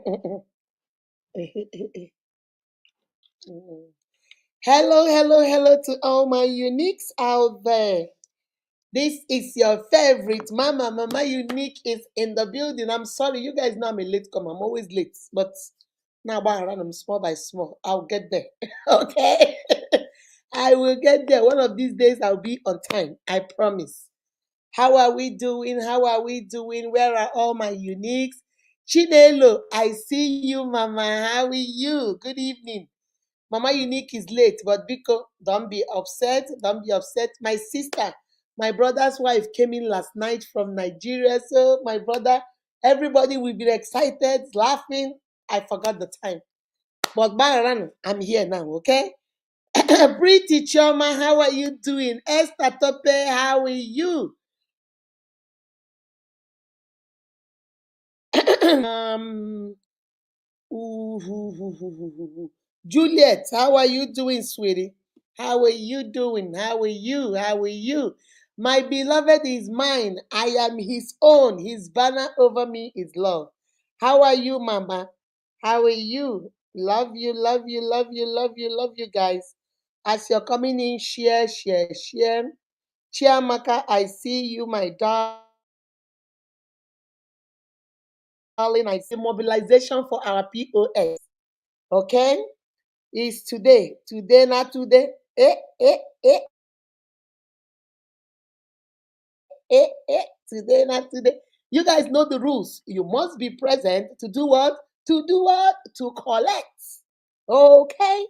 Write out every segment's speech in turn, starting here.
Hello, hello, hello to all my uniques out there. This is your favorite Mama Unique is in the building. I'm sorry, you guys know I'm a late comer. I'm always late, but now by random, small by small, I'll get there. Okay, I will get there. One of these days, I'll be on time. I promise. How are we doing? How are we doing? Where are all my uniques? Chinelo, I see you, Mama. How are you? Good evening. Mama Unique is late, but Biko, don't be upset. Don't be upset. My sister, my brother's wife came in last night from Nigeria. So, my brother, everybody will be excited, laughing. I forgot the time. But Baran, I'm here now, okay? Pretty Choma, how are you doing? Esther Tope, how are you? Ooh, hoo, hoo, hoo, hoo, hoo, hoo. Juliet, how are you doing, sweetie? How are you doing? How are you? How are you? My beloved is mine. I am his own. His banner over me is love. How are you, Mama? How are you? Love you, love you, love you, love you, love you guys. As you're coming in, share, share, share. Chiamaka, I see you, my darling. I see mobilization for our POS. Okay? Is today. Today, not today. Eh, eh, eh, Today, not today. You guys know the rules. You must be present to do what? To do what? To collect. Okay?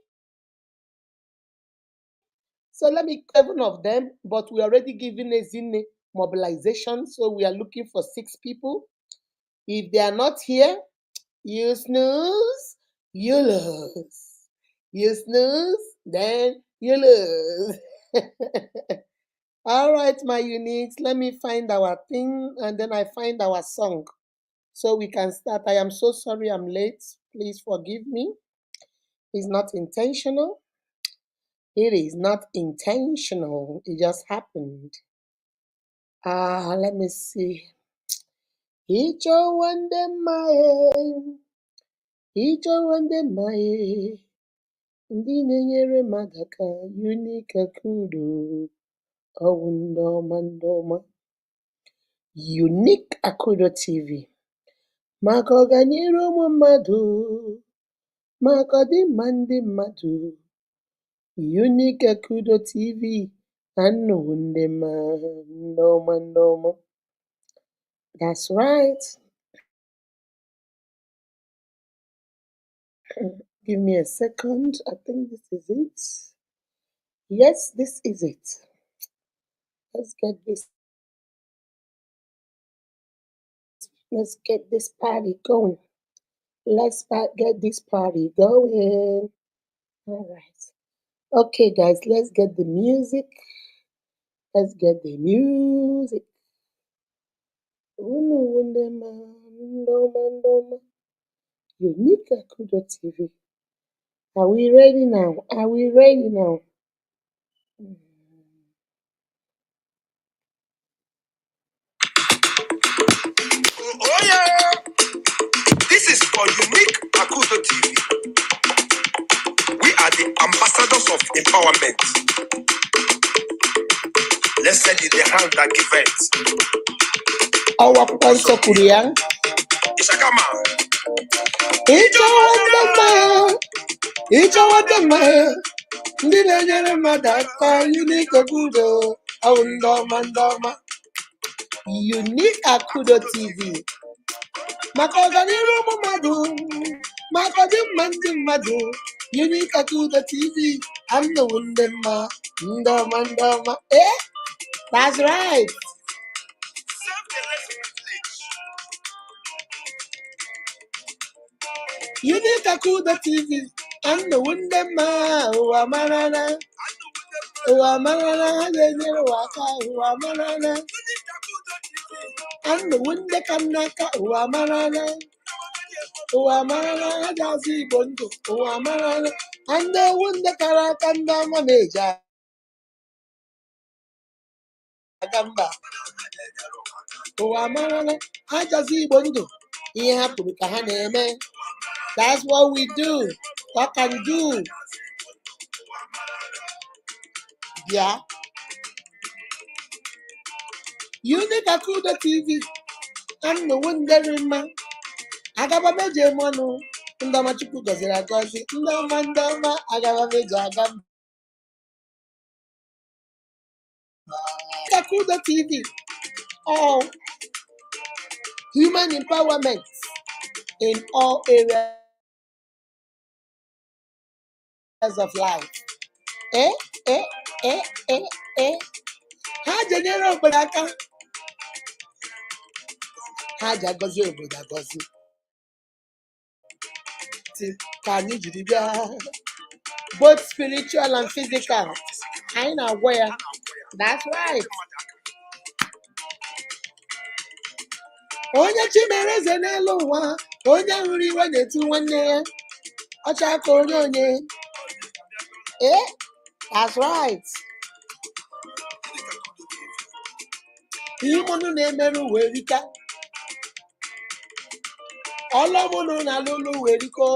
So let me 7 of them, but we already given a Zine mobilization. So we are looking for 6 people. If they are not here, you snooze, you lose. You snooze, then you lose. All right, my uniques, let me find our thing and then I find our song so we can start. I am so sorry I'm late. Please forgive me. It's not intentional. It is not intentional. It just happened. Let me see. Ijo wande mae, Ijo wande mae, ndị na-enyere mmadụ aka, unique akudo, ọwụ ndị ọma. Unique Akudo TV. Maka ọganiru ụmụ mmadụ, maka ọdịmma ndị mmadụ. Unique Akudo TV na nnukwu ndị ọma. That's right. Give me a second. I think this is it. Yes, this is it. Let's get this party going. Let's get this party going. All right. Okay, guys, let's get the music. Let's get the music. Unique Akudo TV. Are we ready now? Are we ready now? Oh yeah! This is for Unique Akudo TV. We are the ambassadors of empowerment. Let's send you the hand that give it. Our sponsor Korean. Ishakama. Ijo wadama. Ndị na-enyere mmadụ aka, Unique Akudo, ọwụ ndị ọma. Unique Akudo TV. Maka ọganiru ụmụ mmadụ, maka ọdịmma ndị mmadụ. Unique Akudo TV, anọwo ndị ọma. Eh? That's right. Unique Akudo TV, anọwo ndị mma, ụwa marana. Ụwa marana, ha ga-enyere ụwa aka, ụwa marana. Anọwo ndị ka n'aka, ụwa marana. Ụwa marana, ha ga-azụ Igbo ndụ, ụwa marana. Ndị ewu ndị kara aka ndị ọma na-eji aga mba. Ụwa marana, ha gazi Igbo ndụ, ihe ha kwuru ka ha na-eme. That's what we do. Talk and do. Yeah. Unique Akudo TV. I'm the one that remember. Agaba meje monu. Ndama chukwu goziri agozi. Ndama agaba meje agaba. Akudo TV. All human empowerment in all areas of life. Eh, eh, eh, eh, eh. Ha jenyere obodo aka. Ha ji agọzi obodo agọzi. Ka anyị jiri bịa. Both spiritual and physical. Anyị na-agwọ ya. That's right. Onye chi mere eze n'elu ụwa, onye hụrụ iwe na-etu nwanne ya. Ọcha aka onye. Eh? That's right. Ihe mụnụ na-emerụ wee rika. Ọlụ mụnụ na lụlụ wee riko.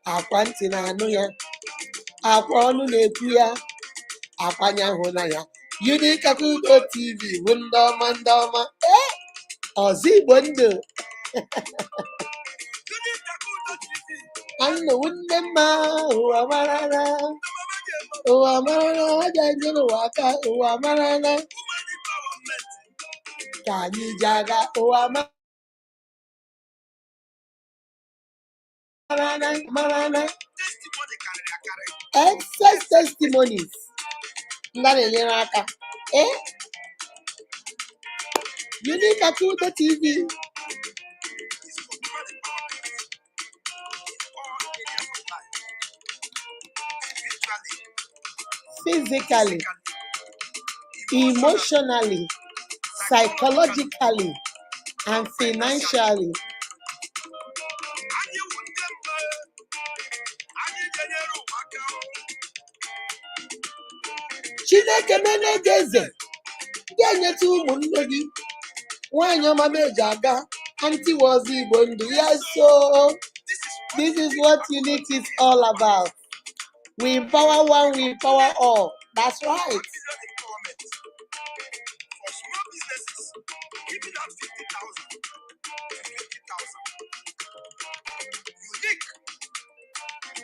Akwa ntị na-anụ ya. Akwa ọnụ na-ekwu ya. Akwanya hụ na ya. Unique Akudo TV bụ ndị ọma. Eh? Ọzọ Igbo ndụ. Anụ nne mma ụwa marara. Ụwa marara aja nyere ụwa aka ụwa marara. Ka anyị ji aga ụwa marara. Excess testimonies. Ndị na-enyere aka. Eh? Unique Akudo TV. Physically, emotionally, psychologically, and financially. Chineke menege eze ga-enyeta ụmụnne gị nwanyị ọma meji aga anti Ọzọ Igbo ndụ. Yes, so this is what Unique is all about. We empower one, we empower all. That's right.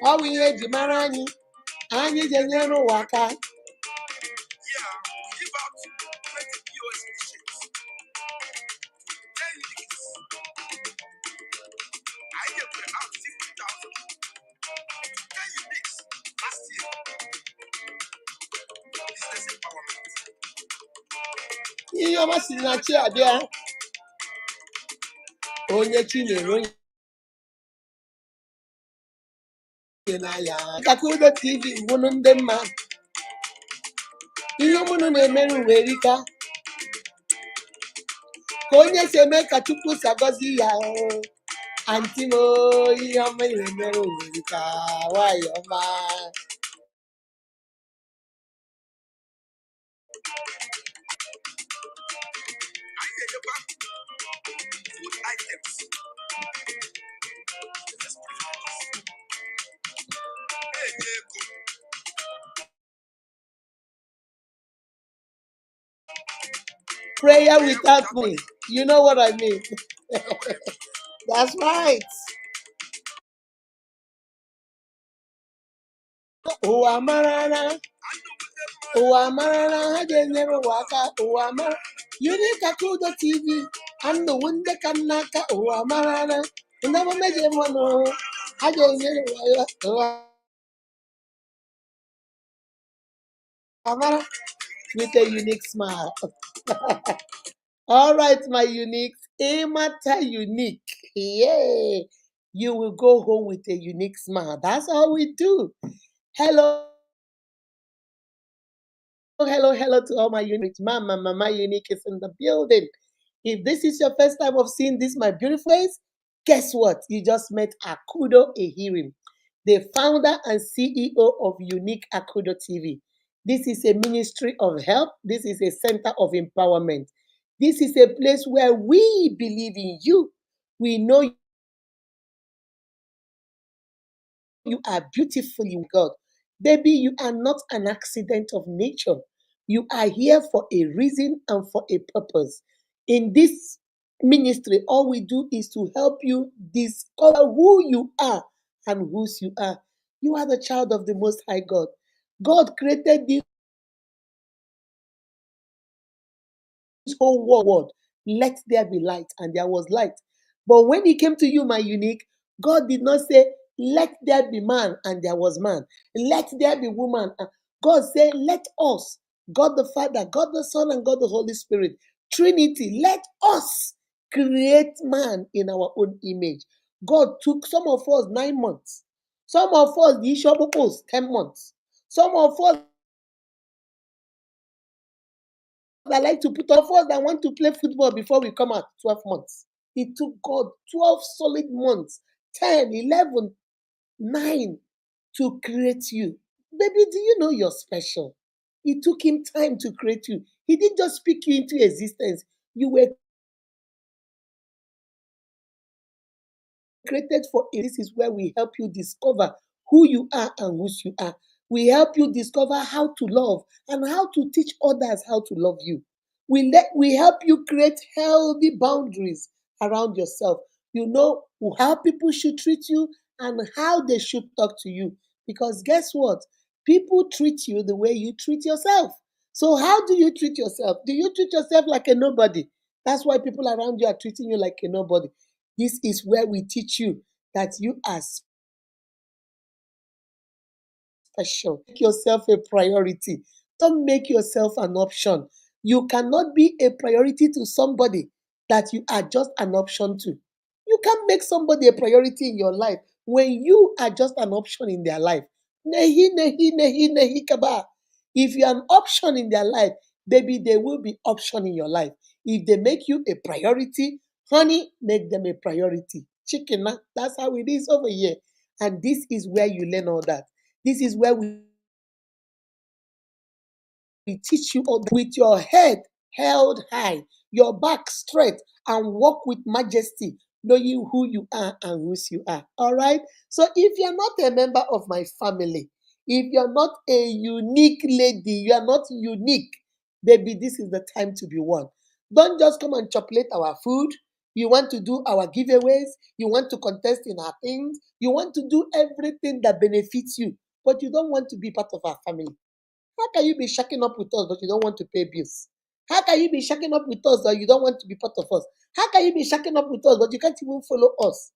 Ọ bụ ihe eji mara anyị. Anyị ji enyere ụwa aka. Ihe ọma si na chi abịa. Onye chi nyere onye n'anya. Akudo TV bụrụ ndị mma. Ihe mụnụ na-emerụ wee rika. Ka onye si eme ka Chukwu si agọzi ya. Anti m ihe ọma na-emerụ wee rika. Nwanyị ọma. Prayer without me. You know what I mean. That's right. Ụwa marara. Ụwa marara ha ga-enyere ụwa aka. Ụwa mara. Unique Akudo TV. Anụ ndị ka m n'aka. Ụwa marara. Ndị ọma meje mmanụ. Ha ga-enyere ụwa mara. With a unique smile. All right, my uniques. Amata unique. Yeah. You will go home with a unique smile. That's all we do. Hello. Hello to all my uniques. Mama unique is in the building. If this is your first time of seeing this, my beautiful face, guess what? You just met Akudo Ehirim, the founder and CEO of Unique Akudo TV. This is a ministry of help. This is a center of empowerment. This is a place where we believe in you. We know you are beautifully with God. Baby, you are not an accident of nature. You are here for a reason and for a purpose. In this ministry, all we do is to help you discover who you are and whose you are. You are the child of the Most High God. God created this whole world. Let there be light, and there was light. But when it came to you, my unique, God did not say, let there be man, and there was man. Let there be woman. God said, let us, God the Father, God the Son, and God the Holy Spirit, Trinity, let us create man in our own image. God took some of us 9 months. Some of us, the issue of 10 months. Some of us that like to put off us that want to play football before we come out 12 months. It took God 12 solid months, 10, 11, 9 to create you. Baby, do you know you're special? It took him time to create you. He didn't just speak you into existence. You were created for it. This is where we help you discover who you are and whose you are. We help you discover how to love and how to teach others how to love you. We help you create healthy boundaries around yourself. You know how people should treat you and how they should talk to you. Because guess what? People treat you the way you treat yourself. So how do you treat yourself? Do you treat yourself like a nobody? That's why people around you are treating you like a nobody. This is where we teach you that you are special. Make yourself a priority. Don't make yourself an option. You cannot be a priority to somebody that you are just an option to. You can't make somebody a priority in your life when you are just an option in their life. Nehi, nehi, nehi, nehi, kaba. If you're an option in their life, baby, they will be option in your life. If they make you a priority, honey, make them a priority. Chicken, that's how it is over here. And this is where you learn all that. This is where we teach you all with your head held high, your back straight, and walk with majesty, knowing who you are and whose you are. All right. So if you're not a member of my family, if you're not a unique lady, you are not unique, baby, this is the time to be one. Don't just come and chocolate our food. You want to do our giveaways. You want to contest in our things. You want to do everything that benefits you, but you don't want to be part of our family. How can you be shacking up with us but you don't want to pay bills? How can you be shacking up with us but you don't want to be part of us? How can you be shacking up with us but you can't even follow us?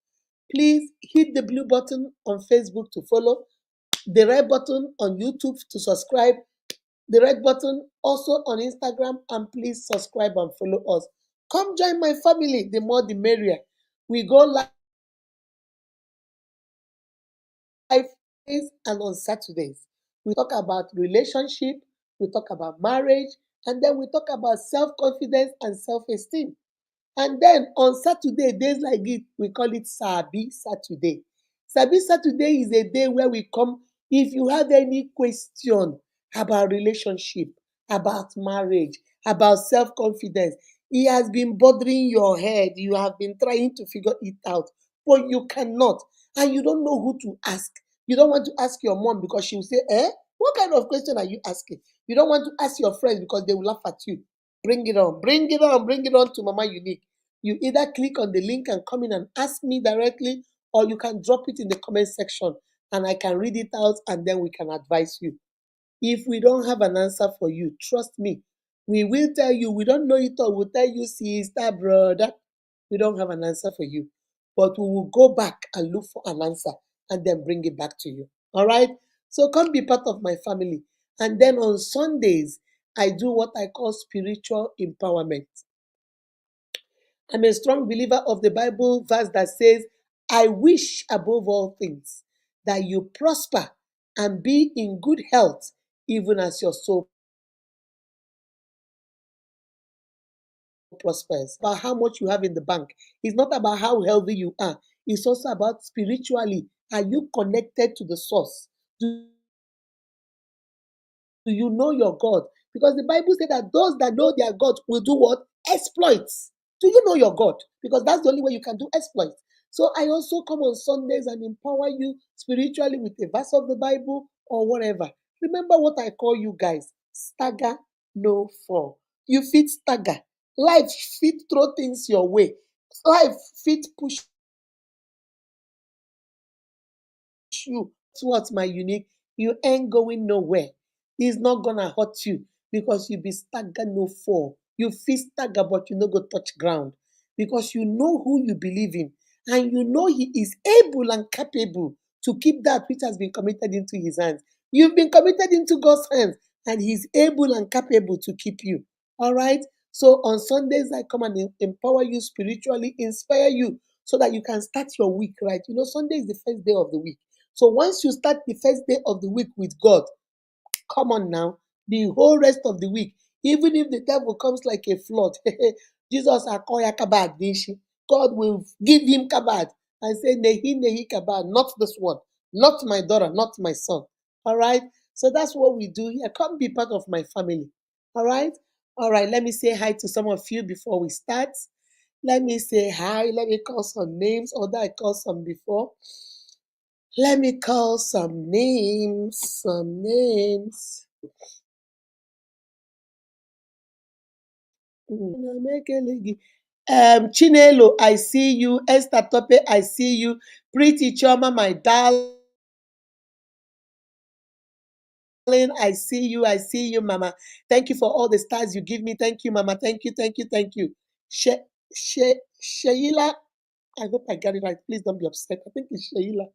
Please hit the blue button on Facebook to follow, the red button on YouTube to subscribe, the red button also on Instagram, and please subscribe and follow us. Come join my family, the more the merrier. We go live Fridays and on Saturdays. We talk about relationship, we talk about marriage, and then we talk about self-confidence and self-esteem. And then on Saturday, days like it, we call it Sabi Saturday. Sabi Saturday is a day where we come. If you have any question about relationship, about marriage, about self-confidence, it has been bothering your head. You have been trying to figure it out, but you cannot, and you don't know who to ask. You don't want to ask your mom because she will say, "Eh, what kind of question are you asking?" You don't want to ask your friends because they will laugh at you. Bring it on, bring it on, bring it on to Mama Unique. You either click on the link and come in and ask me directly, or you can drop it in the comment section and I can read it out and then we can advise you. If we don't have an answer for you, trust me, we will tell you. We don't know it all. We'll tell you, sister, brother, we don't have an answer for you. But we will go back and look for an answer and then bring it back to you. All right? So come be part of my family. And then on Sundays, I do what I call spiritual empowerment. I'm a strong believer of the Bible verse that says, I wish above all things that you prosper and be in good health, even as your soul prospers. About how much you have in the bank. It's not about how healthy you are. It's also about spiritually. Are you connected to the source? Do you know your God? Because the Bible said that those that know their God will do what? Exploits. Do you know your God? Because that's the only way you can do exploits. So I also come on Sundays and empower you spiritually with a verse of the Bible or whatever. Remember what I call you guys: stagger, no fall. You fit stagger. Life fit throw things your way. Life fit push you. That's what my unique. You ain't going nowhere. It's not gonna hurt you because you be stagger no fall. You feel stagger, but you no go touch ground because you know who you believe in and you know he is able and capable to keep that which has been committed into his hands. You've been committed into God's hands and he's able and capable to keep you. All right. So on Sundays, I come and empower you spiritually, inspire you so that you can start your week right. You know, Sunday is the first day of the week. So once you start the first day of the week with God, come on now, the whole rest of the week, even if the devil comes like a flood, Jesus akoya kabad nishi. God will give him kabad and say, Nehi Nehi kabad, not this one, not my daughter, not my son. All right. So that's what we do here. Come be part of my family. All right. All right. Let me say hi to some of you before we start. Let me say hi. Let me call some names, although I called some before. Let me call some names. Some names. Chinelo, I see you. Esther Tope, I see you. Pretty Choma, my darling, I see you. I see you, Mama. Thank you for all the stars you give me. Thank you, Mama. Thank you, thank you, thank you. Sheila, I hope I got it right. Please don't be upset. I think it's Sheila.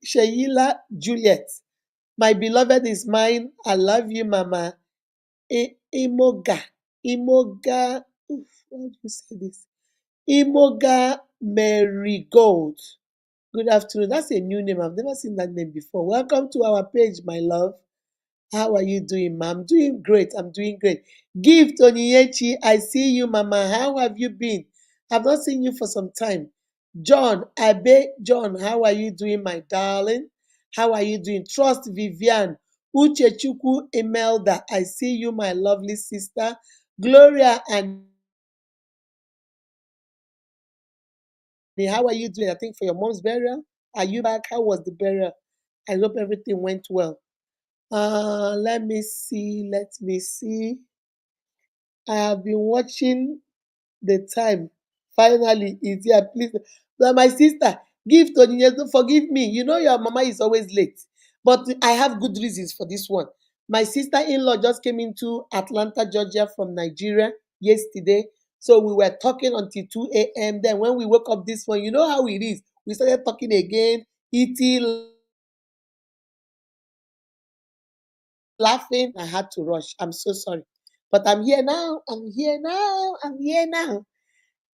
Sheila Juliet. My beloved is mine. I love you, Mama. Imoga. Imoga. Oof, how do you say this? Imoga Marigold. Good afternoon. That's a new name. I've never seen that name before. Welcome to our page, my love. How are you doing, ma'am? I'm doing great. I'm doing great. Gift Onyinyechi, I see you, Mama. How have you been? I've not seen you for some time. John, Abe, John, how are you doing, my darling? How are you doing? Trust Vivian, Uchechukwu Imelda, I see you, my lovely sister. Gloria and how are you doing? I think for your mom's burial. Are you back? How was the burial? I hope everything went well. Let me see. Let me see. I have been watching the time. Finally, it's here. Please, now my sister, give Tony. Forgive me. You know your mama is always late, but I have good reasons for this one. My sister-in-law just came into Atlanta, Georgia from Nigeria yesterday, so we were talking until 2 a.m. Then when we woke up this morning, you know how it is. We started talking again, eating, laughing. I had to rush. I'm so sorry, but I'm here now. I'm here now. I'm here now.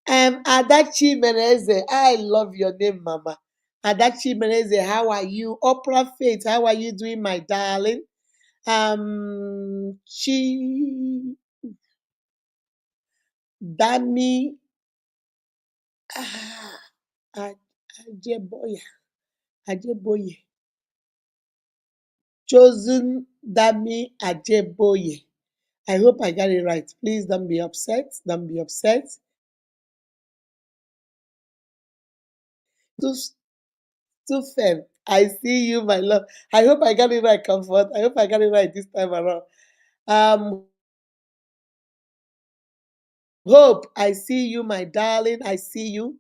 Adachi Meneze, I love your name, Mama. Adachi Meneze, how are you? Opera Faith, how are you doing, my darling? Chi Dami ah, Ajeboye, Ajeboye, chosen Dami Ajeboye. I hope I got it right. Please don't be upset. Don't be upset. Too, too fair. I see you, my love. I hope I got it right, Comfort. I hope I got it right this time around. Um, Hope, I see you, my darling. I see you.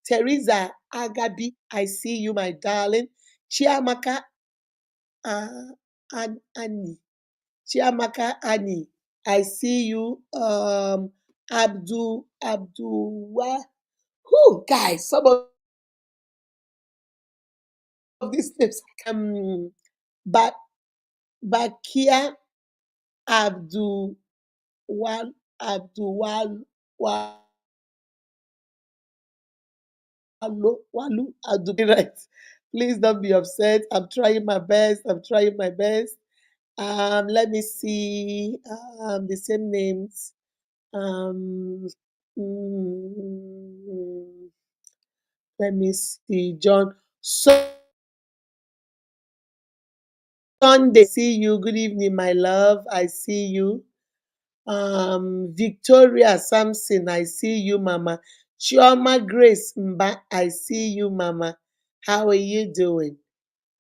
Teresa Agabi, I see you, my darling. Chiamaka Annie. Chiamaka Annie, I see you. Abdul. Who guys? Some of these names. Ba, Bakia Abdul Abdul Walu, I'll do it right. Please don't be upset. I'm trying my best. I'm trying my best. Let me see. The same names. Um, mm, let me see. John Sunday. See you. Good evening, my love. I see you. Victoria Samson, I see you, Mama. Chioma Grace Mba, I see you, Mama. How are you doing?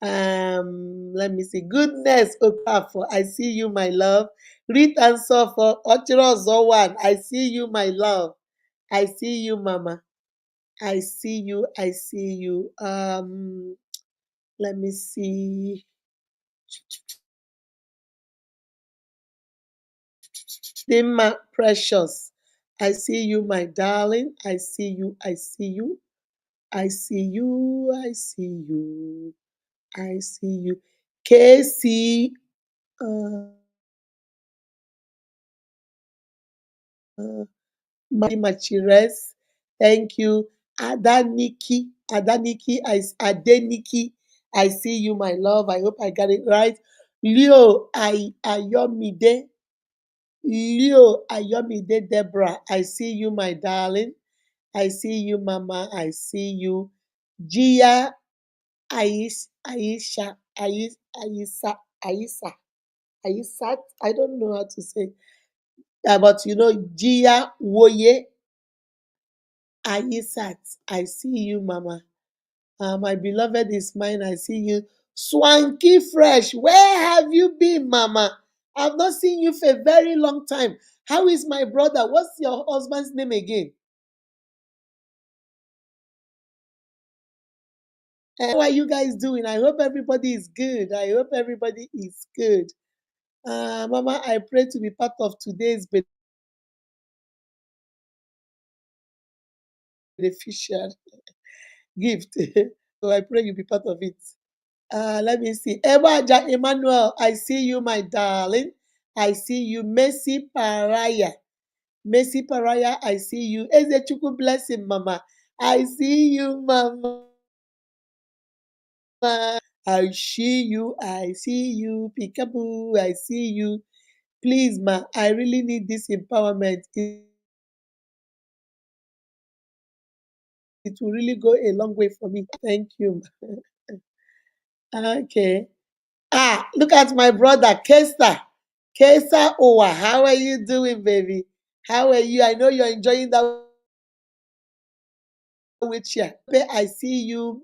Let me see. Goodness Okafor, I see you, my love. Read and suffer. Ochiro Zowan, I see you, my love. I see you, Mama. I see you. I see you. Let me see. Dima Precious, I see you, my darling. I see you. I see you. I see you. I see you. I see you. Casey. Machires. Thank you. Adaniki. Adaniki. Adeniki. I see you, my love. I hope I got it right. Leo Ayomide. Leo Ayomide Deborah. I see you, my darling. I see you, Mama. I see you. Gia Aisha, Aisat. I don't know how to say. But Gia Woye Aisat. I see you, Mama. My beloved is mine. I see you. Swanky Fresh. Where have you been, Mama? I've not seen you for a very long time. How is my brother? What's your husband's name again? How are you guys doing? I hope everybody is good. I hope everybody is good. Mama, I pray to be part of today's beneficial gift. So I pray you be part of it. Let me see. Ebaja Emmanuel, I see you, my darling. I see you. Mercy Paraya. Mercy Paraya, I see you. Ezechuku blessing, Mama. I see you, Mama. I see you. I see you. Peekaboo. I see you. Please, ma, I really need this empowerment. It will really go a long way for me. Thank you. Okay. Look at my brother, Kesa. Kesa Owa, how are you doing, baby? How are you? I know you're enjoying that wheelchair. I see you.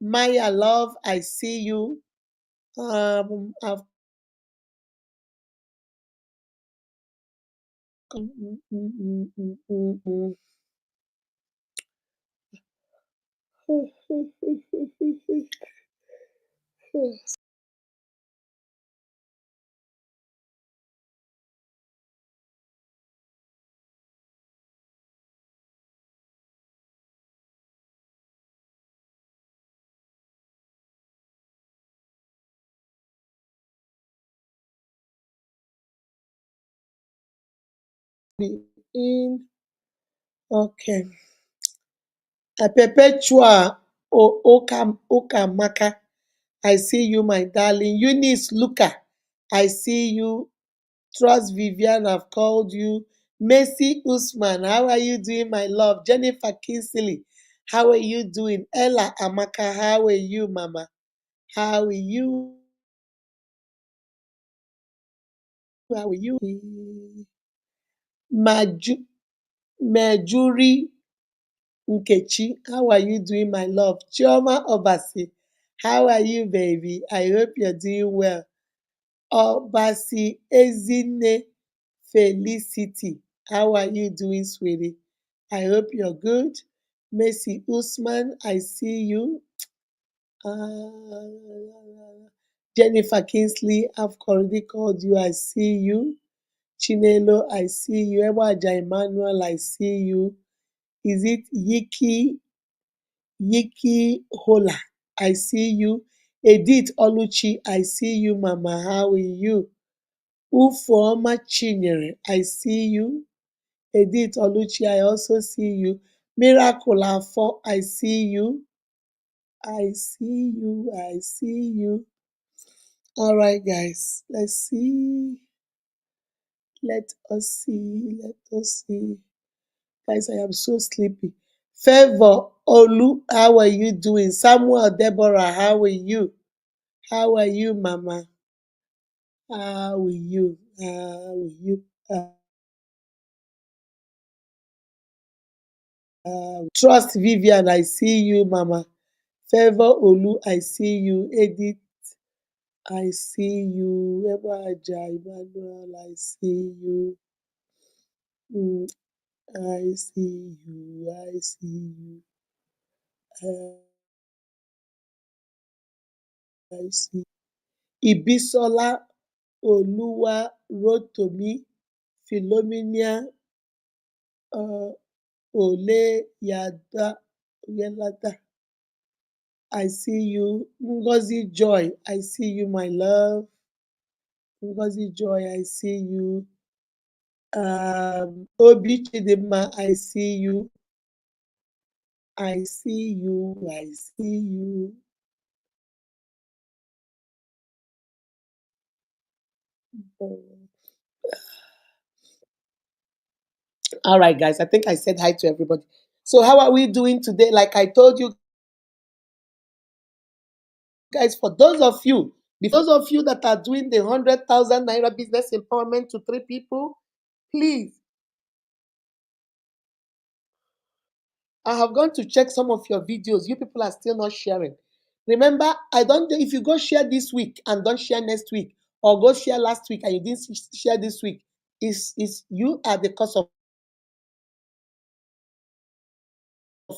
Maya, love, I see you. I've, mm, mm, mm, mm, mm, mm. In okay. A perpetual Okamaka. I see you, my darling. Eunice Luca. I see you. Trust Vivian, I've called you. Mercy Usman, how are you doing, my love? Jennifer Kinsley, how are you doing? Ella Amaka, how are you, Mama? How are you? How are you? Maju, Majuri Nkechi, how are you doing, my love? Chioma Obasi, how are you, baby? I hope you're doing well. Obasi Ezine Felicity, how are you doing, sweetie? I hope you're good. Mercy Usman, I see you. Jennifer Kingsley, I've already called you. I see you. Chinelo, I see you. Ewaja Emmanuel, I see you. Is it Yiki Hola? I see you. Edith Oluchi, I see you, Mama. How are you? Ufoma Chinyere, I see you. Edith Oluchi, I also see you. Miracle Afo, I see you. I see you. I see you. All right, guys. Let's see. Let us see. Let us see. Guys, I am so sleepy. Favor Olu, how are you doing? Samuel Deborah, how are you? How are you, Mama? How will you? How will you? Trust Vivian, I see you, Mama. Favor Olu, I see you. Edith, I see you. Eba Aja Emmanuel, I see you. Mm, I see you. I see you. I see. Ibisola Oluwa Rotomi Philomena uh, Ole Yada Yelada. I see you. Ngozi Joy, I see you, my love. Ngozi Joy, I see you. Obi Chidima, I see you. I see you. I see you. All right, guys. I think I said hi to everybody. So, how are we doing today? Like I told you guys, for those of you that are doing the 100,000 naira business empowerment to three people, please, I have gone to check some of your videos. You people are still not sharing. Remember, I don't. If you go share this week and don't share next week, or go share last week and you didn't share this week, is you are the cause of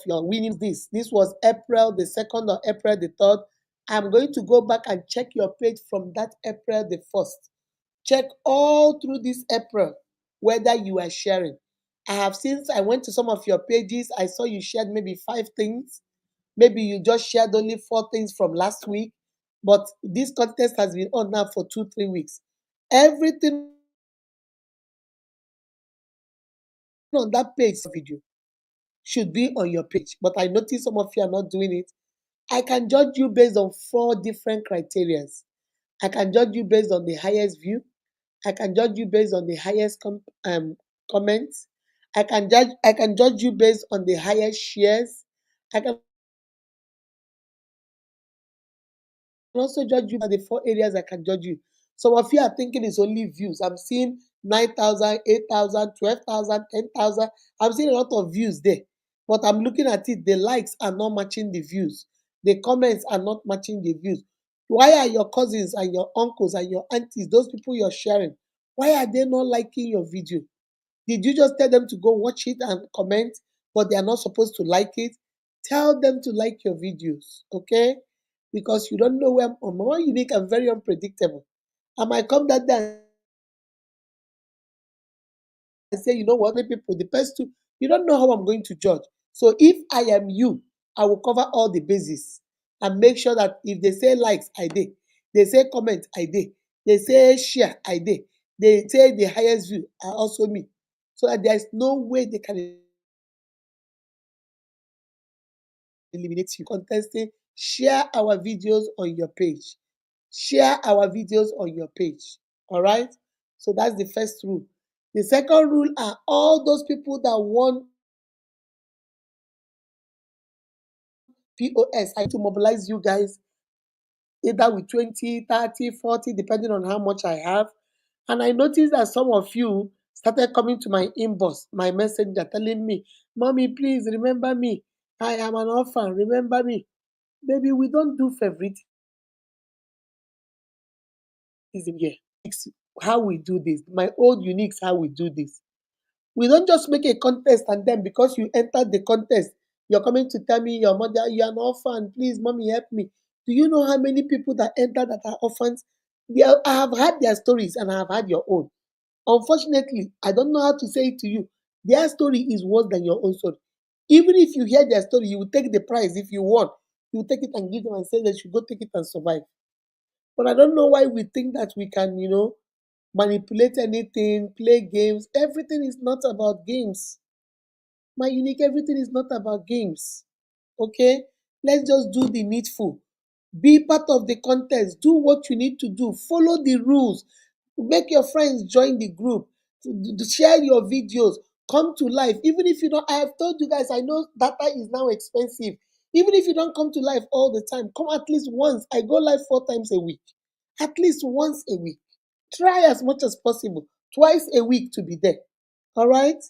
your winning. This was April the 2nd or April the 3rd. I'm going to go back and check your page from that April the 1st. Check all through this April whether you are sharing. I have since I went to some of your pages, I saw you shared maybe 5 things. Maybe you just shared only 4 things from last week. But this contest has been on now for 2, 3 weeks. Everything on that page video should be on your page. But I notice some of you are not doing it. I can judge you based on 4 different criterias. I can judge you based on the highest view. I can judge you based on the highest comments. I can judge you based on the highest shares. I can also judge you by the 4 areas I can judge you. Some of you are thinking it's only views. I'm seeing 9,000, 8,000, 12,000, 10,000. I'm seeing a lot of views there. But I'm looking at it, the likes are not matching the views. The comments are not matching the views. Why are your cousins and your uncles and your aunties, those people you're sharing, why are they not liking your video? Did you just tell them to go watch it and comment, but they are not supposed to like it? Tell them to like your videos, okay? Because you don't know where I'm more unique and very unpredictable. I might come that day and say, you know what, people, the best to, you don't know how I'm going to judge. So if I am you, I will cover all the bases and make sure that if they say likes, I did. They say comment, I did. They say share, I did. They say the highest view, I also me. So that there's no way they can eliminate you. Contesting, share our videos on your page. Share our videos on your page. All right. So that's the first rule. The second rule are all those people that want POS. I need to mobilize you guys either with 20, 30, 40, depending on how much I have. And I noticed that some of you started coming to my inbox, my messenger, telling me, Mommy, please remember me. I am an orphan. Remember me. Baby, we don't do favoritism here. It's how we do this. My old uniques, how we do this. We don't just make a contest and then because you entered the contest, you're coming to tell me your mother, you're an orphan, please, mommy, help me. Do you know how many people that enter that are orphans? I have had their stories and I have had your own. Unfortunately, I don't know how to say it to you. Their story is worse than your own story. Even if you hear their story, you will take the prize if you want. You will take it and give them and say they should go take it and survive. But I don't know why we think that we can, manipulate anything, play games. Everything is not about games. My unique, everything is not about games. Okay? Let's just do the needful. Be part of the contest. Do what you need to do. Follow the rules. Make your friends join the group. Share your videos. Come to life. Even if you don't, I have told you guys, I know data is now expensive. Even if you don't come to life all the time, come at least once. I go live 4 times a week. At least once a week. Try as much as possible, twice a week to be there. All right.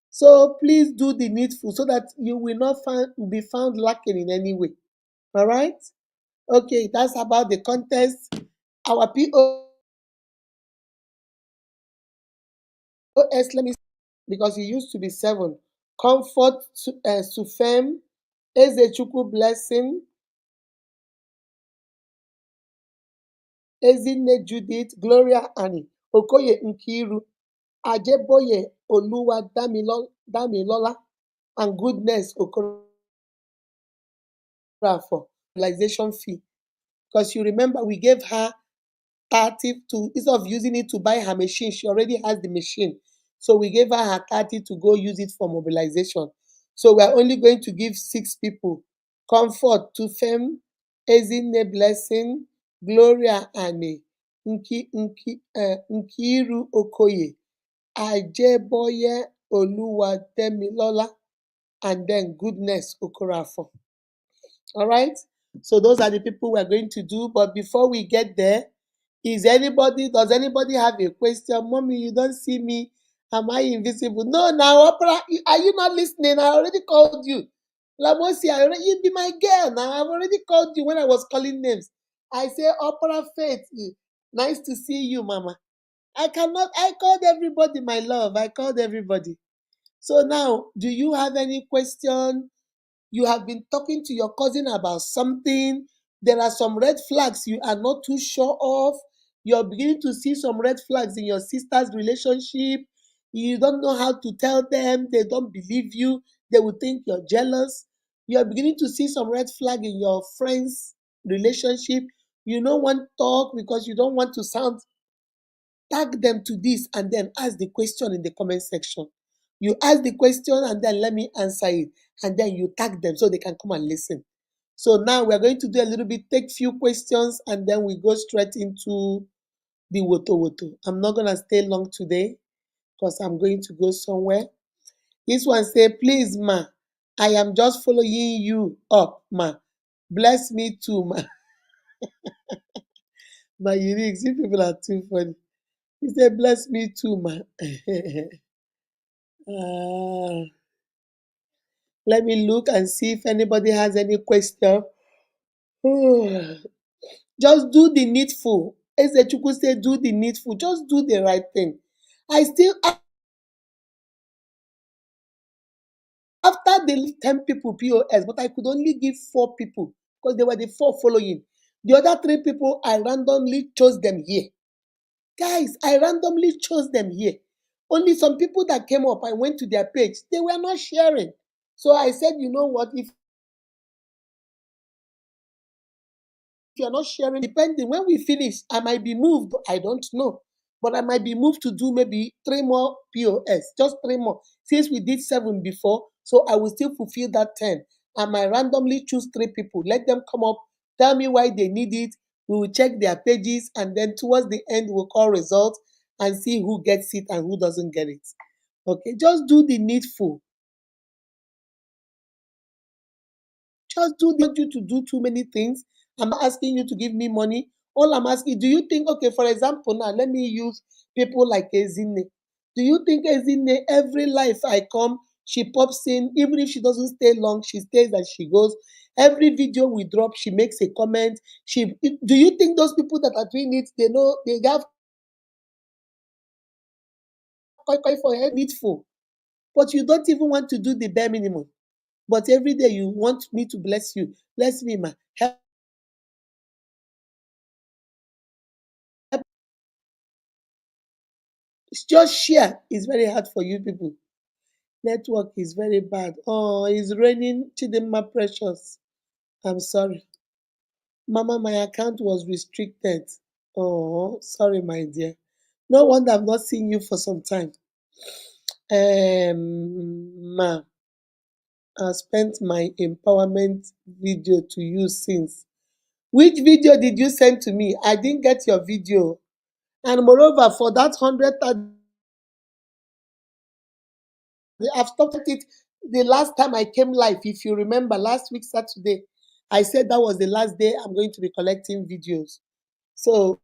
So please do the needful so that you will not be found lacking in any way. All right. Okay, that's about the contest. Our POS, let me, because it used to be seven. Comfort, Sufem, Ezechukwu Blessing, Ezinne Judith, Gloria Annie, Okoye Nkiru, Ajeboye Oluwa Damilola, and Goodness Okorafor mobilization fee. Because you remember we gave her 30 to, instead of using it to buy her machine, she already has the machine. So we gave her her 30 to go use it for mobilization. So we're only going to give 6 people. Comfort Tufem, Ezinne Blessing, Gloria Anne, Nkiru Okoye, Ajeboye Oluwademilola, and then Goodness Okorafor. All right. So those are the people we're going to do. But before we get there, does anybody have a question? Mommy, you don't see me. Am I invisible? No, now, Opera, are you not listening? I already called you. Lamosi, you be my girl now. I've already called you when I was calling names. I say, Opera Faith, nice to see you, Mama. I called everybody, my love. I called everybody. So now, do you have any question? You have been talking to your cousin about something. There are some red flags you are not too sure of. You're beginning to see some red flags in your sister's relationship. You don't know how to tell them. They don't believe you. They will think you're jealous. You're beginning to see some red flag in your friend's relationship. You don't want to talk because you don't want to sound. Tag them to this and then ask the question in the comment section. You ask the question and then let me answer it. And then you tag them so they can come and listen. So now we're going to do a little bit, take few questions, and then we go straight into the Wotowoto. I'm not gonna stay long today because I'm going to go somewhere. This one say, please, ma, I am just following you up, ma. Bless me too, ma. My unique, see people are too funny. He said, bless me too, ma. Ah, let me look and see if anybody has any question. Just do the needful. Ezechukwu said, do the needful. Just do the right thing. I still, after they leave 10 people POS, but I could only give 4 people because they were the 4 following. The other 3 people, I randomly chose them here. Guys, I randomly chose them here. Only some people that came up, I went to their page, they were not sharing. So I said, you know what, if you're not sharing, depending, when we finish, I might be moved. I don't know. But I might be moved to do maybe 3 more POS, just 3 more. Since we did 7 before, so I will still fulfill that 10. I might randomly choose 3 people, let them come up, tell me why they need it. We will check their pages, and then towards the end, we'll call results and see who gets it and who doesn't get it. Okay, just do the needful. Just do the, you to do too many things. I'm not asking you to give me money. All I'm asking, do you think, okay, for example, now let me use people like Ezine. Do you think Ezine, every life I come, she pops in, even if she doesn't stay long, she stays and she goes. Every video we drop, she makes a comment. Do you think those people that are doing it, they know they have koi for her needful, but you don't even want to do the bare minimum. But every day you want me to bless you. Bless me, ma. Help. Just share. It's very hard for you people. Network is very bad. Oh, it's raining. Chidinma Precious. I'm sorry. Mama, my account was restricted. Oh, sorry, my dear. No wonder I've not seen you for some time. Ma, I spent my empowerment video to you since. Which video did you send to me? I didn't get your video. And moreover, for that 100,000, I've stopped it the last time I came live. If you remember, last week, Saturday, I said that was the last day I'm going to be collecting videos. So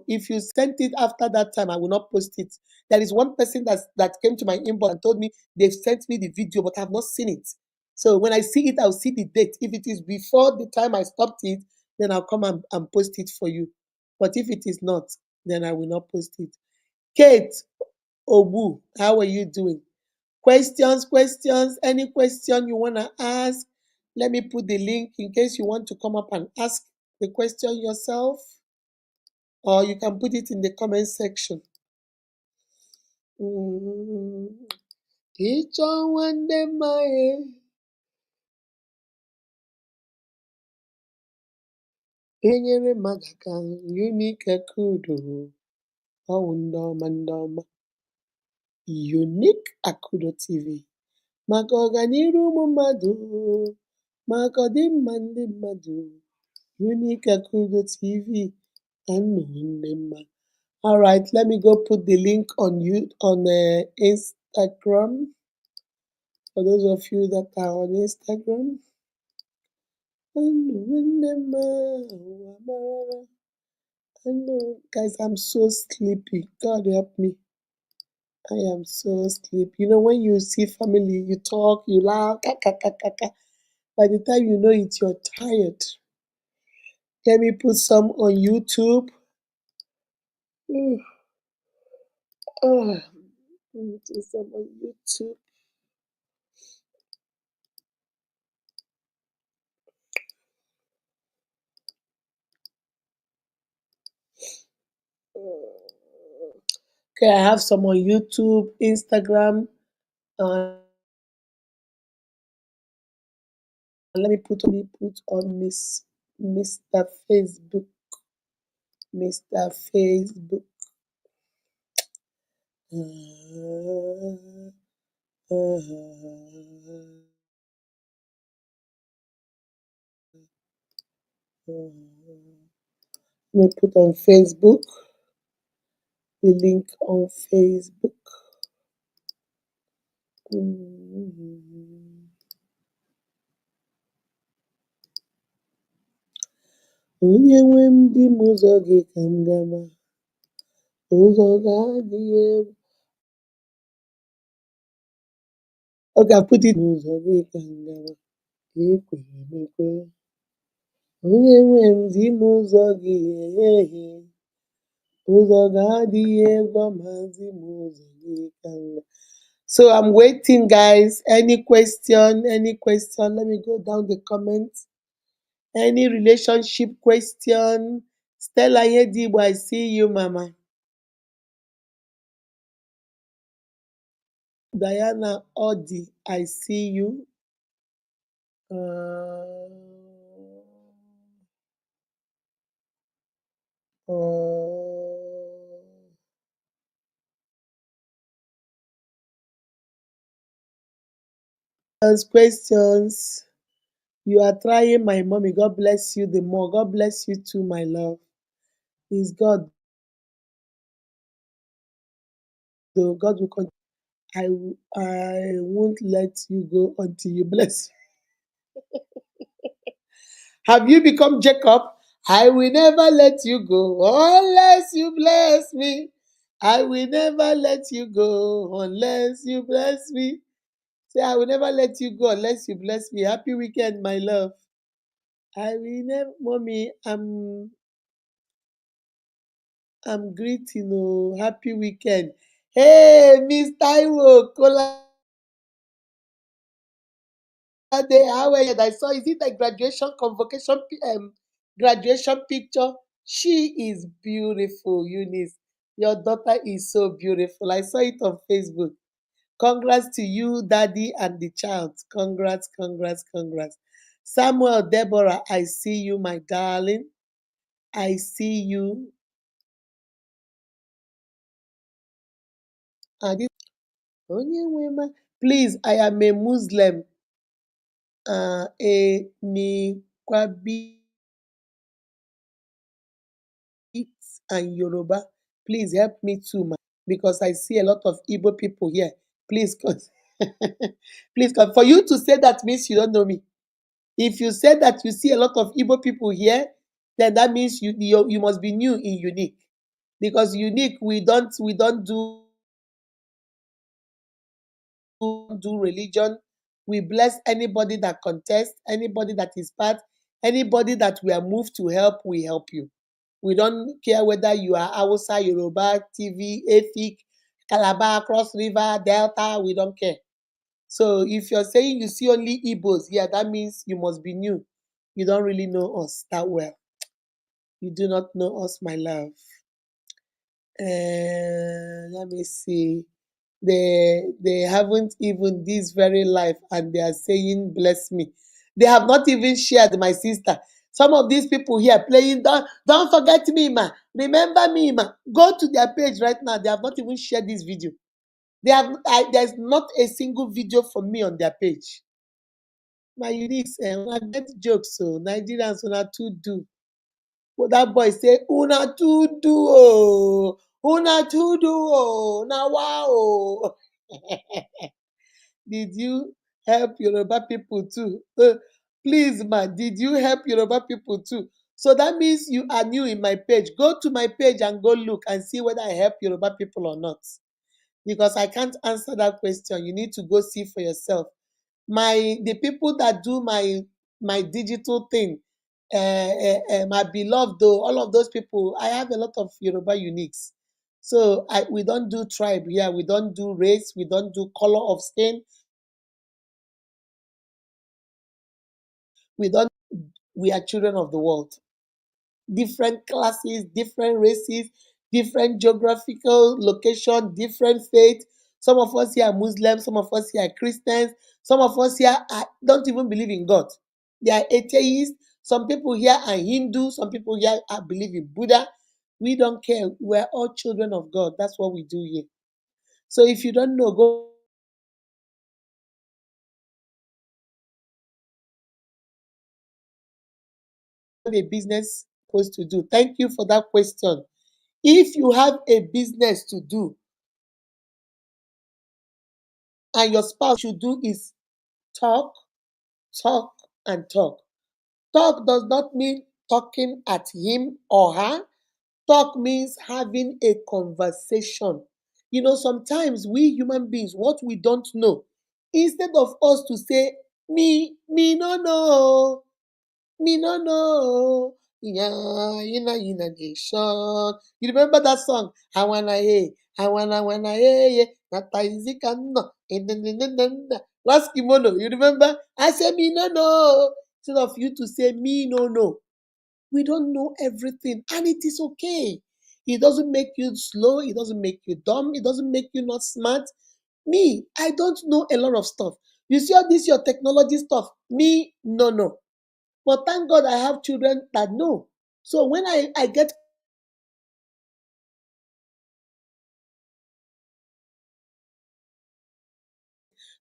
if you sent it after that time, I will not post it. There is one person that came to my inbox and told me they've sent me the video, but I have not seen it. So when I see it, I'll see the date. If it is before the time I stopped it, then I'll come and post it for you. But if it is not, then I will not post it. Kate Obu, how are you doing? Questions, any question you want to ask? Let me put the link in case you want to come up and ask the question yourself, or you can put it in the comment section. Each one them my enyere magaka unique akudo ndoma unique akudo TV maka ọganiru ụmụ mmadụ maka ọdịmma ndị mmadụ unique akudo TV and mma. All right, let me go put the link on you on Instagram. For those of you that are on Instagram. I know, guys, I'm so sleepy. God help me. I am so sleepy. You know, when you see family, you talk, you laugh, by the time you know it, you're tired. Let me put some on YouTube. Oh, let me put some on YouTube. Okay, I have some on YouTube, Instagram, let me put on Mr. Facebook. Mr. Facebook. Let me put on Facebook. The link on Facebook. Onye nwe m di m ụzọ gị ka m gaba, ụzọ ga-adịghị egwu. Ọ ga-apụta n'ụzọ gị ka m gaba, ekwere m ekwe. Onye nwe m di m ụzọ gị ehehe, ụzọ ga-adịghị egwu ma di m ụzọ gị ka m gaba. So I'm waiting, guys. Any question? Let me go down the comments. Any relationship question? Stella Yedibo, I see you, Mama. Diana Odi, I see you. Questions. You are trying, my mommy. God bless you the more. God bless you too, my love. Is God. Though God will continue. I won't let you go until you bless. Have you become Jacob? I will never let you go unless you bless me. I will never let you go unless you bless me. Say, I will never let you go unless you bless me. Happy weekend, my love. I will never, mommy, I'm greeting, oh, happy weekend. Hey, Miss Taiwo, Kolade, how are you? I saw, is it a graduation convocation, graduation picture? She is beautiful, Eunice. Your daughter is so beautiful. I saw it on Facebook. Congrats to you, daddy, and the child. Congrats. Samuel, Deborah, I see you, my darling. I see you. Please, I am a Muslim. Me Kwabi and Yoruba. Please help me too, because I see a lot of Igbo people here. Please, please, for you to say that means you don't know me. If you say that you see a lot of Igbo people here, then that means you must be new in Unique. Because unique, we don't do religion. We bless anybody that contests, anybody that is part, anybody that we are moved to help, we help you. We don't care whether you are Hausa, Yoruba, TV, Efik, Calabar, Cross River, Delta, we don't care. So if you're saying you see only Igbos, yeah, that means you must be new. You don't really know us that well. You do not know us, my love. Let me see. They haven't even this very life, and they are saying bless me. They have not even shared, my sister. Some of these people here playing, don't forget me, ma. Remember me, ma. Go to their page right now. They have not even shared this video. There's not a single video from me on their page. My uniques, I get jokes, so Nigerians una too do. But that boy say, una too do, oh, una too do, oh, now wow. Did you help Yoruba people too? Please, man, did you help Yoruba people too? So that means you are new in my page. Go to my page and go look and see whether I help Yoruba people or not. Because I can't answer that question. You need to go see for yourself. The people that do my digital thing, my beloved though, all of those people, I have a lot of Yoruba uniques. So we don't do tribe here, we don't do race, we don't do color of skin, we don't we are children of the world. Different classes, different races, different geographical location, different faith. Some of us here are Muslims, some of us here are Christians, some of us here don't even believe in God. They are atheists. Some people here are Hindu, some people here believe in Buddha. We don't care. We're all children of God. That's what we do here. So if you don't know, go have a business supposed to do. Thank you for that question. If you have a business to do and your spouse should do is talk, talk, and talk. Talk does not mean talking at him or her. Talk means having a conversation. Sometimes we human beings, what we don't know, instead of us to say, me no know, me no know. Yeah, nation. You remember that song? I wanna hey, I wanna hey, yeah. Nata izika no. Last kimono, you remember? I say me no know. Instead of you to say me no know. We don't know everything, and it is okay. It doesn't make you slow, it doesn't make you dumb, it doesn't make you not smart. Me, I don't know a lot of stuff. You see all this your technology stuff. Me, no. But thank God I have children that know. So when I get,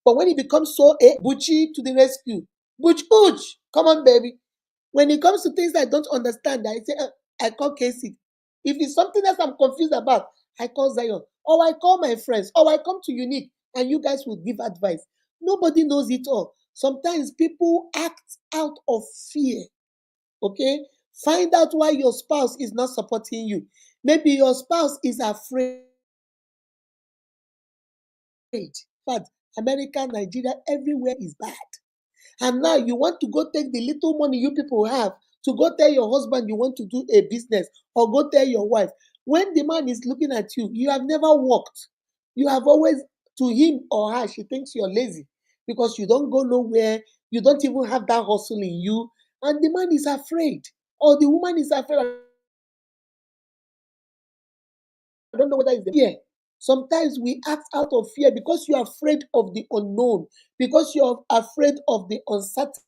but when it becomes so Bucci to the rescue. Butch, come on, baby. When it comes to things I don't understand, I say, I call Casey. If it's something else I'm confused about, I call Zion. Or I call my friends. Or I come to Unique and you guys will give advice. Nobody knows it all. Sometimes people act out of fear. Okay? Find out why your spouse is not supporting you. Maybe your spouse is afraid. But America, Nigeria, everywhere is bad. And now you want to go take the little money you people have to go tell your husband you want to do a business or go tell your wife. When the man is looking at you, you have never worked. You have always, to him or her, she thinks you're lazy because you don't go nowhere. You don't even have that hustle in you. And the man is afraid, or the woman is afraid. I don't know whether it's the fear. Sometimes we act out of fear because you're afraid of the unknown, because you're afraid of the uncertainty.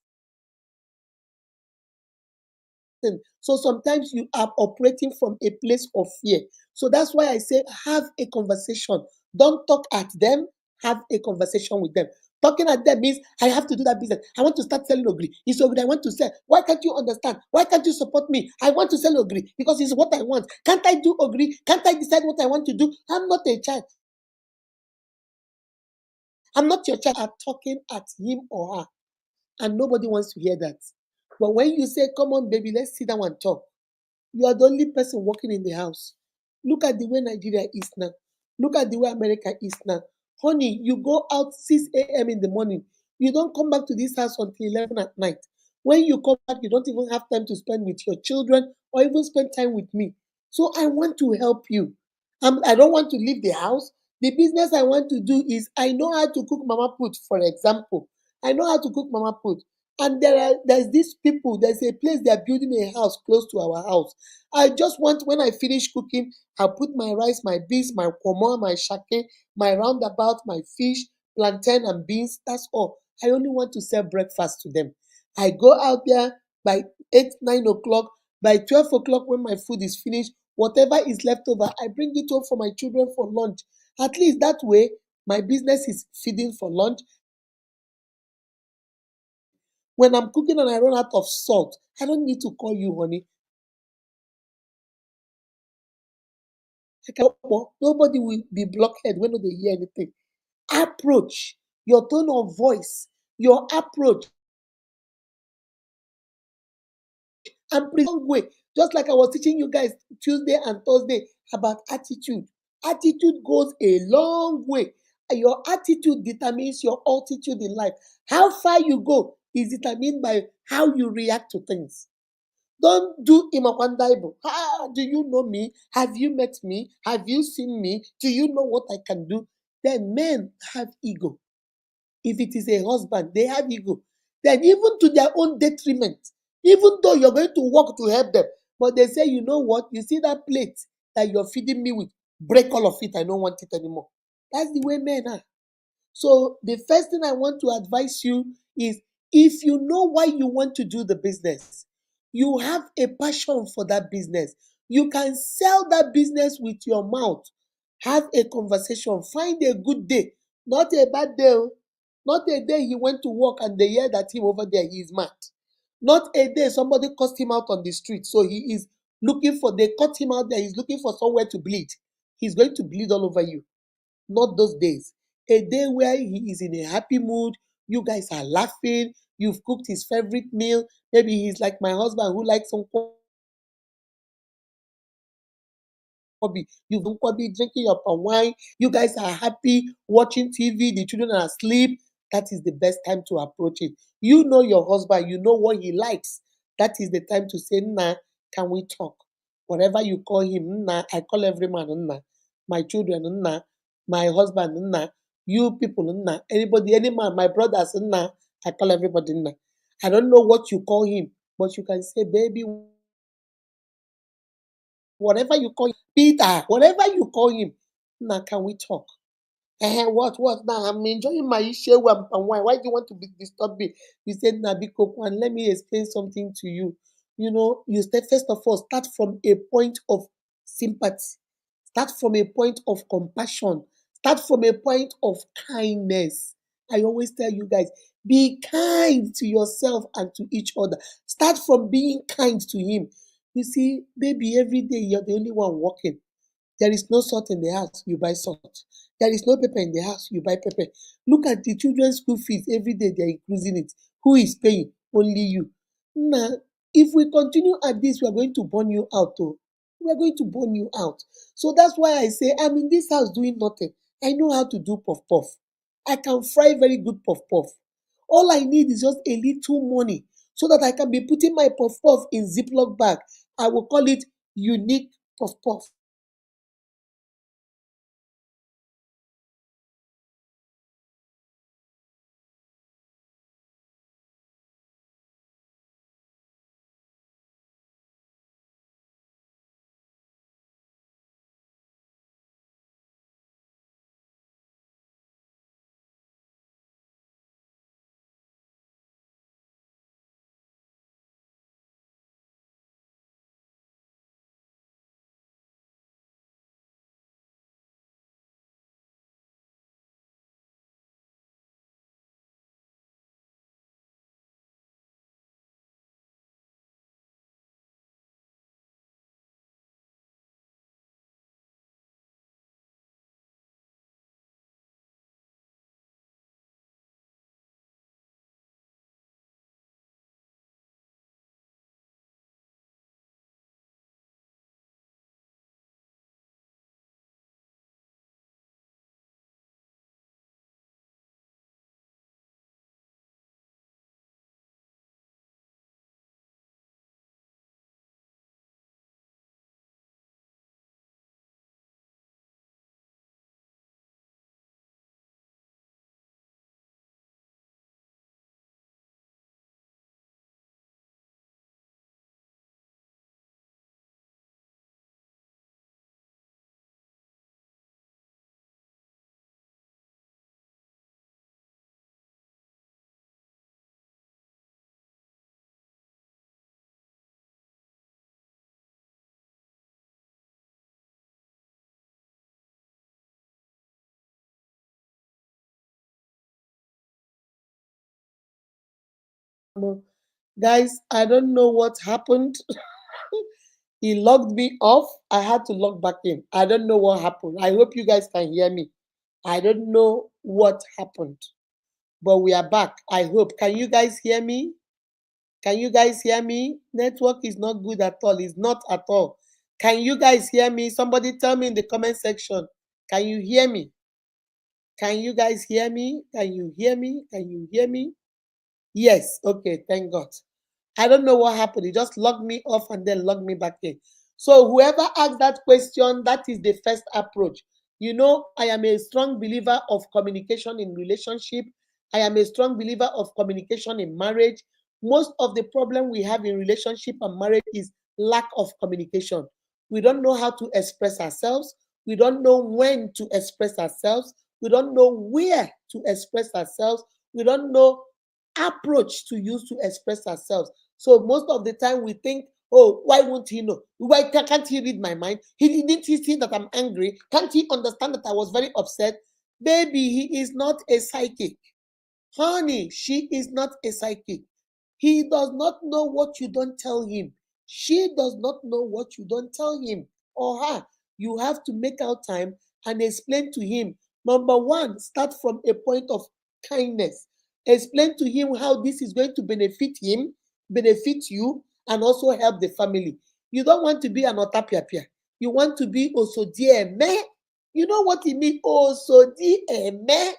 So sometimes you are operating from a place of fear. So that's why I say have a conversation. Don't talk at them, have a conversation with them. Talking at them means I have to do that business. I want to start selling ogri. It's ogri I want to sell. Why can't you understand? Why can't you support me? I want to sell ogri because it's what I want. Can't I do ogri? Can't I decide what I want to do? I'm not a child. I'm not your child. I'm talking at him or her. And nobody wants to hear that. But when you say, come on, baby, let's sit down and talk, you are the only person working in the house. Look at the way Nigeria is now. Look at the way America is now. Honey, you go out 6 a.m. in the morning. You don't come back to this house until 11 at night. When you come back, you don't even have time to spend with your children or even spend time with me. So I want to help you. I don't want to leave the house. The business I want to do is I know how to cook mama put, for example. I know how to cook mama put. And there's these people, there's a place they're building a house close to our house. I just want when I finish cooking, I'll put my rice, my beans, my pomo, my shake, my roundabout, my fish, plantain and beans. That's all. I only want to serve breakfast to them. I go out there by 8, 9 o'clock. By 12 o'clock, when my food is finished, whatever is left over, I bring it home for my children for lunch. At least that way, my business is feeding for lunch. When I'm cooking and I run out of salt, I don't need to call you, honey. Nobody will be blockhead when they hear anything. Approach, your tone of voice, your approach, and present way. Just like I was teaching you guys Tuesday and Thursday about attitude. Attitude goes a long way. Your attitude determines your altitude in life. How far you go is determined by how you react to things. Don't do Imakwandaibo. Ah, do you know me? Have you met me? Have you seen me? Do you know what I can do? Then men have ego. If it is a husband, they have ego. Then even to their own detriment, even though you're going to work to help them, but they say, you know what? You see that plate that you're feeding me with, break all of it. I don't want it anymore. That's the way men are. So the first thing I want to advise you is if you know why you want to do the business, you have a passion for that business, you can sell that business with your mouth. Have a conversation, find a good day, not a bad day, not a day he went to work and they hear that him over there he is mad. Not a day somebody cussed him out on the street, so he is looking for, they cut him out there, he's looking for somewhere to bleed. He's going to bleed all over you. Not those days. A day where he is in a happy mood, you guys are laughing, you've cooked his favorite meal. Maybe he's like my husband who likes some kwabi. You've done kwabi, drinking your palm wine. You guys are happy, watching TV, the children are asleep. That is the best time to approach it. You know your husband, you know what he likes. That is the time to say, Nah, can we talk? Whatever you call him, Nah, I call every man Nah. My children, Nah. My husband, Nah. You people, Nah. Anybody, any man, my brothers, Nah. I call everybody Nah. I don't know what you call him, but you can say, baby, whatever you call him, Peter, whatever you call him. Now, can we talk? What? Now, I'm enjoying my issue and why? Why do you want to be disturb me? You said, Nabiko, and let me explain something to you. You know, you start, first of all, start from a point of sympathy, start from a point of compassion, start from a point of kindness. I always tell you guys, be kind to yourself and to each other. Start from being kind to him. You see, baby, every day you're the only one working. There is no salt in the house, you buy salt. There is no pepper in the house, you buy pepper. Look at the children's school fees every day, they're increasing it. Who is paying? Only you. Now, if we continue at this, we are going to burn you out. Oh. We are going to burn you out. So that's why I say, I'm in this house doing nothing. I know how to do puff puff. I can fry very good puff puff. All I need is just a little money so that I can be putting my puff puff in Ziploc bag. I will call it unique puff puff. Guys, I don't know what happened. He logged me off. I had to log back in. I don't know what happened. I hope you guys can hear me. I don't know what happened, but we are back. I hope. Can you guys hear me? Can you guys hear me? Network is not good at all. It's not at all. Can you guys hear me? Somebody tell me in the comment section. Can you hear me? Can you guys hear me? Can you hear me? Can you hear me? Yes. Okay. Thank God. I don't know what happened. He just logged me off and then logged me back in. So whoever asked that question, that is the first approach. You know, I am a strong believer of communication in relationship. I am a strong believer of communication in marriage. Most of the problem we have in relationship and marriage is lack of communication. We don't know how to express ourselves. We don't know when to express ourselves. We don't know where to express ourselves. We don't know approach to use to express ourselves. So most of the time we think, oh, why won't he know? Why can't he read my mind? Didn't he see that I'm angry? Can't he understand that I was very upset? Baby, he is not a psychic. Honey, she is not a psychic. He does not know what you don't tell him. She does not know what you don't tell him or her. You have to make out time and explain to him. Number one, start from a point of kindness. Explain to him how this is going to benefit him, benefit you, and also help the family. You don't want to be an otapiapia. You want to be osodieme. You know what it means? Osodieme.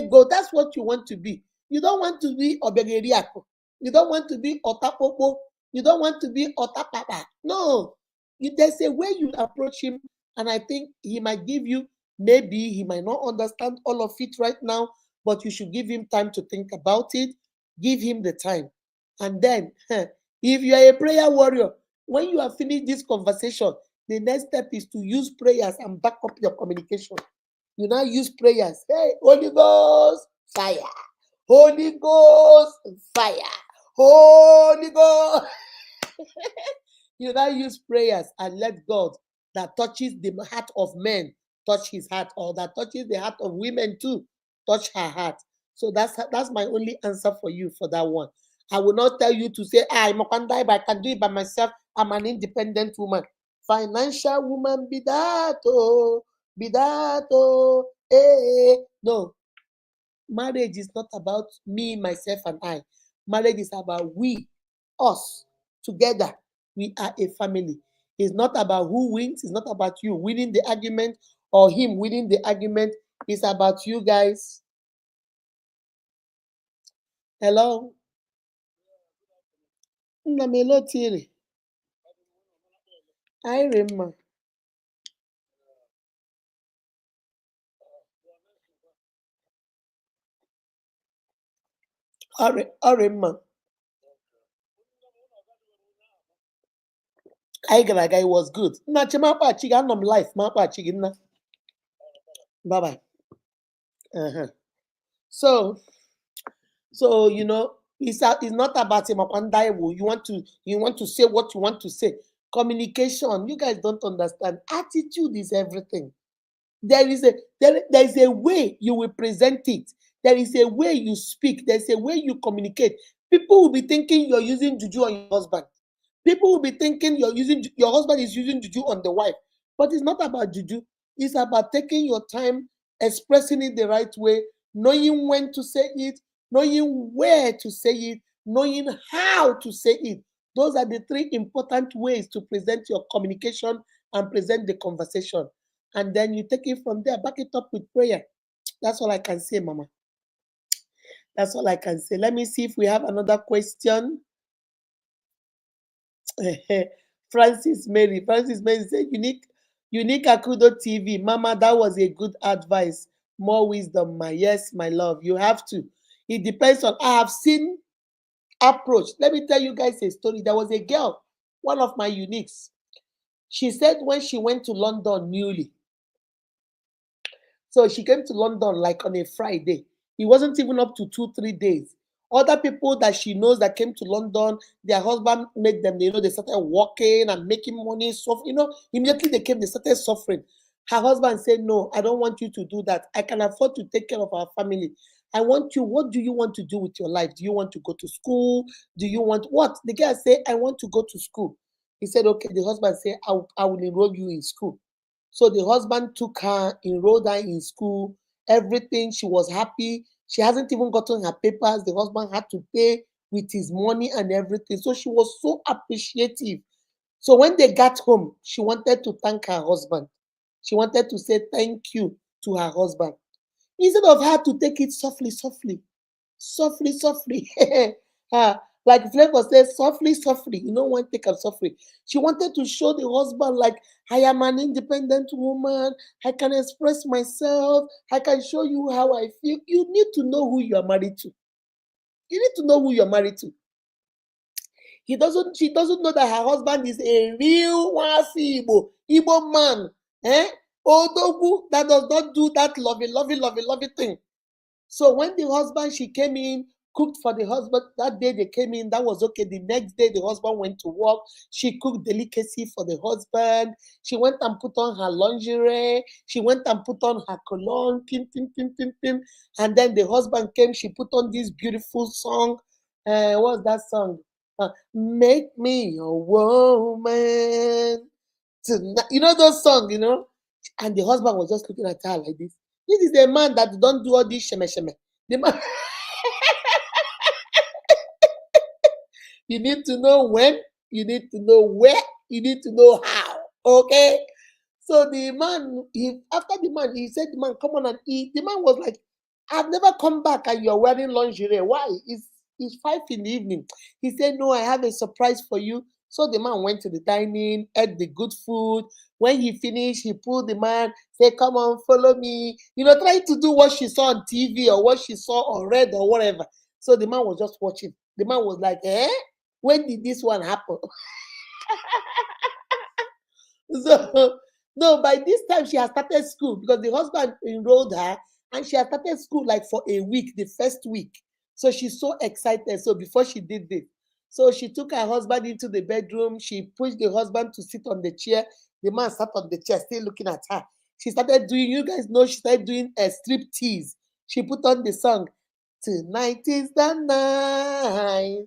Go. That's what you want to be. You don't want to be obegeriako. You don't want to be otapopo. You don't want to be otapapa. No. There's a way you approach him, and I think he might give you, maybe he might not understand all of it right now, but you should give him time to think about it. Give him the time. And then, if you are a prayer warrior, when you have finished this conversation, the next step is to use prayers and back up your communication. You now use prayers. Hey, Holy Ghost, fire. Holy Ghost, fire. Holy Ghost. You now use prayers and let God that touches the heart of men touch his heart, or that touches the heart of women too touch her heart. So that's my only answer for you for that one. I will not tell you to say, I'm a Kwandai, but I can do it by myself. I'm an independent woman. Financial woman, be that, oh, be that, oh, eh. No, marriage is not about me, myself, and I. Marriage is about we, us, together. We are a family. It's not about who wins. It's not about you winning the argument or him winning the argument. It's about you guys. Hello? Nnamelo Tiri. I remember. I remember. I gara aga, it was good. Nna Chimapa Chiga, I'm life. Mapa Chigina. Bye bye. Uh-huh. So, you know, it's not about Makwandaiwo. You want to say what you want to say. Communication, you guys don't understand. Attitude is everything. There is a way you will present it. There is a way you speak. There's a way you communicate. People will be thinking you're using juju on your husband. People will be thinking your husband is using juju on the wife. But it's not about juju. It's about taking your time, expressing it the right way, knowing when to say it, knowing where to say it, knowing how to say it. Those are the three important ways to present your communication and present the conversation. And then you take it from there, back it up with prayer. That's all I can say, Mama. That's all I can say. Let me see if we have another question. Francis Mary said, unique Akudo TV. Mama, that was a good advice. More wisdom, my yes, my love. You have to. It depends on, I have seen approach. Let me tell you guys a story. There was a girl, one of my uniques. She said when she went to London newly, so she came to London like on a Friday. It wasn't even up to 2, 3 days. Other people that she knows that came to London, their husband made them, they started working and making money. So, immediately they came, they started suffering. Her husband said, no, I don't want you to do that. I can afford to take care of our family. I want you. What do you want to do with your life? Do you want to go to school? Do you want what? The girl said, I want to go to school. He said, okay. The husband said, I will enroll you in school. So the husband took her, enrolled her in school, everything. She was happy. She hasn't even gotten her papers. The husband had to pay with his money and everything. So she was so appreciative. So when they got home, she wanted to thank her husband. She wanted to say thank you to her husband. Instead of her to take it softly, softly, softly, softly. Like Flavor says, softly, softly. You know, one take her softly. She wanted to show the husband, like, I am an independent woman. I can express myself. I can show you how I feel. You need to know who you are married to. You need to know who you're married to. She doesn't know that her husband is a real Wasi Igbo man. Eh? Odogu that does not do that lovey thing. So when the husband, she came in, cooked for the husband. That day they came in, that was okay. The next day the husband went to work. She cooked delicacy for the husband. She went and put on her lingerie. She went and put on her cologne, pim, pim, pim, pim, pim. And then the husband came. She put on this beautiful song. What's that song? Make me your woman tonight. You know those songs, you know? And the husband was just looking at her like this. This is a man that don't do all this sheme sheme. The man, you need to know when, you need to know where, you need to know how. Okay? So the man, after the man, he said, the man, come on and eat. The man was like, I've never come back and you're wearing lingerie. Why? It's 5 in the evening. He said, no, I have a surprise for you. So the man went to the dining, ate the good food. When he finished, he pulled the man, said, come on, follow me. You know, trying to do what she saw on TV or what she saw or read or whatever. So the man was just watching. The man was like, when did this one happen? So no, by this time she has started school because the husband enrolled her and she has started school like for a week, the first week. So she's so excited. So before she did this, so she took her husband into the bedroom. She pushed the husband to sit on the chair. The man sat on the chair, still looking at her. She started doing, you guys know, she started doing a strip tease. She put on the song, Tonight is the night.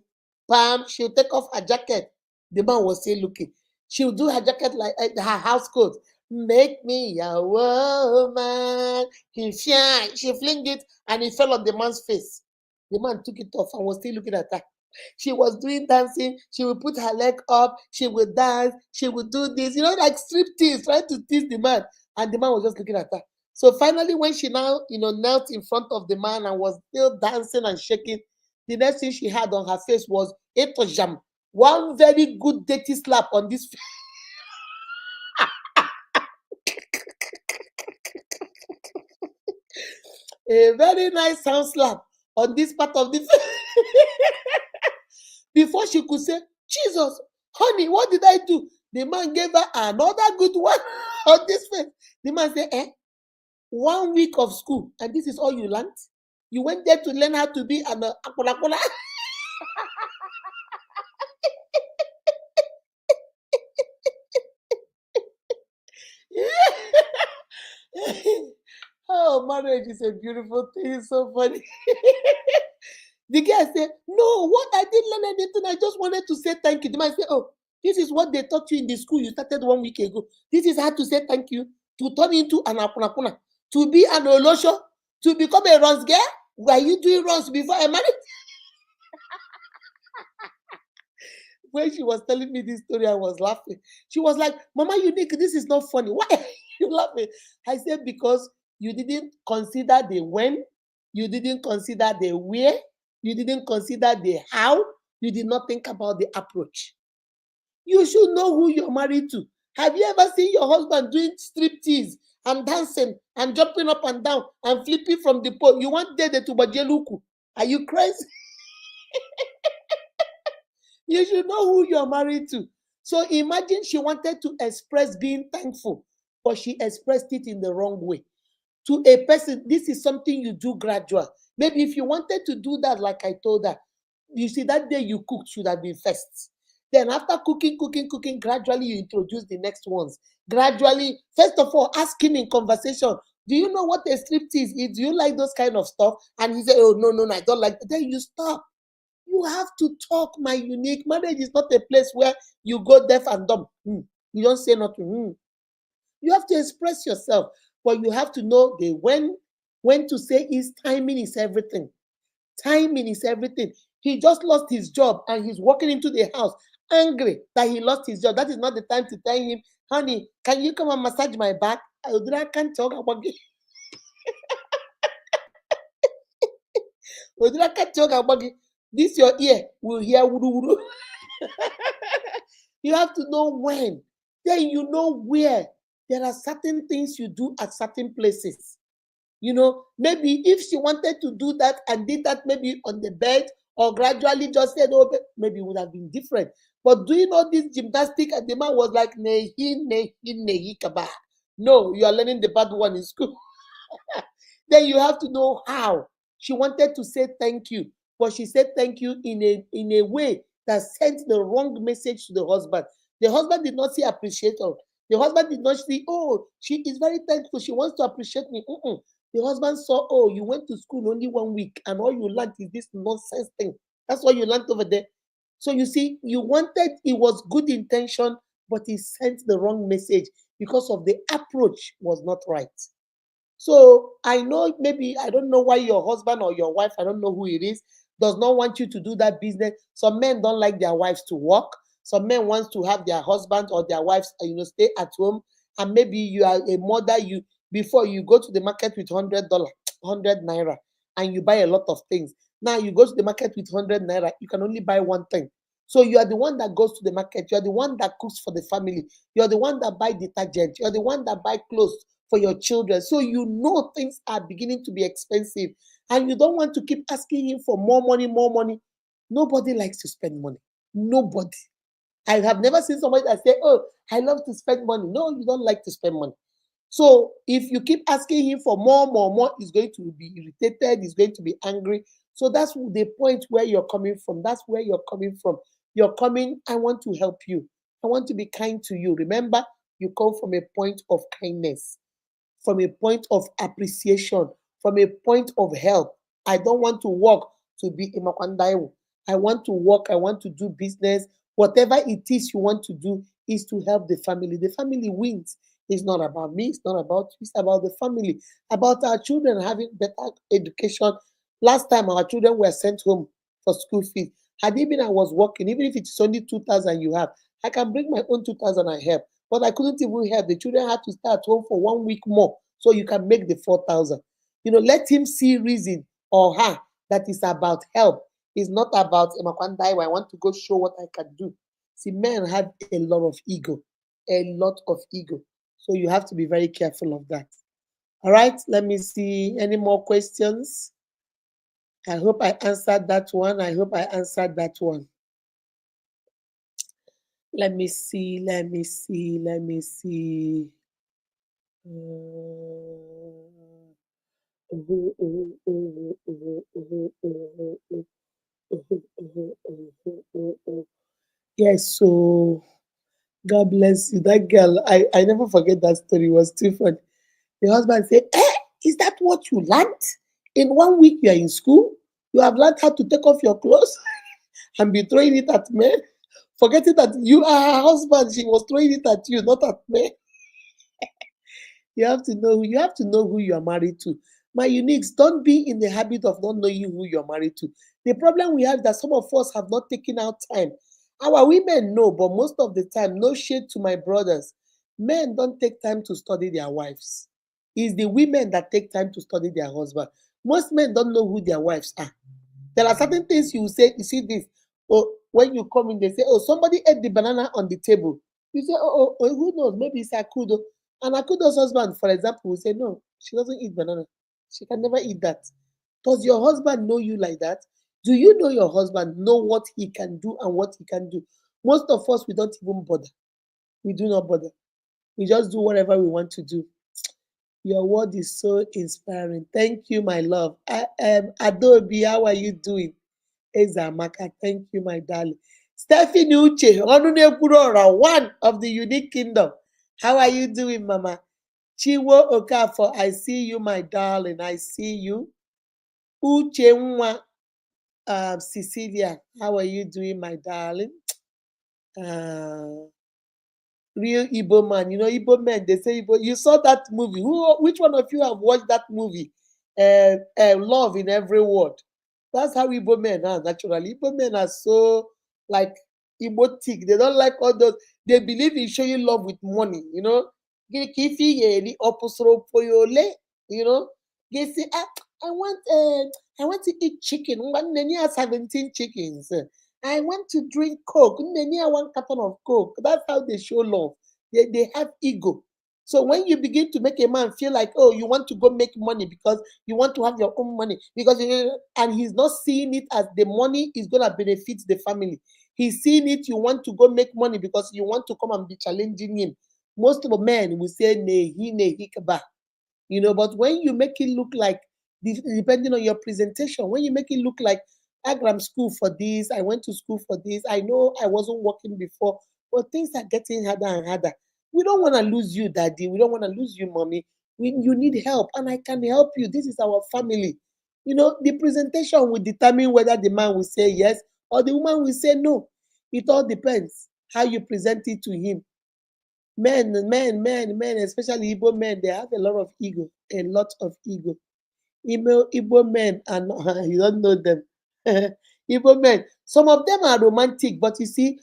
Pam, she'll take off her jacket. The man was still looking. She'll do her jacket like her house coat. Make me a woman. She fling it and it fell on the man's face. The man took it off and was still looking at her. She was doing dancing. She would put her leg up. She would dance. She would do this, you know, like strip tease, trying to tease the man. And the man was just looking at her. So finally, when she now, you know, knelt in front of the man and was still dancing and shaking, the next thing she had on her face was a jam. One very good dirty slap on this, a very nice sound slap on this part of the face. Before she could say, Jesus, honey, what did I do? The man gave her another good one on this face. The man said, 1 week of school, and this is all you learned? You went there to learn how to be an akula. Oh, marriage is a beautiful thing. It's so funny. The guy said, no, what? I didn't learn anything. I just wanted to say thank you. The man said, oh, this is what they taught you in the school you started 1 week ago. This is how to say thank you, to turn into an apunapuna, to be an olosho, to become a runs girl. Were you doing runs before I married? When she was telling me this story, I was laughing. She was like, Mama Unique, this is not funny. Why are you laughing? I said, because you didn't consider the when, you didn't consider the where, you didn't consider the how, you did not think about the approach. You should know who you're married to. Have you ever seen your husband doing striptease and dancing and jumping up and down and flipping from the pole? You want Dede to Bajeluku? Are you crazy? You should know who you're married to. So imagine she wanted to express being thankful, but she expressed it in the wrong way. To a person, this is something you do gradual. Maybe if you wanted to do that, like I told her, you see, that day you cooked should have been first. Then after cooking, gradually you introduce the next ones. Gradually, first of all, ask him in conversation, Do you know what a striptease is? Do you like those kind of stuff? And he said, oh, no, no, no, I don't like it. Then you stop. You have to talk, my unique. Marriage is not a place where you go deaf and dumb. You don't say nothing. You have to express yourself, but you have to know the when to say is timing is everything. Timing is everything. He just lost his job and he's walking into the house angry that he lost his job. That is not the time to tell him, honey, can you come and massage my back? I can't talk about it. I can't talk about it. This your ear will hear wuru wuru. You have to know when. Then you know where. There are certain things you do at certain places. Maybe if she wanted to do that and did that maybe on the bed or gradually just said, oh, maybe it would have been different. But do you know this gymnastic? And the man was like, nehi, nehi, nehi, kaba. No, you are learning the bad one in school. Then you have to know how. She wanted to say thank you, but she said thank you in a way that sent the wrong message to the husband. The husband did not see appreciation. The husband did not see, oh, she is very thankful. She wants to appreciate me. The husband saw, oh, you went to school only 1 week and all you learned is this nonsense thing. That's what you learned over there. So you see, you wanted, it was good intention, but it sent the wrong message because of the approach was not right. So I know maybe I don't know why your husband or your wife, I don't know who it is, does not want you to do that business. Some men don't like their wives to work. Some men wants to have their husband or their wives, stay at home. And maybe you are a mother. You before you go to the market with $100, 100 naira, and you buy a lot of things. Now you go to the market with 100 naira, you can only buy one thing. So you are the one that goes to the market. You are the one that cooks for the family. You are the one that buy detergent. You are the one that buy clothes for your children. So you know things are beginning to be expensive and you don't want to keep asking him for more money, more money. Nobody likes to spend money. Nobody. I have never seen somebody that say, oh, I love to spend money. No, you don't like to spend money. So if you keep asking him for more, more, more, he's going to be irritated, he's going to be angry. So that's the point where you're coming from. That's where you're coming from. You're coming, I want to help you. I want to be kind to you. Remember, you come from a point of kindness, from a point of appreciation, from a point of help. I don't want to work to be Imakwandaiwo. I want to work, I want to do business. Whatever it is you want to do is to help the family. The family wins. It's not about me, it's not about you, it's about the family, about our children having better education. Last time our children were sent home for school fees. Had it been I was working, even if it's only 2,000 you have, I can bring my own 2,000 and help. But I couldn't even help. The children had to stay at home for 1 week more so you can make the 4,000. Let him see reason or her that is about help. It's not about I want to go show what I can do. See, men have a lot of ego, a lot of ego. So you have to be very careful of that. All right, let me see any more questions. I hope I answered that one. I hope I answered that one. Let me see. Let me see. Let me see. Yes, so God bless you. That girl, I never forget that story. It was too funny. The husband said, is that what you learned? In 1 week you are in school? You have learned how to take off your clothes and be throwing it at men? Forgetting that you are her husband, she was throwing it at you, not at men. You have to know who you are married to. My uniques, don't be in the habit of not knowing who you're married to. The problem we have is that some of us have not taken out time. Our women know, but most of the time, no shade to my brothers. Men don't take time to study their wives. It's the women that take time to study their husband. Most men don't know who their wives are. There are certain things you say, you see this. Oh, when you come in, they say, oh, somebody ate the banana on the table. You say, oh, who knows? Maybe it's Akudo. And Akudo's husband, for example, will say, no, she doesn't eat banana. She can never eat that. Does your husband know you like that? Do you know your husband know what he can do and what he can do? Most of us, we don't even bother. We do not bother. We just do whatever we want to do. Your word is so inspiring. Thank you, my love. Adobe, how are you doing? Ezamaka, thank you, my darling. Stephanie Uche, Onunekwurora, one of the unique kingdom. How are you doing, Mama? Chiwo Okafor, I see you, my darling. I see you. Uchenwa Cecilia, how are you doing, my darling? Uh, Real Igbo man. You know, Igbo men, they say Igbo. You saw that movie. Which one of you have watched that movie? Love in Every Word. That's how Igbo men are naturally. Igbo men are so like emotic. They don't like all those. They believe in showing love with money. You know, Kifi opusoro poyole. You know, they say, I want to eat chicken. One 17 chickens. I want to drink Coke. Near one carton of Coke. That's how they show love. They have ego. So when you begin to make a man feel like, oh, you want to go make money because you want to have your own money, and he's not seeing it as the money is gonna benefit the family. He's seeing it, you want to go make money because you want to come and be challenging him. Most of the men will say nehi kaba. But when you make it look like, depending on your presentation, when you make it look like I'm school for this, I went to school for this, I know I wasn't working before, but things are getting harder and harder. We don't want to lose you, daddy. We don't want to lose you, mommy. You need help, and I can help you. This is our family. The presentation will determine whether the man will say yes or the woman will say no. It all depends how you present it to him. Men, especially Igbo men, they have a lot of ego, a lot of ego. Igbo men are not, you don't know them. Igbo men, some of them are romantic, but you see,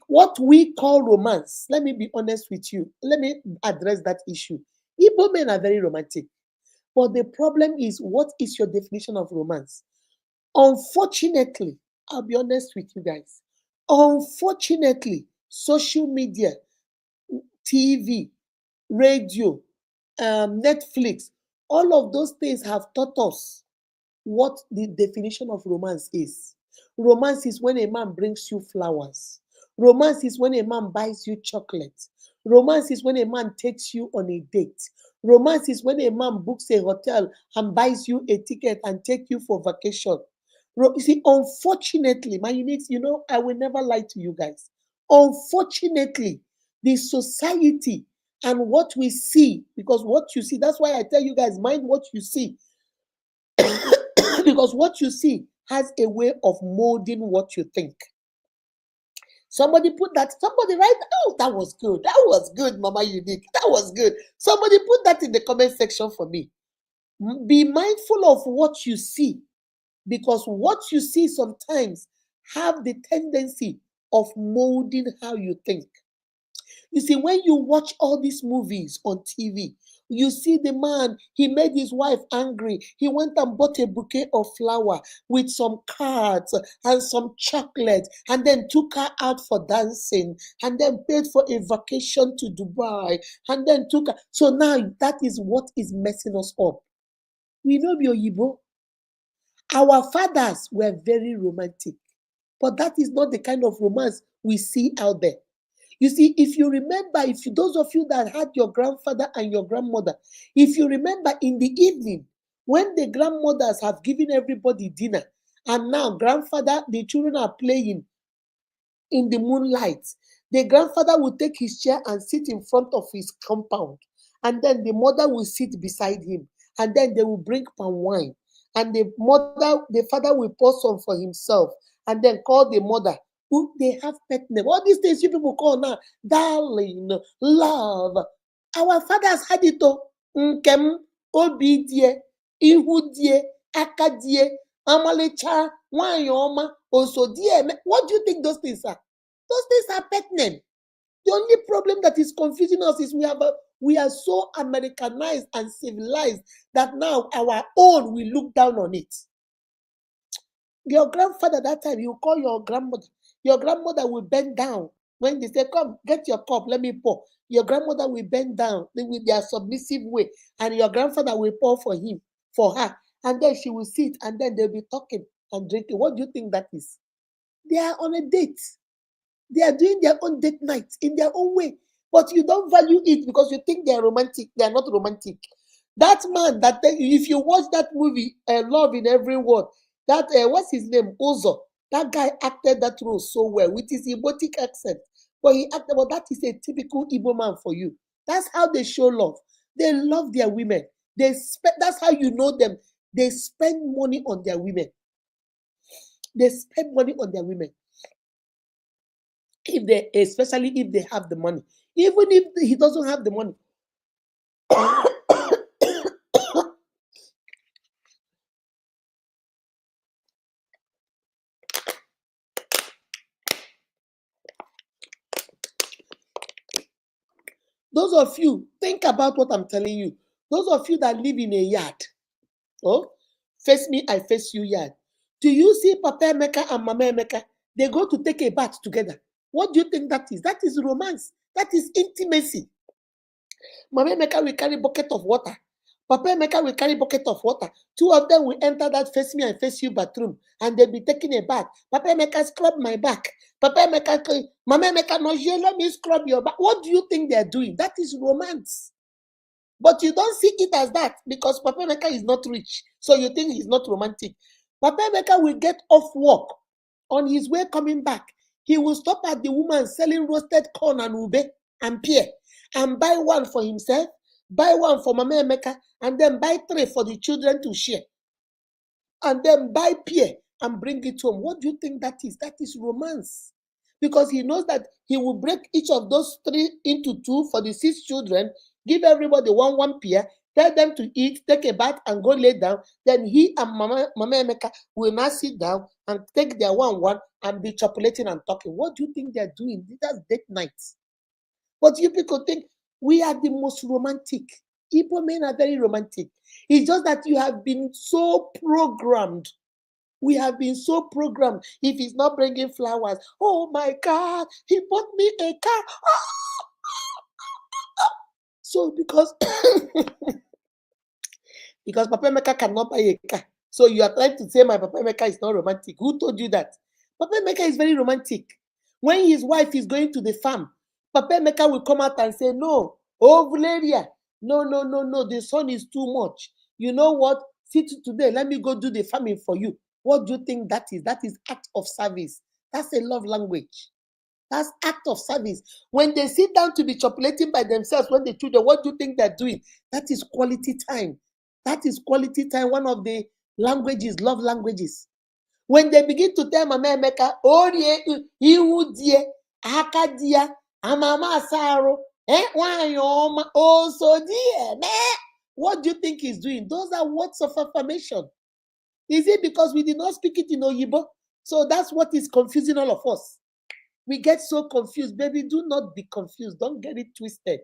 what we call romance, let me be honest with you, let me address that issue. Igbo men are very romantic, but the problem is, what is your definition of romance? Unfortunately, I'll be honest with you guys. Unfortunately, social media, TV, radio, Netflix, all of those things have taught us what the definition of romance is. Romance is when a man brings you flowers. Romance is when a man buys you chocolate. Romance is when a man takes you on a date. Romance is when a man books a hotel and buys you a ticket and take you for vacation. You see, unfortunately, my units, I will never lie to you guys. Unfortunately, the society and what we see, because what you see, that's why I tell you guys, mind what you see. Because what you see has a way of molding what you think. Somebody put that, somebody write, oh, that was good. That was good, Mama Unique. That was good. Somebody put that in the comment section for me. Be mindful of what you see, because what you see sometimes have the tendency of molding how you think. You see, when you watch all these movies on TV, you see the man, he made his wife angry. He went and bought a bouquet of flower with some cards and some chocolate, and then took her out for dancing, and then paid for a vacation to Dubai, and then took her. So now that is what is messing us up. We know Oyibo. Our fathers were very romantic, but that is not the kind of romance we see out there. You see, if you remember, those of you that had your grandfather and your grandmother, if you remember in the evening, when the grandmothers have given everybody dinner, and now the children are playing in the moonlight, the grandfather will take his chair and sit in front of his compound, and then the mother will sit beside him, and then they will bring palm wine, and the father will pour some for himself, and then call the mother, who they have pet name. All these things you people call now, darling, love. Our fathers had it all. Nkem, obidie, ihudie, akadie, amalecha, wanyoma, osodie. What do you think those things are? Those things are pet name. The only problem that is confusing us is we are so Americanized and civilized that now our own we look down on it. Your grandfather that time, you call your grandmother. Your grandmother will bend down when they say, "Come, get your cup, let me pour." Your grandmother will bend down with their submissive way, and your grandfather will pour for her, and then she will sit, and then they'll be talking and drinking. What do you think that is? They are on a date. They are doing their own date night in their own way. But you don't value it because you think they are romantic. They are not romantic. That man, if you watch that movie, Love in Every Word, that, what's his name? Ozo. That guy acted that role so well with his Igbotic accent. But that is a typical Igbo man for you. That's how they show love. They love their women. That's how you know them. They spend money on their women. They spend money on their women. Especially if they have the money. Even if he doesn't have the money. Those of you, think about what I'm telling you. Those of you that live in a yard, oh, face me, I face you yard. Do you see Papa Emeka and Mama Emeka? They go to take a bath together. What do you think that is? That is romance. That is intimacy. Mama Emeka will carry bucket of water. Papa Emeka will carry bucket of water. Two of them will enter that face me and face you bathroom and they'll be taking a bath. Papa Emeka scrub my back. Papa Emeka, Mama Emeka, no, let me scrub your back. What do you think they're doing? That is romance. But you don't see it as that because Papa Emeka is not rich. So you think he's not romantic. Papa Emeka will get off work. On his way coming back, he will stop at the woman selling roasted corn and ube and pear and buy one for himself, buy one for Mama Emeka, and then buy 3 for the children to share. And then buy pear and bring it home. What do you think that is? That is romance. Because he knows that he will break each of those 3 into 2 for the 6 children, give everybody one pear, tell them to eat, take a bath, and go lay down. Then he and Mama Emeka will now sit down and take their one and be chocolating and talking. What do you think they're doing? That's date night. But you people think we are the most romantic. Igbo men are very romantic. It's just that you have been so programmed. We have been so programmed. If he's not bringing flowers, oh my God, he bought me a car. So because Papa Emeka cannot buy a car, so you are trying to say my Papa Emeka is not romantic. Who told you that? Papa Emeka is very romantic. When his wife is going to the farm, Papa Emeka will come out and say, no, oh Valeria, no, the sun is too much. You know what? Sit today, let me go do the farming for you. What do you think that is? That is act of service. That's a love language. That's act of service. When they sit down to be chocolating by themselves, when the children, what do you think they're doing? That is quality time. That is quality time. One of the languages, love languages. When they begin to tell Mama Emeka, Orie, Iwu die, Aka dia, Amama Asaro, Wanyoma, also dear. What do you think he's doing? Those are words of affirmation. Is it because we did not speak it in Oyibo? So that's what is confusing all of us. We get so confused. Baby, do not be confused. Don't get it twisted.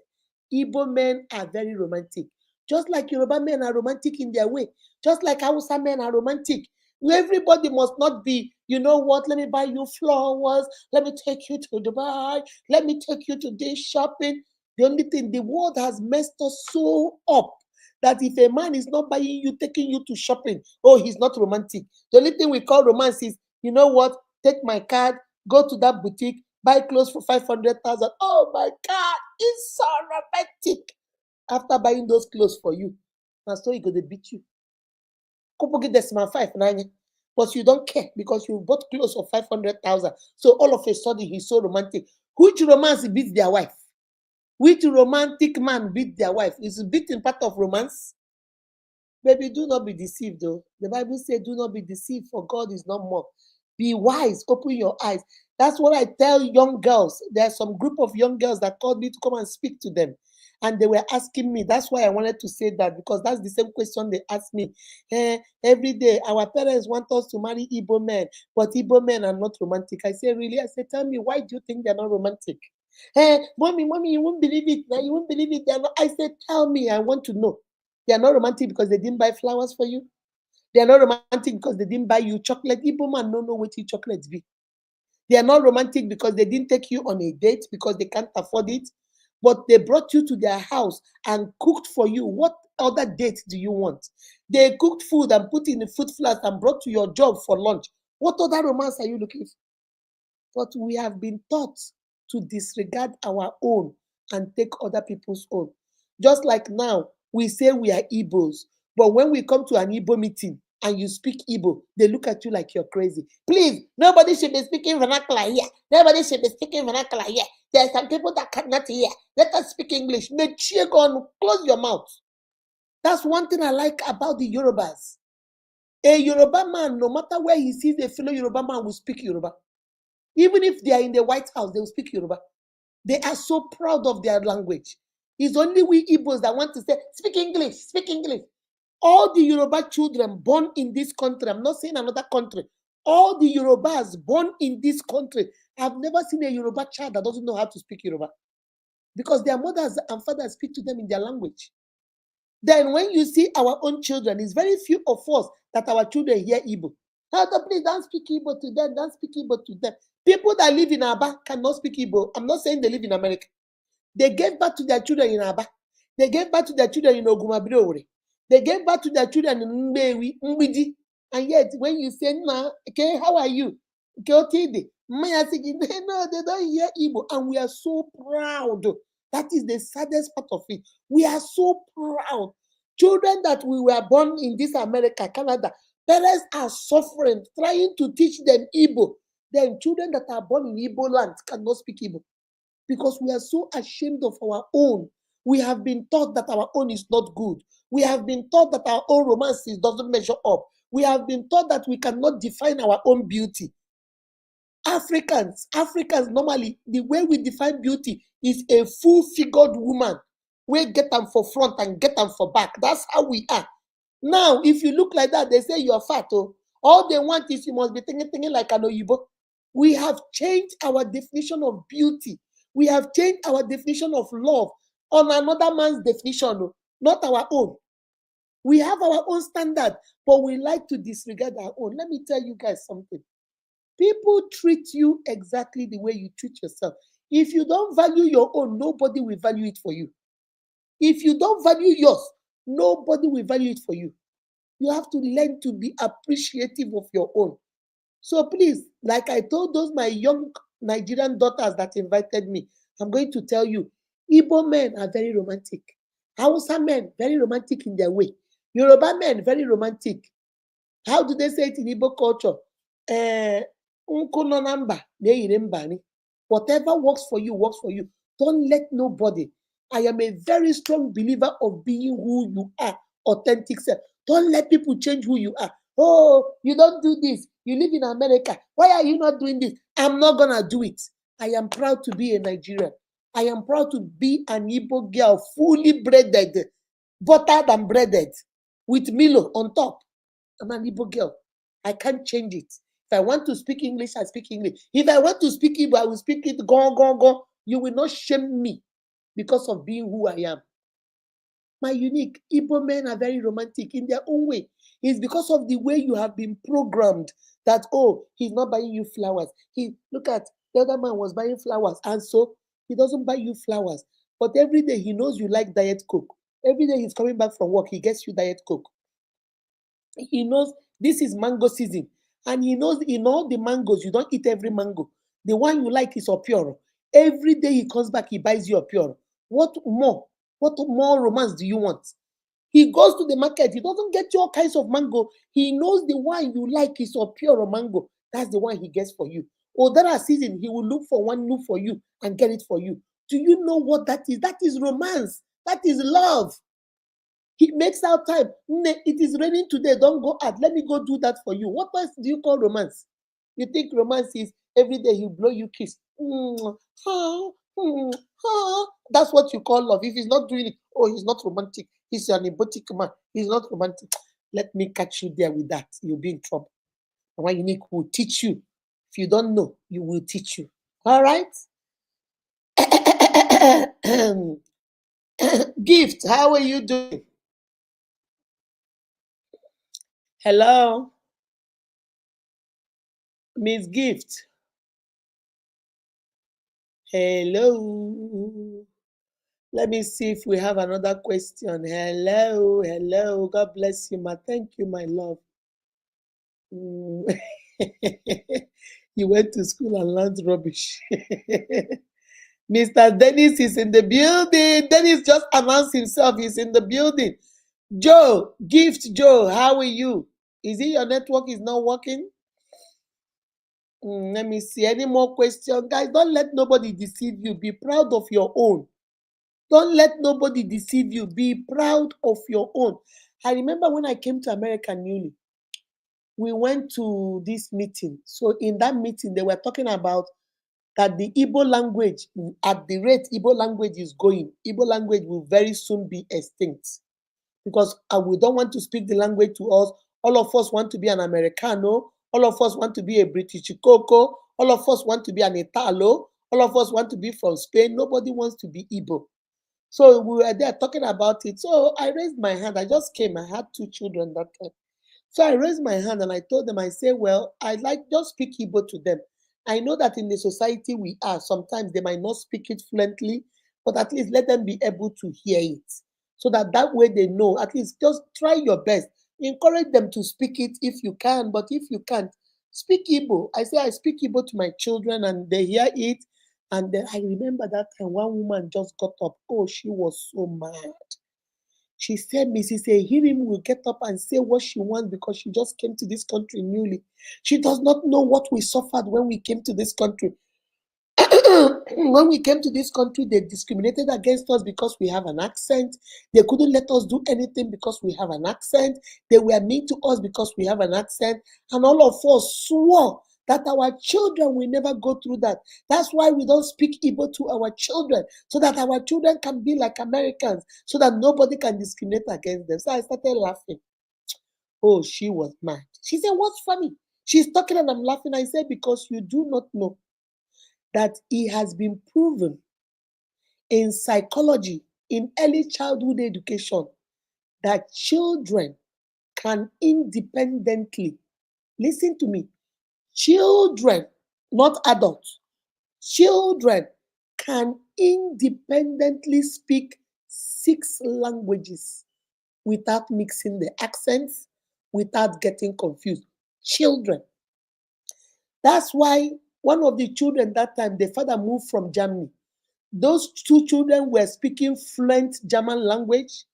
Igbo men are very romantic. Just like Yoruba men are romantic in their way. Just like Hausa men are romantic. Everybody must not be, you know what, let me buy you flowers. Let me take you to Dubai. Let me take you to this shopping. The only thing, the world has messed us so up that if a man is not buying you, taking you to shopping, oh, he's not romantic. The only thing we call romance is, you know what, take my card, go to that boutique, buy clothes for 500,000. Oh my God, it's so romantic. After buying those clothes for you, that's so he gonna beat you. But you don't care because you bought clothes of 500,000. So all of a sudden he's so romantic. Which romance beats their wife? Which romantic man beat their wife? Is beating part of romance? Baby, do not be deceived, though. The Bible says, do not be deceived, for God is not mocked. Be wise, open your eyes. That's what I tell young girls. There's some group of young girls that called me to come and speak to them. And they were asking me, that's why I wanted to say that, because that's the same question they asked me. Every day, our parents want us to marry Igbo men, but Igbo men are not romantic. I say, really? I say, tell me, why do you think they're not romantic? Mommy, you won't believe it. Now you won't believe it. They're not. I said, tell me, I want to know. They are not romantic because they didn't buy flowers for you. They are not romantic because they didn't buy you chocolate. Igbo man don't know what chocolates be. They are not romantic because they didn't take you on a date because they can't afford it. But they brought you to their house and cooked for you. What other date do you want? They cooked food and put in the food flask and brought to your job for lunch. What other romance are you looking for? But we have been taught to disregard our own and take other people's own. Just like now, we say we are Igbos, but when we come to an Igbo meeting and you speak Igbo, they look at you like you're crazy. Please, nobody should be speaking vernacular here. Nobody should be speaking vernacular here. There are some people that cannot hear. Let us speak English. Close your mouth. That's one thing I like about the Yorubas. A Yoruba man, no matter where he sees a fellow Yoruba man, will speak Yoruba. Even if they are in the White House, they will speak Yoruba. They are so proud of their language. It's only we Igbos that want to say, speak English, speak English. All the Yoruba children born in this country, I'm not saying another country, all the Yorubas born in this country, I've never seen a Yoruba child that doesn't know how to speak Yoruba. Because their mothers and fathers speak to them in their language. Then when you see our own children, it's very few of us that our children hear Igbo. Please don't speak Igbo to them, don't speak Igbo to them. People that live in Aba cannot speak Igbo. I'm not saying they live in America. They gave birth to their children in Aba. They gave birth to their children in Ogumabirore. They gave birth to their children in Mbewi, Mbidi. And yet, when you say, nah, okay, how are you? Okay, no, they don't hear Igbo. And we are so proud. That is the saddest part of it. We are so proud. Children that we were born in this America, Canada, parents are suffering, trying to teach them Igbo. Then children that are born in Igbo land cannot speak Igbo. Because we are so ashamed of our own. We have been taught that our own is not good. We have been taught that our own romances doesn't measure up. We have been taught that we cannot define our own beauty. Africans normally, the way we define beauty is a full-figured woman. We get them for front and get them for back. That's how we are. Now, if you look like that, they say you're fat. Oh. All they want is you must be thinking like an Oyibo. We have changed our definition of beauty. We have changed our definition of love on another man's definition, not our own. We have our own standard, but we like to disregard our own. Let me tell you guys something. People treat you exactly the way you treat yourself. If you don't value your own, nobody will value it for you. If you don't value yours, nobody will value it for you. You have to learn to be appreciative of your own. So please, like I told those my young Nigerian daughters that invited me, I'm going to tell you, Igbo men are very romantic. Hausa men, very romantic in their way. Yoruba men, very romantic. How do they say it in Igbo culture? Whatever works for you, works for you. Don't let nobody. I am a very strong believer of being who you are, authentic self. Don't let people change who you are. Oh, you don't do this. You live in America. Why are you not doing this? I'm not going to do it. I am proud to be a Nigerian. I am proud to be an Igbo girl, fully breaded, buttered and breaded, with Milo on top. I'm an Igbo girl. I can't change it. If I want to speak English, I speak English. If I want to speak Igbo, I will speak it. Go. You will not shame me because of being who I am. My unique Igbo men are very romantic in their own way. It's because of the way you have been programmed that, oh, he's not buying you flowers. Look at the other man was buying flowers, and so he doesn't buy you flowers. But every day he knows you like Diet Coke. Every day he's coming back from work, he gets you Diet Coke. He knows this is mango season. And he knows in all the mangoes, you don't eat every mango. The one you like is Opioro. Every day he comes back, he buys you Opioro. What more? What more romance do you want? He goes to the market. He doesn't get you all kinds of mango. He knows the one you like is Opioro mango. That's the one he gets for you. Odara season, he will look for one new for you and get it for you. Do you know what that is? That is romance. That is love. He makes out time. It is raining today. Don't go out. Let me go do that for you. What else do you call romance? You think romance is every day he blow you kiss? That's what you call love. If he's not doing it, oh, he's not romantic. He's an erotic man. He's not romantic. Let me catch you there with that. You'll be in trouble. And one unique will teach you. If you don't know, you will teach you. All right? Gift, how are you doing? Hello? Miss Gift. Hello. Let me see if we have another question. Hello. God bless you, ma. Thank you, my love. You went to school and learned rubbish. Mr. Dennis is in the building. Dennis just announced himself. He's in the building. Joe, Gift Joe, how are you? Is it your network is not working? Let me see. Any more questions? Guys, don't let nobody deceive you. Be proud of your own. Don't let nobody deceive you. Be proud of your own. I remember when I came to America newly, we went to this meeting. So in that meeting, they were talking about that the Igbo language, at the rate Igbo language is going, Igbo language will very soon be extinct because we don't want to speak the language to us. All of us want to be an Americano. All of us want to be a British Coco. All of us want to be an Italo. All of us want to be from Spain. Nobody wants to be Igbo. So we were there talking about it. So I raised my hand. I just came. I had two children that time. So I raised my hand and I told them, I say, well, I like just speak Igbo to them. I know that in the society we are, sometimes they might not speak it fluently, but at least let them be able to hear it. So that way they know, at least just try your best. Encourage them to speak it if you can, but if you can't, speak Igbo. I say I speak Igbo to my children and they hear it. And then I remember that time one woman just got up. Oh, she was so mad. She said, Mrs. Ehirim will get up and say what she wants because she just came to this country newly. She does not know what we suffered when we came to this country. When we came to this country, they discriminated against us because we have an accent. They couldn't let us do anything because we have an accent. They were mean to us because we have an accent. And all of us swore that our children will never go through that. That's why we don't speak Igbo to our children, so that our children can be like Americans, so that nobody can discriminate against them. So I started laughing. Oh, she was mad. She said, what's funny? She's talking and I'm laughing. I said, because you do not know that it has been proven in psychology, in early childhood education, that children can independently, listen to me, children, not adults, children can independently speak 6 languages without mixing the accents, without getting confused. Children. That's why one of the children that time, the father moved from Germany. Those two children were speaking fluent German language.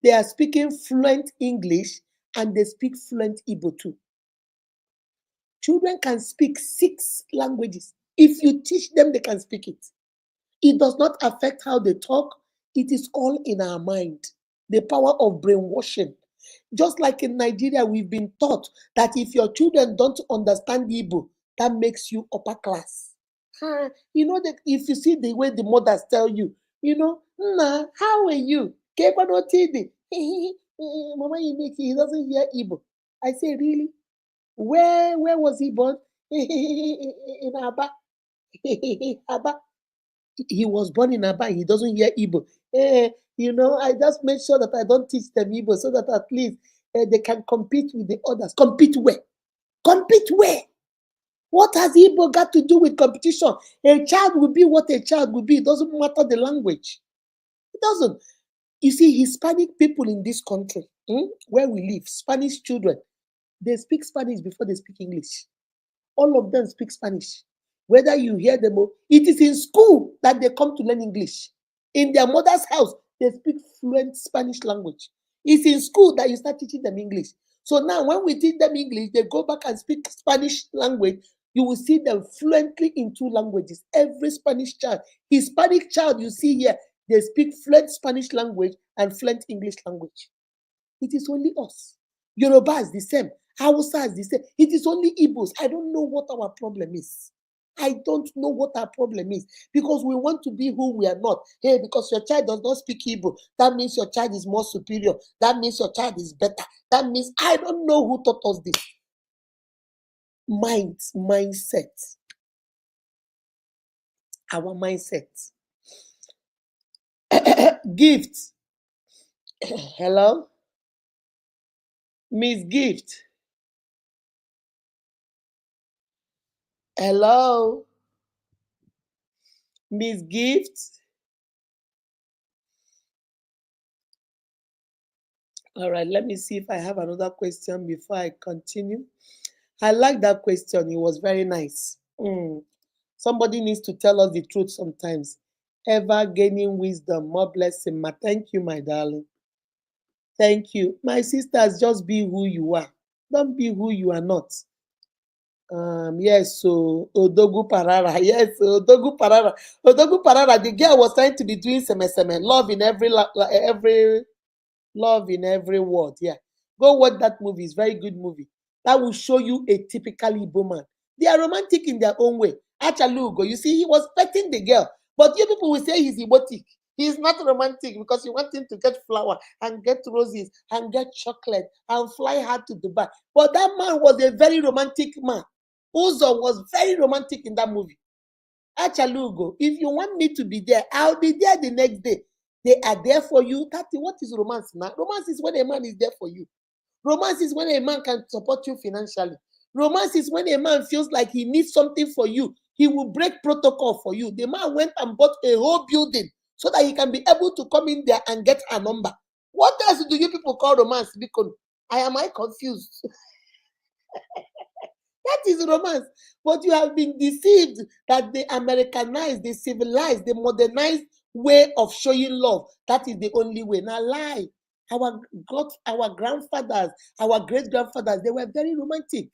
They are speaking fluent English and they speak fluent Igbo too. Children can speak 6 languages. If you teach them, they can speak it. It does not affect how they talk. It is all in our mind. The power of brainwashing. Just like in Nigeria, we've been taught that if your children don't understand Igbo, that makes you upper class. You know that if you see the way the mothers tell you, Nna, how are you? Kepanotidi. Mama, he doesn't hear Igbo. I say, really? Where was he born? In Aba. Aba. He was born in Aba. He doesn't hear Igbo. I just make sure that I don't teach them Igbo so that at least they can compete with the others. Compete where? Compete where? What has Igbo got to do with competition? A child will be what a child will be. It doesn't matter the language. It doesn't. You see, Hispanic people in this country, where we live, Spanish children, they speak Spanish before they speak English. All of them speak Spanish. Whether you hear them or it is in school that they come to learn English. In their mother's house, they speak fluent Spanish language. It's in school that you start teaching them English. So now when we teach them English, they go back and speak Spanish language. You will see them fluently in 2 languages. Every Spanish child, Hispanic child you see here, they speak fluent Spanish language and fluent English language. It is only us. Yoruba is the same. Hausa is the same. It is only Igbos. I don't know what our problem is. I don't know what our problem is because we want to be who we are not. Hey, because your child does not speak Igbo, that means your child is more superior. That means your child is better. That means I don't know who taught us this. Mindset. Our mindset. Gift. Hello? Miss Gift. Hello? Miss Gift. All right, let me see if I have another question before I continue. I like that question. It was very nice. Somebody needs to tell us the truth sometimes. Ever gaining wisdom, more blessing. Thank you, my darling. Thank you. My sisters, just be who you are. Don't be who you are not. Yes, so Odogu Parara. Yes, Odogu Parara. Odogu Parara, the girl was trying to be doing seme, love in every love in every word. Yeah. Go watch that movie. It's a very good movie. That will show you a typical Igbo man. They are romantic in their own way. Achalugo, you see, he was petting the girl. But you people will say he's erotic. He's not romantic because you want him to get flower and get roses and get chocolate and fly hard to Dubai. But that man was a very romantic man. Uzo was very romantic in that movie. Achalugo, if you want me to be there, I'll be there the next day. They are there for you. What is romance now? Romance is when a man is there for you. Romance is when a man can support you financially. Romance is when a man feels like he needs something for you. He will break protocol for you. The man went and bought a whole building so that he can be able to come in there and get a number. What else do you people call romance? Because I confused. That is romance. But you have been deceived that the Americanized, the civilized, the modernized way of showing love, that is the only way. Now lie. Our grandfathers, our great grandfathers, they were very romantic.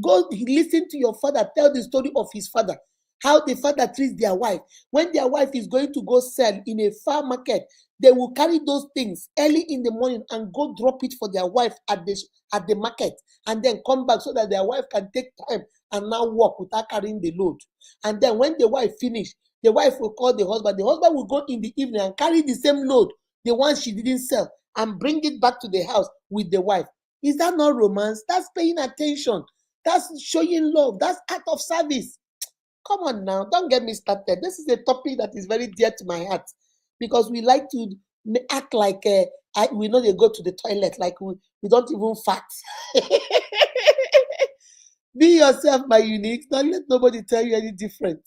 Go listen to your father tell the story of his father, how the father treats their wife. When their wife is going to go sell in a far market, they will carry those things early in the morning and go drop it for their wife at the market, and then come back so that their wife can take time and now walk without carrying the load. And then when the wife finish, the wife will call the husband. The husband will go in the evening and carry the same load, the one she didn't sell, and bring it back to the house with the wife. Is that not romance? That's paying attention. That's showing love. That's act of service. Come on now, don't get me started. This is a topic that is very dear to my heart because we like to act like we know they go to the toilet, like we don't even fart. Be yourself, my unique. Don't let nobody tell you any different.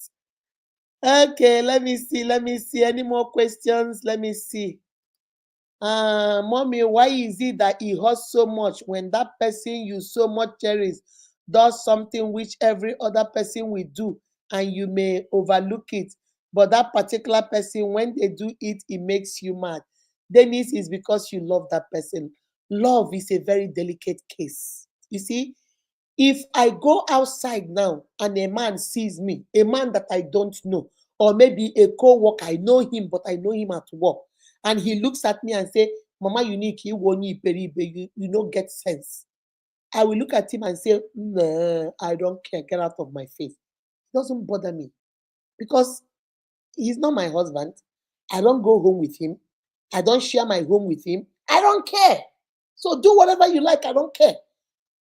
Okay, let me see. Let me see. Any more questions? Let me see. Mommy, why is it that it hurts so much when that person you so much cherish does something which every other person will do and you may overlook it? But that particular person, when they do it, it makes you mad. Dennis, is because you love that person. Love is a very delicate case. You see, if I go outside now and a man sees me, a man that I don't know, or maybe a co-worker, I know him, but I know him at work, and he looks at me and say, Mama Unique, you don't get sense. I will look at him and say, no, I don't care, get out of my face. It doesn't bother me because he's not my husband. I don't go home with him. I don't share my home with him. I don't care. So do whatever you like, I don't care.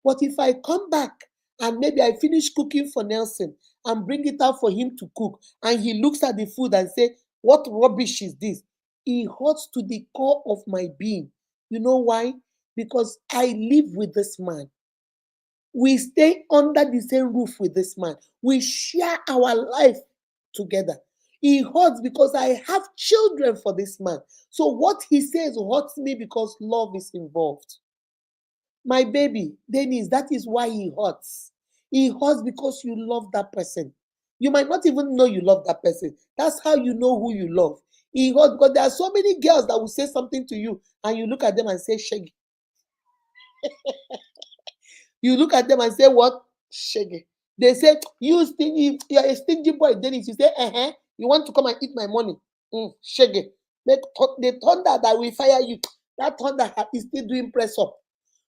But if I come back and maybe I finish cooking for Nelson and bring it out for him to cook, and he looks at the food and say, what rubbish is this? It hurts to the core of my being. You know why? Because I live with this man. We stay under the same roof with this man. We share our life together. It hurts because I have children for this man. So what he says hurts me because love is involved. My baby, Dennis, that is why he hurts. He hurts because you love that person. You might not even know you love that person. That's how you know who you love. He hurts because there are so many girls that will say something to you and you look at them and say, Shaggy. You look at them and say, what? Shaggy. They say, you're a stingy boy, Dennis. You say, you want to come and eat my money. Shaggy. The thunder that will fire you, that thunder is still doing press up.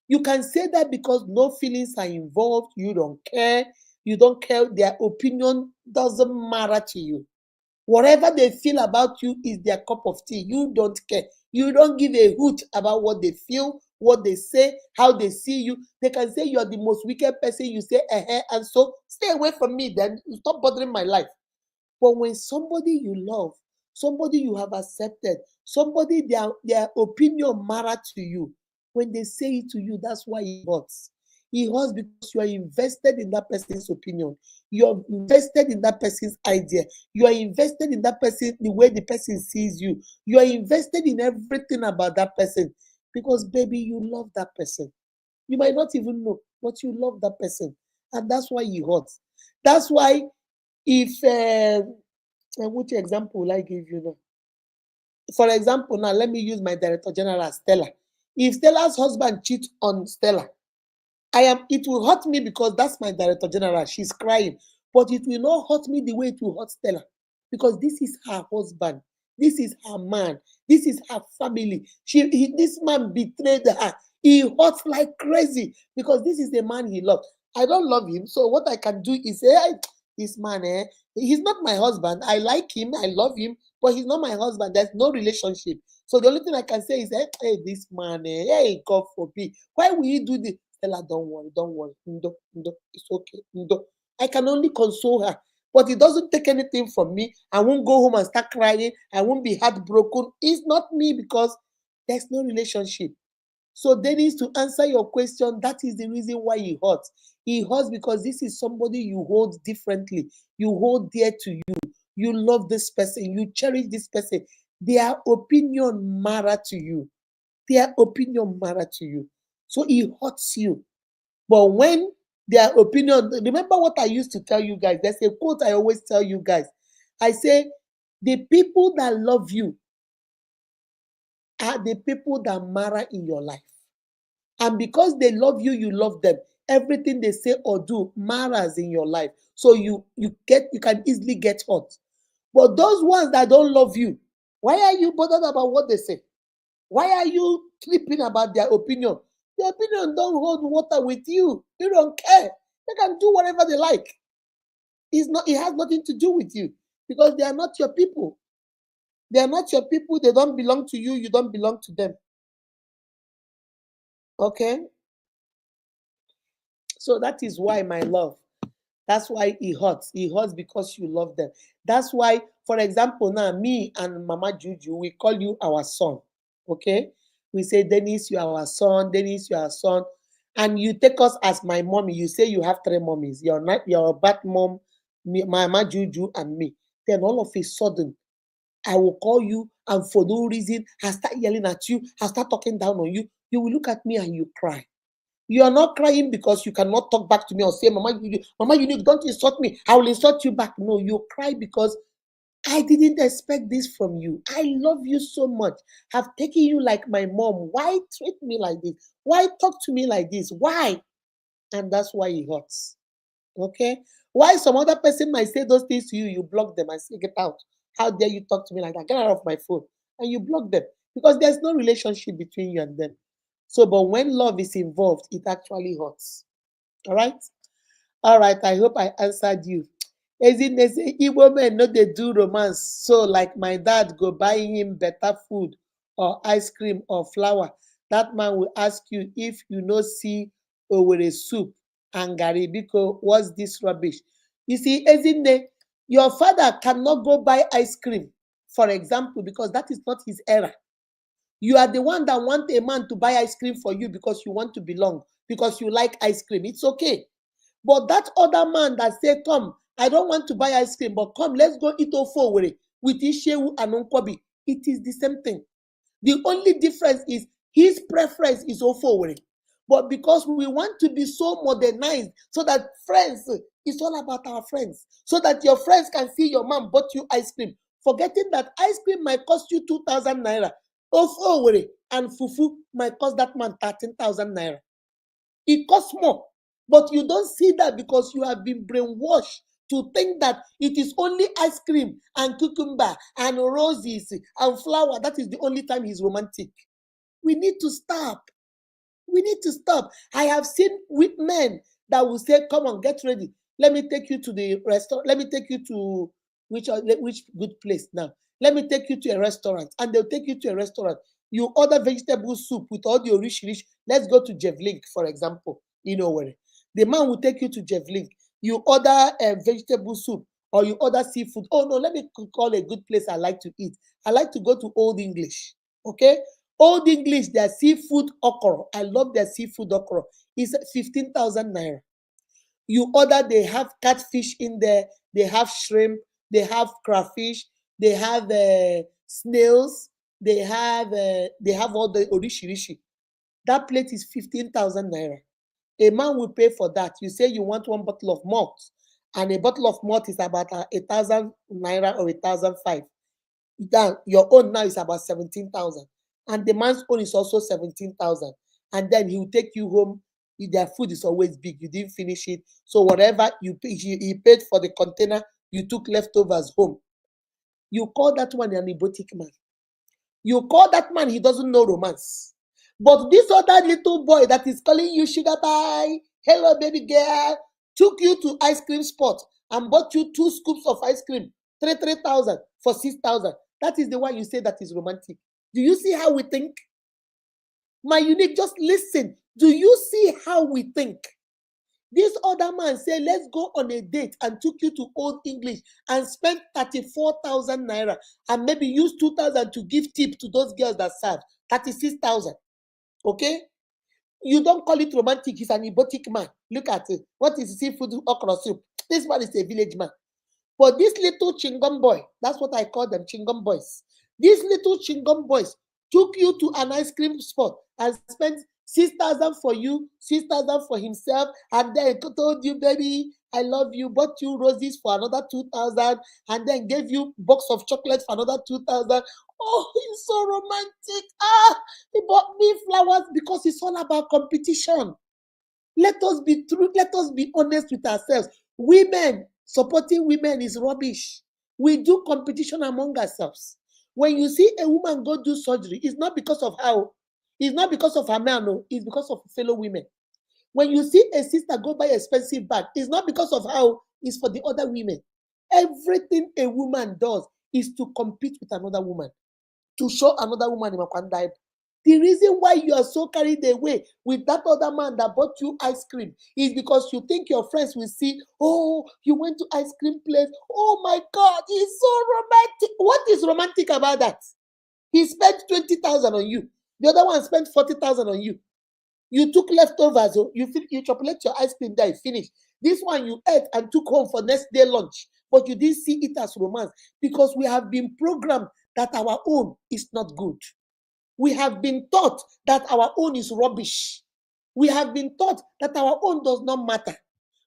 You can say that because no feelings are involved. You don't care. You don't care. Their opinion doesn't matter to you. Whatever they feel about you is their cup of tea. You don't care. You don't give a hoot about what they feel, what they say, how they see you. They can say you're the most wicked person. You say, and so stay away from me then. Stop bothering my life. But when somebody you love, somebody you have accepted, somebody their opinion matter to you, when they say it to you, that's why it hurts. It hurts because you are invested in that person's opinion. You are invested in that person's idea. You are invested in that person, the way the person sees you. You are invested in everything about that person because, baby, you love that person. You might not even know, but you love that person. And that's why it hurts. That's why if which example will I give you now? For example, now let me use my director general Stella. If Stella's husband cheats on Stella, It will hurt me because that's my director general. She's crying, but it will not hurt me the way it will hurt Stella because this is her husband. This is her man. This is her family. This man betrayed her. He hurts like crazy because this is the man he loved. I don't love him, so what I can do is say, hey, this man, he's not my husband. I like him, I love him, but he's not my husband. There's no relationship. So the only thing I can say is, hey, this man, hey, God forbid. Why will he do this? Stella, don't worry. Ndo, ndo, it's okay. Ndo. I can only console her. But it doesn't take anything from me. I won't go home and start crying. I won't be heartbroken. It's not me because there's no relationship. So Dennis, to answer your question, that is the reason why he hurts. He hurts because this is somebody you hold differently. You hold dear to you. You love this person. You cherish this person. Their opinion matter to you. Their opinion matter to you. So it hurts you. But when their opinion, remember what I used to tell you guys. There's a quote I always tell you guys. I say, the people that love you are the people that matter in your life. And because they love you, you love them. Everything they say or do matters in your life. So you can easily get hurt. But those ones that don't love you, why are you bothered about what they say? Why are you tripping about their opinion? Their opinion don't hold water with you. You don't care. They can do whatever they like. It has nothing to do with you because they are not your people. They are not your people. They don't belong to you. You don't belong to them. Okay? So that is why, my love. That's why it hurts. It hurts because you love them. That's why, for example, now me and Mama Juju, we call you our son. Okay? We say, Dennis, you are our son. Dennis, you are our son. And you take us as my mommy. You say you have three mommies. You're not your bad mom, me, Mama Juju, and me. Then all of a sudden, I will call you, and for no reason, I start yelling at you, I start talking down on you. You will look at me and you cry. You are not crying because you cannot talk back to me or say, Mama, you need, don't insult me. I will insult you back. No, you cry because I didn't expect this from you. I love you so much. I've taken you like my mom. Why treat me like this? Why talk to me like this? Why? And that's why it hurts. Okay? Why some other person might say those things to you, you block them and say, get out. How dare you talk to me like that? Get out of my phone. And you block them because there's no relationship between you and them. So, but when love is involved, it actually hurts. All right? All right. I hope I answered you. Ezinne say Igbo men no dey do romance. So, like my dad go buy him better food or ice cream or flour. That man will ask you if you no see Owerri soup and garri biko, what's this rubbish? You see, Ezinne, your father cannot go buy ice cream, for example, because that is not his era. You are the one that want a man to buy ice cream for you because you want to belong, because you like ice cream. It's okay. But that other man that say, come, I don't want to buy ice cream, but come, let's go eat ofo with Ishewu and Nkwobi. It is the same thing. The only difference is his preference is ofo. But because we want to be so modernized, so that friends, it's all about our friends. So that your friends can see your mom bought you ice cream. Forgetting that ice cream might cost you 2,000 naira. Ofo and fufu might cost that man 13,000 naira. It costs more. But you don't see that because you have been brainwashed to think that it is only ice cream and cucumber and roses and flower. That is the only time he's romantic. We need to stop. We need to stop. I have seen with men that will say, come on, get ready. Let me take you to the restaurant. Let me take you to which good place now. Let me take you to a restaurant. And they'll take you to a restaurant. You order vegetable soup with all the rich. Let's go to Jevlink, for example. You know where. The man will take you to Jevlink. You order a vegetable soup or you order seafood. Oh, no, let me call a good place I like to eat. I like to go to Old English. Okay? Old English, their seafood okra. I love their seafood okra. It's 15,000 naira. You order, they have catfish in there, they have shrimp, they have crayfish, they have snails, they have all the orishirishi. That plate is 15,000 naira. A man will pay for that. You say you want one bottle of malt, and a bottle of malt is about 1,000 naira or 1,005. Then your own now is about 17,000, and the man's own is also 17,000. And then he will take you home their food is always big. You didn't finish it. So whatever he paid for the container, you took leftovers home. You call that one an erotic man. You call that man, he doesn't know romance. But this other little boy that is calling you sugar pie, hello baby girl, took you to ice cream spot and bought you 2 scoops of ice cream, 3,000 for 6,000. That is the one you say that is romantic. Do you see how we think? My unique, just listen. Do you see how we think? This other man said, let's go on a date, and took you to Old English and spent 34,000 naira and maybe use 2,000 to give tip to those girls that served. 36,000. Okay? You don't call it romantic. He's an erotic man. Look at it. What is seafood okra soup? This one is a village man. But this little chingum boy, that's what I call them, chingum boys. These little chingum boys took you to an ice cream spot and spent 6,000 for you, 6,000 for himself, and then told you, baby, I love you, bought you roses for another 2,000, and then gave you box of chocolate for another 2,000. Oh, he's so romantic. He bought me flowers because it's all about competition. Let us be true. Let us be honest with ourselves. Women, supporting women is rubbish. We do competition among ourselves. When you see a woman go do surgery, it's not because of how, it's not because of her man, no, it's because of fellow women. When you see a sister go buy expensive bag, it's not because of how, it's for the other women. Everything a woman does is to compete with another woman, to show another woman in Makwandai. The reason why you are so carried away with that other man that bought you ice cream is because you think your friends will see, oh, you went to ice cream place. Oh my God, he's so romantic. What is romantic about that? He spent 20,000 on you. The other one spent 40,000 on you. You took leftovers. You chocolate your ice cream there, you finish. This one you ate and took home for next day lunch, but you didn't see it as romance because we have been programmed that our own is not good. We have been taught that our own is rubbish. We have been taught that our own does not matter.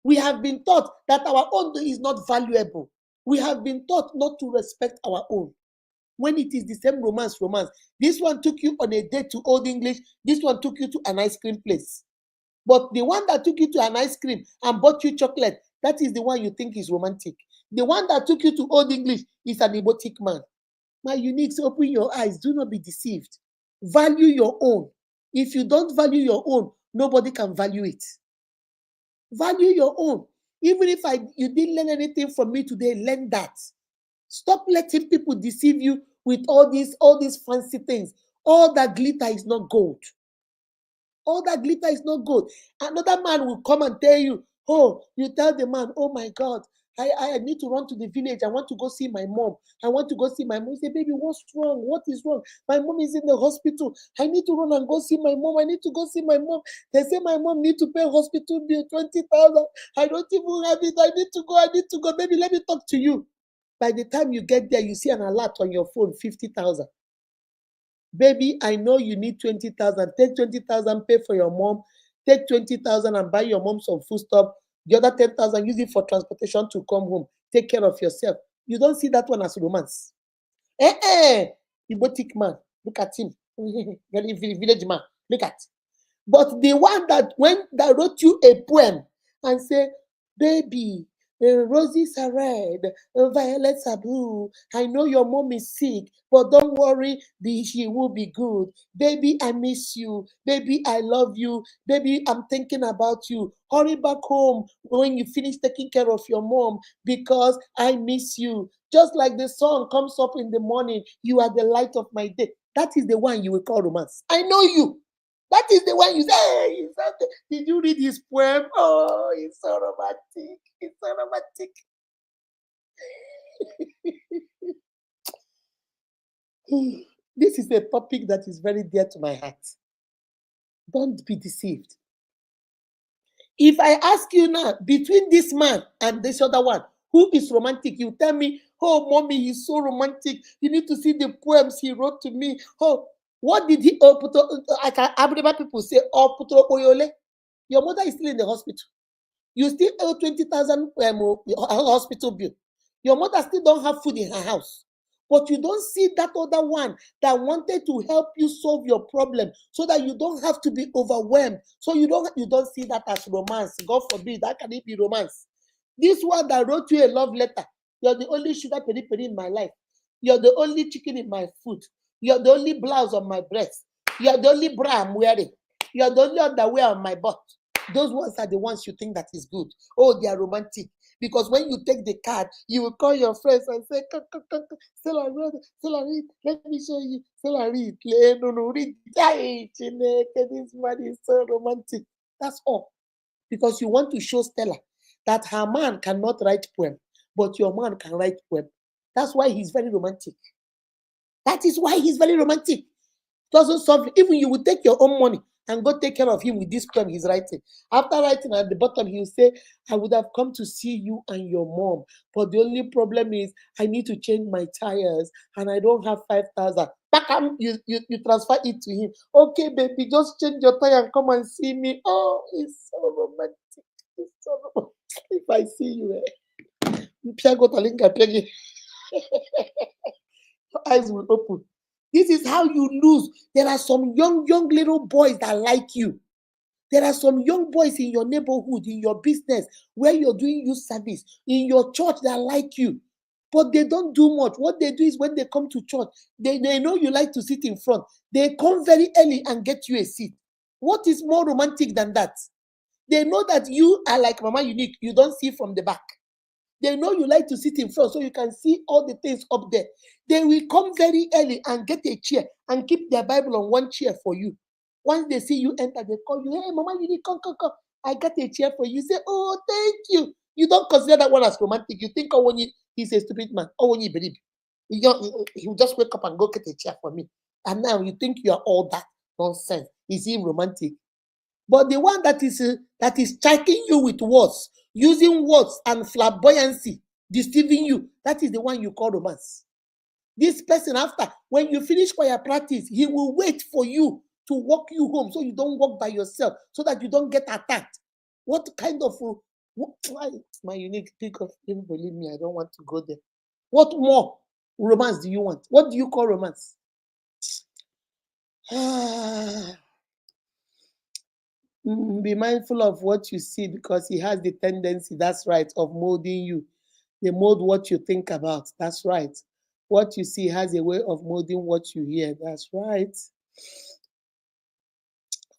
We have been taught that our own is not valuable. We have been taught not to respect our own. When it is the same romance. This one took you on a date to Old English. This one took you to an ice cream place. But the one that took you to an ice cream and bought you chocolate, that is the one you think is romantic. The one that took you to Old English is an erotic man. My uniques, open your eyes. Do not be deceived. Value your own. If you don't value your own, nobody can value it. Value your own. Even if you didn't learn anything from me today, learn that. Stop letting people deceive you with all these fancy things. All that glitter is not gold. All that glitter is not gold. Another man will come and tell you, oh, you tell the man, oh my God, I need to run to the village. I want to go see my mom. I want to go see my mom. You say, baby, what's wrong? What is wrong? My mom is in the hospital. I need to run and go see my mom. I need to go see my mom. They say my mom need to pay hospital bill 20,000. I don't even have it. I need to go. I need to go. Baby, let me talk to you. By the time you get there, you see an alert on your phone, 50,000. Baby, I know you need 20,000. Take 20,000, pay for your mom. Take 20,000 and buy your mom some food stuff. The other 10,000, use it for transportation to come home. Take care of yourself. You don't see that one as romance. Erotic man. Look at him. Village man. Look at. But the one that wrote you a poem and say, baby, roses are red, violets are blue. I know your mom is sick, but don't worry, she will be good. Baby, I miss you. Baby, I love you. Baby, I'm thinking about you. Hurry back home when you finish taking care of your mom because I miss you. Just like the sun comes up in the morning, you are the light of my day. That is the one you will call romance. I know you. That is the one you say, hey, did you read his poem? Oh, it's so romantic. It's so romantic. This is a topic that is very dear to my heart. Don't be deceived. If I ask you now, between this man and this other one, who is romantic? You tell me, oh, mommy, he's so romantic. You need to see the poems he wrote to me. Oh, what did he put? I can Aboriginal people say, oh, put oyole. Your mother is still in the hospital. You still owe 20,000 hospital bill. Your mother still don't have food in her house. But you don't see that other one that wanted to help you solve your problem so that you don't have to be overwhelmed. So you don't see that as romance. God forbid, that can it be romance? This one that wrote you a love letter. You're the only sugar peri peri in my life. You're the only chicken in my food. You're the only blouse on my breast. You're the only bra I'm wearing. You're the only underwear on my butt. Those ones are the ones you think that is good. Oh, they are romantic. Because when you take the card, you will call your friends and say, Celery, let me show you. Celery, no, no, read. This man is so romantic. That's all. Because you want to show Stella that her man cannot write poem, but your man can write poem. That's why he's very romantic. That is why he's very romantic. Doesn't solve. Even you will take your own money and go take care of him with this poem he's writing. After writing at the bottom, he'll say, I would have come to see you and your mom, but the only problem is I need to change my tires and I don't have 5,000. You transfer it to him. Okay, baby, just change your tire and come and see me. Oh, it's so romantic. It's so romantic. If I see you, your eyes will open. This is how you lose. There are some young little boys that like you. There are some young boys in your neighborhood, in your business, where you're doing youth service, in your church that like you. But they don't do much. What they do is when they come to church, they know you like to sit in front. They come very early and get you a seat. What is more romantic than that? They know that you are like Mama Unique. You don't see from the back. They know you like to sit in front so you can see all the things up there. They will come very early and get a chair and keep their Bible on one chair for you. Once they see you enter, they call you, hey, Mama, you need come. I got a chair for you. You say, oh, thank you. You don't consider that one as romantic. You think, oh, when he's a stupid man. Oh, when you believe. He'll just wake up and go get a chair for me. And now you think you are all that nonsense. Is he romantic? But the one that is striking you with words, using words and flamboyancy, deceiving you, that is the one you call romance. This person, after, when you finish choir practice, he will wait for you to walk you home so you don't walk by yourself, so that you don't get attacked. What kind of, my unique pick of, even believe me, I don't want to go there. What more romance do you want? What do you call romance? Be mindful of what you see because he has the tendency, that's right, of molding you. They mold what you think about. That's right. What you see has a way of molding what you hear. That's right.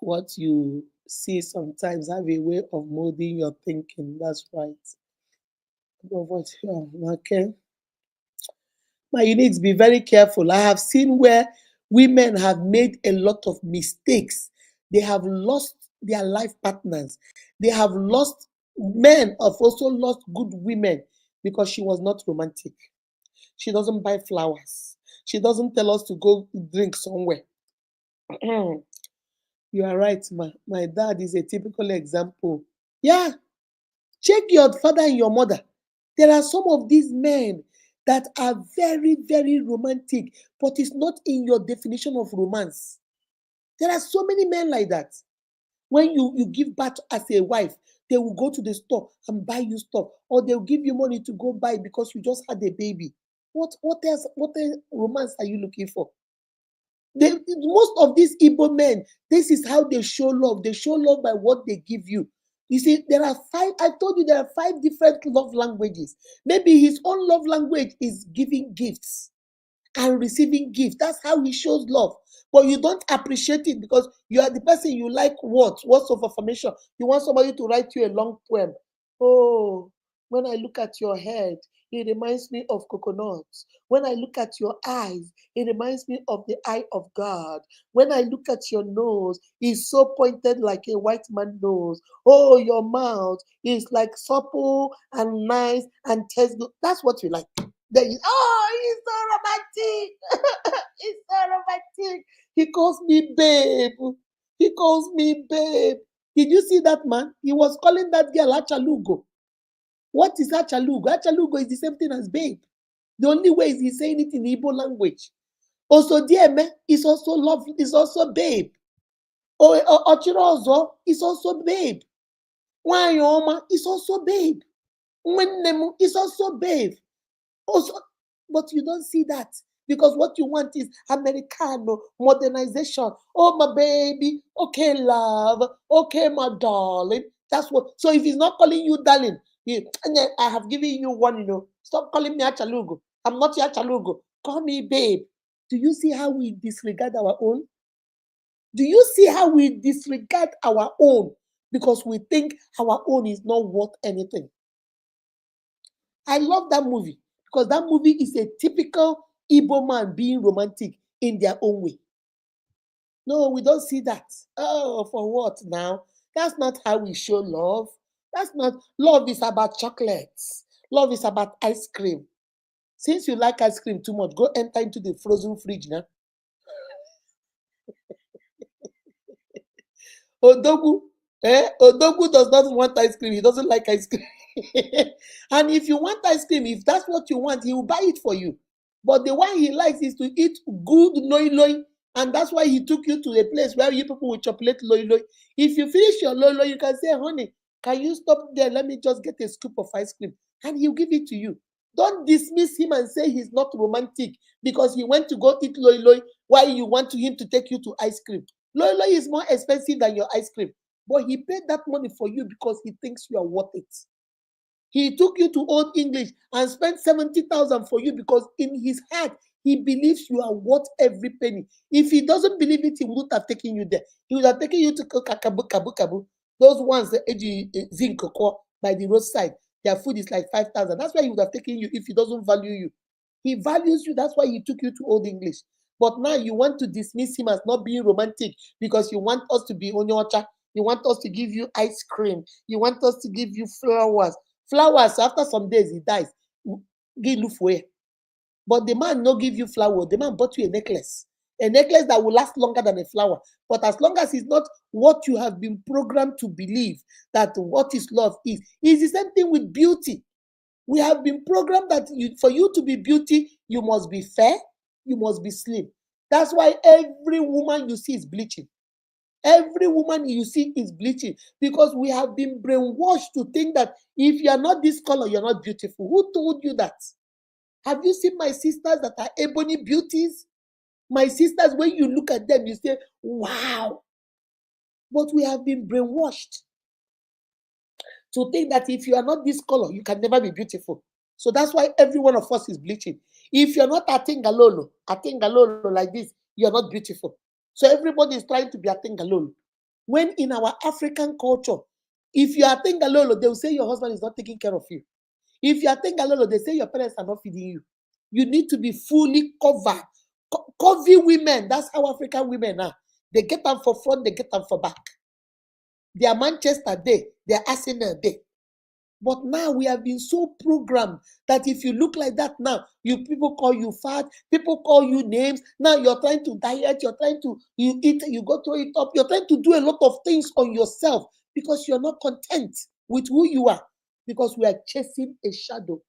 What you see sometimes have a way of molding your thinking. That's right. Okay. My uniques, be very careful. I have seen where women have made a lot of mistakes. They have lost their life partners. They have lost, men have also lost good women because she was not romantic. She doesn't buy flowers. She doesn't tell us to go drink somewhere. You are right, ma. My dad is a typical example. Yeah, check your father and your mother. There are some of these men that are very, very romantic, but it's not in your definition of romance. There are so many men like that. When you give birth as a wife, they will go to the store and buy you stuff, or they'll give you money to go buy because you just had a baby. What else? What else romance are you looking for? Most of these Igbo men, this is how they show love. They show love by what they give you. You see, there are five. I told you there are 5 different love languages. Maybe his own love language is giving gifts and receiving gifts. That's how he shows love. But you don't appreciate it because you are the person you like words of affirmation. You want somebody to write you a long poem. Oh, when I look at your head, it reminds me of coconuts. When I look at your eyes, it reminds me of the eye of God. When I look at your nose, it's so pointed like a white man nose. Oh, your mouth is like supple and nice and tastes good. That's what you like. Then he's so romantic. He's so romantic. He calls me babe. He calls me babe. Did you see that man? He was calling that girl Achalugo. What is Achalugo? Achalugo is the same thing as babe. The only way is he's saying it in Igbo language. Also, Dieme is also love, is also babe. Ochirozo is also babe. Wanyoma is also babe. Mwenemu is also babe. Also, But you don't see that because what you want is Americano, modernization. Oh, my baby. Okay, love. Okay, my darling. That's what. So if he's not calling you darling, and then I have given you one, stop calling me Achalugo. I'm not your Achalugo. Call me babe. Do you see how we disregard our own? Do you see how we disregard our own because we think our own is not worth anything? I love that movie because that movie is a typical Igbo man being romantic in their own way. No, we don't see that. Oh, for what now? That's not how we show love. That's not love is about chocolates. Love is about ice cream. Since you like ice cream too much, go enter into the frozen fridge now. Odogu, Odogu does not want ice cream. He doesn't like ice cream. And if you want ice cream, if that's what you want, he will buy it for you. But the one he likes is to eat good loy loy. And that's why he took you to a place where you people will chocolate loy loy. If you finish your loy loy, you can say, honey, can you stop there? Let me just get a scoop of ice cream. And he'll give it to you. Don't dismiss him and say he's not romantic because he went to go eat loy loy while you want him to take you to ice cream. Loy loy is more expensive than your ice cream. But he paid that money for you because he thinks you are worth it. He took you to Old English and spent 70,000 for you because in his heart, he believes you are worth every penny. If he doesn't believe it, he wouldn't have taken you there. He would have taken you to Kabu Kabu Kabu. Those ones, zinc by the roadside, their food is like 5,000. That's why he would have taken you if he doesn't value you. He values you. That's why he took you to Old English. But now you want to dismiss him as not being romantic because you want us to be onyocha. You want us to give you ice cream. You want us to give you flowers. Flowers, after some days, he dies. Give look for it. But the man no give you flower. The man bought you a necklace. A necklace that will last longer than a flower. But as long as it's not what you have been programmed to believe that what is love is. It's the same thing with beauty. We have been programmed that for you to be beauty, you must be fair, you must be slim. That's why every woman you see is bleaching. Every woman you see is bleaching because we have been brainwashed to think that if you are not this color, you're not beautiful. Who told you that? Have you seen my sisters that are ebony beauties? My sisters, when you look at them, you say, wow. But we have been brainwashed to think that if you are not this color, you can never be beautiful. So that's why every one of us is bleaching. If you're not atingalolo like this, you're not beautiful. So everybody is trying to be atingalolo. When in our African culture, if you are atingalolo, they will say your husband is not taking care of you. If you are atingalolo, they say your parents are not feeding you. You need to be fully covered. Covey women, that's how African women are. They get them for front, they get them for back. They are Manchester Day, they are Arsenal Day. But now we have been so programmed that if you look like that now, people call you fat, people call you names. Now you're trying to diet, you're trying to you eat, you go throw it up, you're trying to do a lot of things on yourself because you're not content with who you are. Because we are chasing a shadow.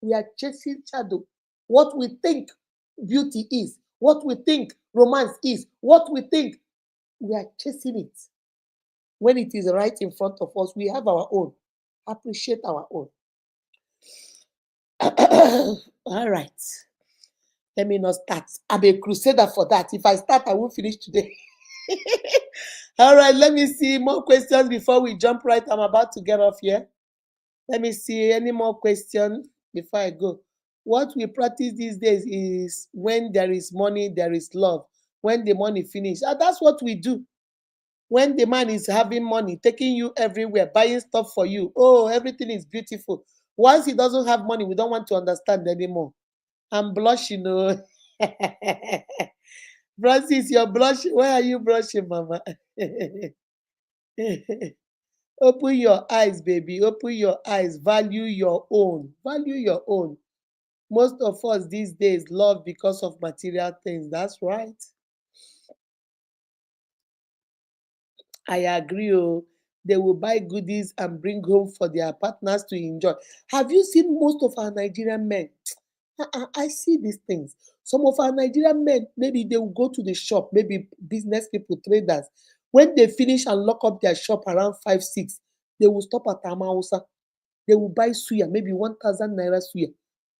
We are chasing shadow. What we think beauty is, what we think romance is, what we think, we are chasing it. When it is right in front of us, we have our own. Appreciate our own. All right. Let me not start. I'm a crusader for that. If I start, I won't finish today. All right, let me see more questions before we jump right. I'm about to get off here. Let me see any more questions before I go. What we practice these days is when there is money, there is love. When the money finish, that's what we do. When the man is having money, taking you everywhere, buying stuff for you, oh, everything is beautiful. Once he doesn't have money, we don't want to understand anymore. I'm blushing, oh. Francis, you're blushing. Why are you blushing, mama? Open your eyes, baby. Open your eyes. Value your own. Value your own. Most of us these days love because of material things. That's right. I agree. Oh, they will buy goodies and bring home for their partners to enjoy. Have you seen most of our Nigerian men? I see these things. Some of our Nigerian men, maybe they will go to the shop, maybe business people, traders. When they finish and lock up their shop around 5, 6, they will stop at Amausa. They will buy suya, maybe 1,000 naira suya.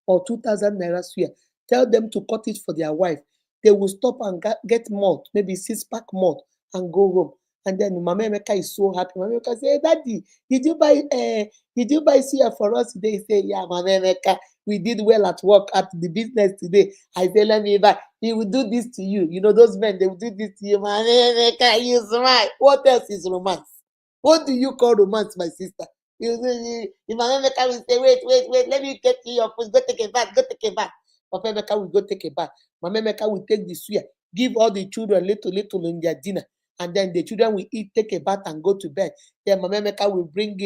or 2,000 naira swear. Tell them to cut it for their wife. They will stop and get malt, maybe 6-pack malt, and go home. And then Mama Emeka is so happy. Mama Emeka say, hey, Daddy, did you buy suya for us today? He say, yeah, Mama Emeka, we did well at work at the business today. I say, let me buy. He will do this to you. You know, those men, they will do this to you. Mama Emeka, you smile. What else is romance? What do you call romance, my sister? If Mama Emeka will say, wait, let me get you your food. Go take a bath, go take a bath. Papa Emeka will go take a bath. Mama Emeka will take the suya, give all the children little in their dinner. And then the children will eat, take a bath, and go to bed. Then Mama Emeka will bring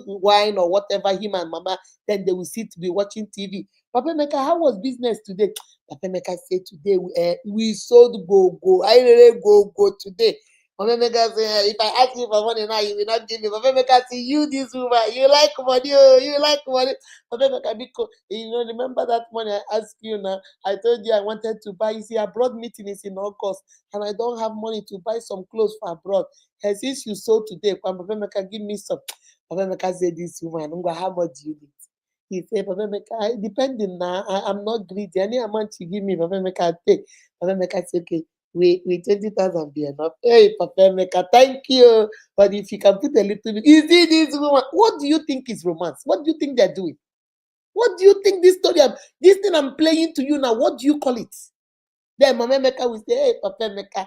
wine or whatever, him and Mama. Then they will sit to be watching TV. Papa Emeka, how was business today? Papa Emeka said, today we sold go. I really go today. Mama Emeka say, if I ask you for money now, you will not give me. Mama Emeka say, you this woman, you like money, oh, you like money. Mama Emeka, because remember that money I asked you now. I told you I wanted to buy. You see, abroad meeting is in August, and I don't have money to buy some clothes for abroad. And since you sold today, Papa Emeka, give me some. Papa Emeka said, this woman, how much do you need? He said, Papa Emeka, depending now, I'm not greedy. Any amount you give me, Papa Emeka, I'll take. Papa Emeka said, okay, we 20,000 be enough. Hey, Papa Emeka, thank you. But if you can put a little bit, you see this woman, what do you think is romance? What do you think they're doing? What do you think this story, this thing I'm playing to you now, what do you call it? Then Mama Emeka will say, hey, Papa Emeka,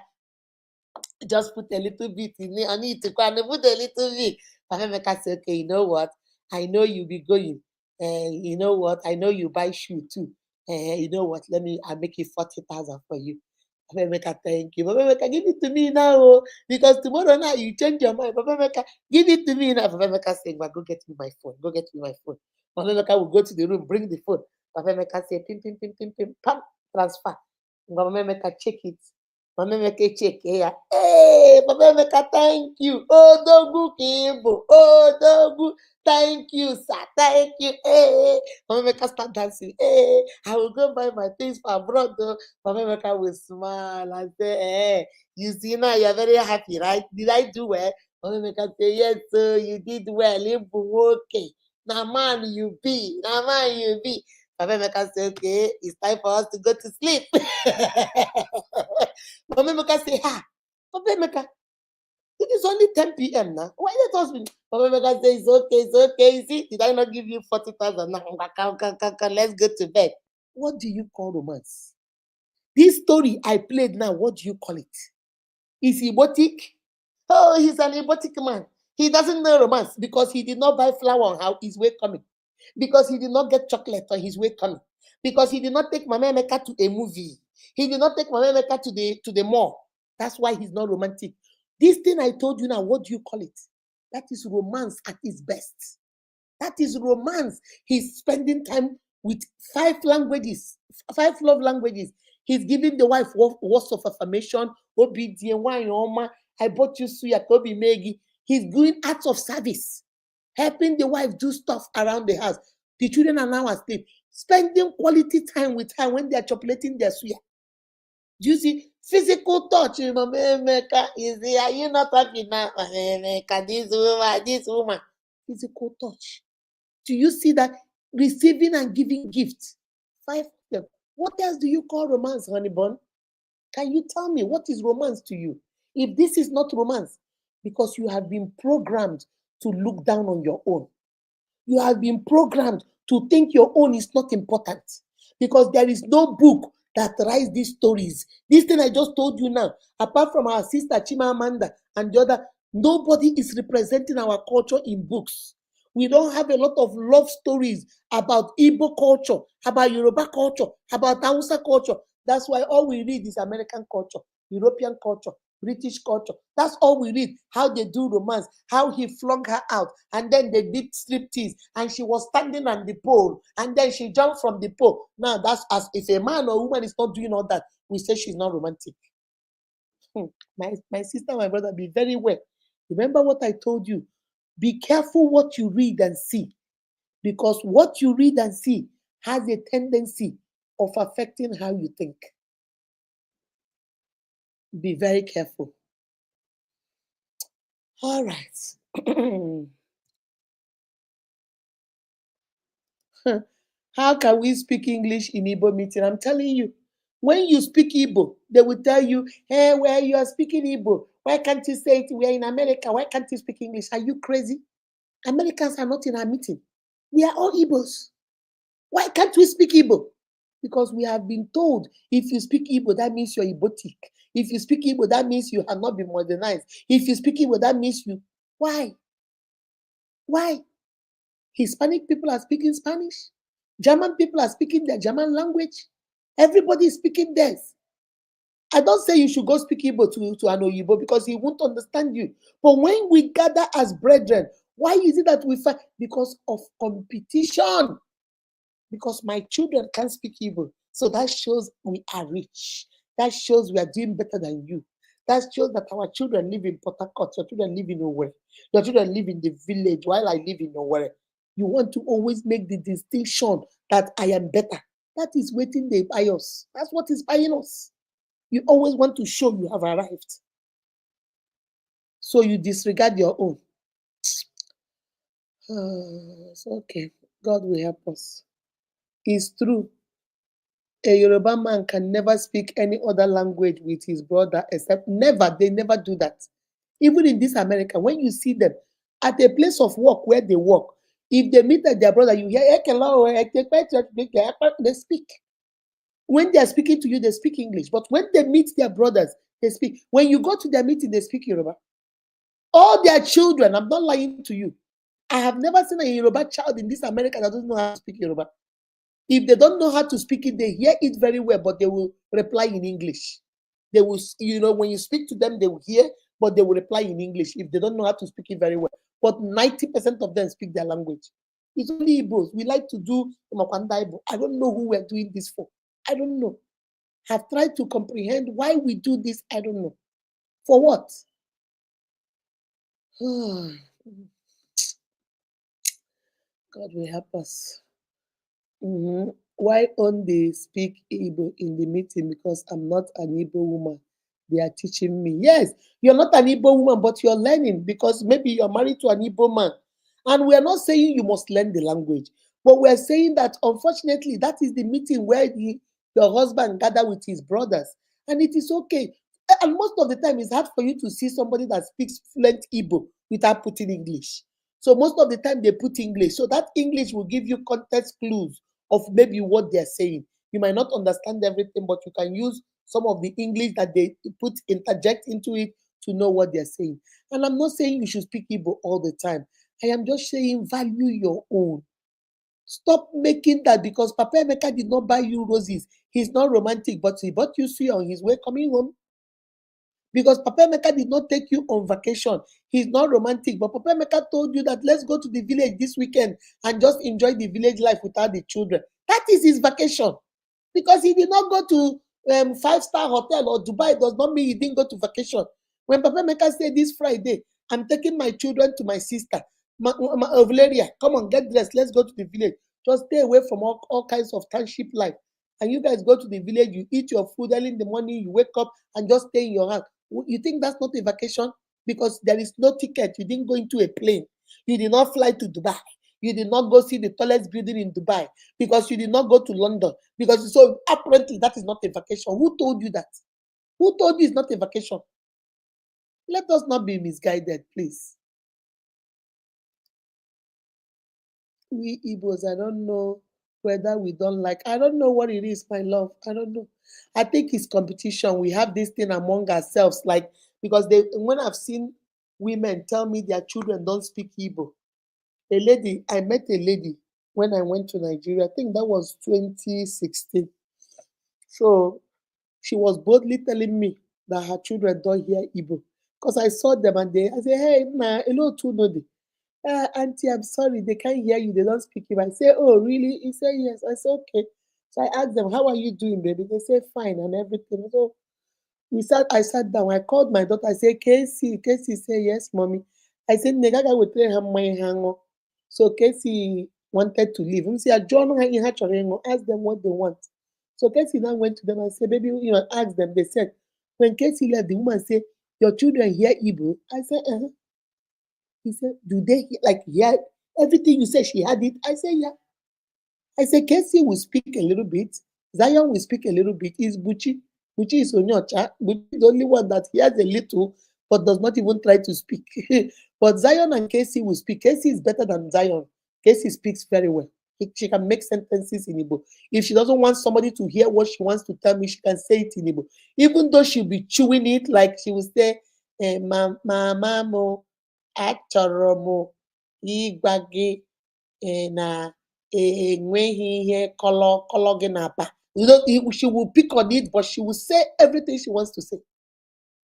just put a little bit in it. I need to go and put a little bit. Papa Emeka say, okay, you know what? I know you be going. You know what? I know you buy shoe too. You know what? I'll make it 40,000 for you. Papa Emeka, thank you. Papa Emeka, give it to me now. Because tomorrow night you change your mind. Papa Emeka, give it to me now. Papa Emeka say, go get me my phone. Go get me my phone. Papa Emeka will go to the room, bring the phone. Papa Emeka say, pim, pam, transfer. Papa Emeka check it. Mama Emeka check here. Hey, Papa Emeka, thank you. Oh, Dogu Kimbo. Oh, Dogu. Thank you, sir. Thank you. Hey, Mama Emeka start dancing. Hey, I will go buy my things for abroad. Mama Emeka will smile and say, hey, you see now you're very happy, right? Did I do well? Mama Emeka say, yes, sir, you did well. Okay. Now, man, you be. Now, man, you be. Papa Emeka say, okay, it's time for us to go to sleep. Mama Emeka say, Papa Emeka, it is only 10 p.m. now. Why let us be? Papa Emeka say, it's okay. You see, did I not give you 40,000 now? Let's go to bed. What do you call romance? This story I played now, what do you call it? Is he erotic? Oh, he's an erotic man. He doesn't know romance because he did not buy flower on his way coming. Because he did not get chocolate on his way coming. Because he did not take Mama Emeka to a movie. He did not take Mama Emeka to the mall. That's why he's not romantic. This thing I told you now, what do you call it? That is romance at its best. That is romance. He's spending time with 5 languages, 5 love languages. He's giving the wife words of affirmation. I bought you suya, Kobe Megi. He's doing acts of service, helping the wife do stuff around the house. The children are now asleep. Spending quality time with her when they are chocolating their suya. Do you see? Physical touch, Mama Emeka. Are you not happy now? Mama Emeka, this woman. Physical touch. Do you see that? Receiving and giving gifts. 5 of them. What else do you call romance, honey bun? Can you tell me what is romance to you? If this is not romance, because you have been programmed to look down on your own. You have been programmed to think your own is not important because there is no book that writes these stories. This thing I just told you now, apart from our sister Chimamanda and the other, nobody is representing our culture in books. We don't have a lot of love stories about Igbo culture, about Yoruba culture, about Hausa culture. That's why all we read is American culture, European culture, British culture. That's all we read. How they do romance, how he flung her out, and then they did striptease, and she was standing on the pole, and then she jumped from the pole. Now that's as if a man or woman is not doing all that, we say she's not romantic. My sister, my brother, be very well. Remember what I told you. Be careful what you read and see, because what you read and see has a tendency of affecting how you think. Be very careful. All right. How can we speak English in Igbo meeting? I'm telling you, when you speak Igbo, they will tell you, hey, where you are speaking Igbo, why can't you say it? We're in America. Why can't you speak English? Are you crazy? Americans are not in our meeting. We are all Igbos. Why can't we speak Igbo? Because we have been told if you speak Igbo, that means you're Igbotic. If you speak Igbo, that means you have not been modernized. If you speak Igbo, that means you. Why? Why? Hispanic people are speaking Spanish. German people are speaking their German language. Everybody is speaking theirs. I don't say you should go speak Igbo to an Oyibo because he won't understand you. But when we gather as brethren, why is it that we fight? Because of competition. Because my children can't speak Igbo. So that shows we are rich. That shows we are doing better than you. That shows that our children live in Port Harcourt, your children live in Owerri, your children live in the village while I live in Owerri. You want to always make the distinction that I am better. That is waiting they buy us. That's what is buying us. You always want to show you have arrived. So you disregard your own. It's okay. God will help us. It's true. A Yoruba man can never speak any other language with his brother except never. They never do that. Even in this America, when you see them at a place of work where they work, if they meet their brother, you hear they speak. When they are speaking to you, they speak English. But when they meet their brothers, they speak. When you go to their meeting, they speak Yoruba. All their children, I'm not lying to you. I have never seen a Yoruba child in this America that doesn't know how to speak Yoruba. If they don't know how to speak it, they hear it very well, but they will reply in English. They will, when you speak to them, they will hear, but they will reply in English if they don't know how to speak it very well. But 90% of them speak their language. It's only Igbos. We like to do Makwanda Igbo. I don't know who we're doing this for. I don't know. Have tried to comprehend why we do this. I don't know. For what? God will help us. Why don't they speak Igbo in the meeting? Because I'm not an Igbo woman. They are teaching me. Yes, you're not an Igbo woman, but you're learning because maybe you're married to an Igbo man. And we are not saying you must learn the language, but we're saying that unfortunately, that is the meeting where your husband gather with his brothers. And it is okay. And most of the time, it's hard for you to see somebody that speaks fluent Igbo without putting English. So most of the time, they put English. So that English will give you context clues of maybe what they're saying. You might not understand everything, but you can use some of the English that they interject into it to know what they're saying. And I'm not saying you should speak Igbo all the time. I am just saying value your own. Stop making that because Papa Emeka did not buy you roses. He's not romantic, but he bought you sweet on his way coming home. Because Papa Emeka did not take you on vacation. He's not romantic, but Papa Emeka told you that let's go to the village this weekend and just enjoy the village life without the children. That is his vacation. Because he did not go to 5-star hotel or Dubai does not mean he didn't go to vacation. When Papa Emeka said this Friday, I'm taking my children to my sister, Valeria, come on, get dressed, let's go to the village. Just stay away from all kinds of township life. And you guys go to the village, you eat your food early in the morning, you wake up and just stay in your house. You think that's not a vacation? Because there is no ticket. You didn't go into a plane. You did not fly to Dubai. You did not go see the tallest building in Dubai because you did not go to London. Because so apparently that is not a vacation. Who told you that? Who told you it's not a vacation? Let us not be misguided, please. We Igbos, I don't know whether we don't like. I don't know what it is, my love. I don't know. I think it's competition. We have this thing among ourselves, like because when I've seen women tell me their children don't speak Igbo. I met a lady when I went to Nigeria. I think that was 2016. So she was boldly telling me that her children don't hear Igbo. Because I saw them and I said, hey, nah, hello, too, no, auntie, I'm sorry, they can't hear you, they don't speak Igbo. I say, oh, really? He said, yes. I said, okay. So I asked them, how are you doing, baby? They say, fine, and everything. So I sat down. I called my daughter. I said, Casey. Casey said, yes, mommy. I said, Negaga will tell her my hango. So Casey wanted to leave. I said, John, ask them what they want. So Casey now went to them and said, baby, ask them. They said, when Casey left, the woman said, your children hear Igbo. I said, uh-huh. He said, do they hear everything you said? She had it. I said, yeah. I say Casey will speak a little bit. Zion will speak a little bit. Is Buchi. Buchi is Onyocha. Buchi is the only one that hears a little but does not even try to speak. But Zion and Casey will speak. Casey is better than Zion. Casey speaks very well. She can make sentences in Igbo. If she doesn't want somebody to hear what she wants to tell me, she can say it in Igbo. Even though she'll be chewing it, like she will say, Mama mo, achọrọ m ịgwa gị na enweghị ihe kọlọ gị n'akpa. You know, she will pick on it, but she will say everything she wants to say.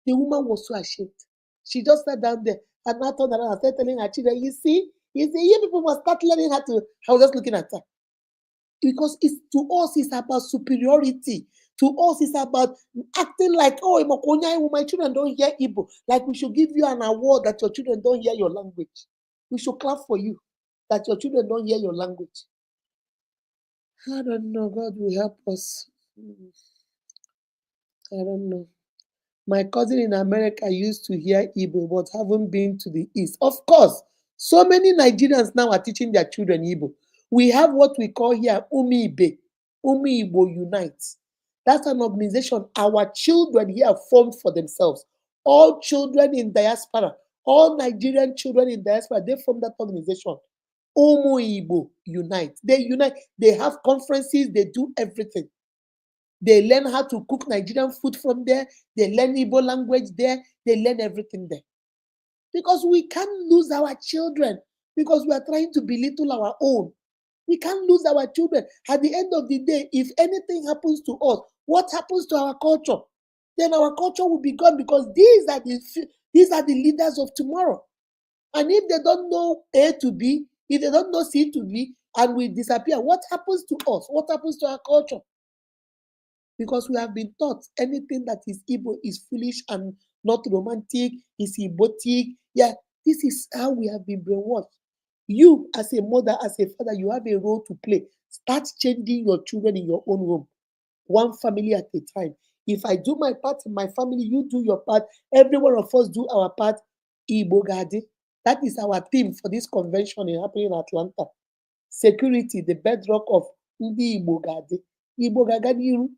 The woman was so ashamed. She just sat down there and now turned around and started telling her children, you people must start learning how to. I was just looking at her. Because it's to us, it's about superiority. To us, it's about acting like, oh, my children don't hear Igbo. Like we should give you an award that your children don't hear your language. We should clap for you that your children don't hear your language. I don't know. God will help us. I don't know. My cousin in America used to hear Igbo but haven't been to the East. Of course, so many Nigerians now are teaching their children Igbo. We have what we call here Umiibe, Umi Igbo Unite. That's an organization our children here formed for themselves. All children in diaspora, all Nigerian children in diaspora, they form that organization. Umu Igbo Unite. They unite. They have conferences. They do everything. They learn how to cook Nigerian food from there. They learn Igbo language there. They learn everything there. Because we can't lose our children because we are trying to belittle our own. We can't lose our children. At the end of the day, if anything happens to us, what happens to our culture? Then our culture will be gone because these are the leaders of tomorrow. And if they don't know A to B, if they don't know C to B, and we disappear, what happens to us? What happens to our culture? Because we have been taught anything that is Igbo is foolish and not romantic, is Igbotic. Yeah, this is how we have been brainwashed. You, as a mother, as a father, you have a role to play. Start changing your children in your own home, one family at a time. If I do my part in my family, you do your part. Every one of us do our part. Igbo Gadi. That is our theme for this convention happening in Atlanta. Security, the bedrock of Ndi Igbo Gadi. Igbo Gadi.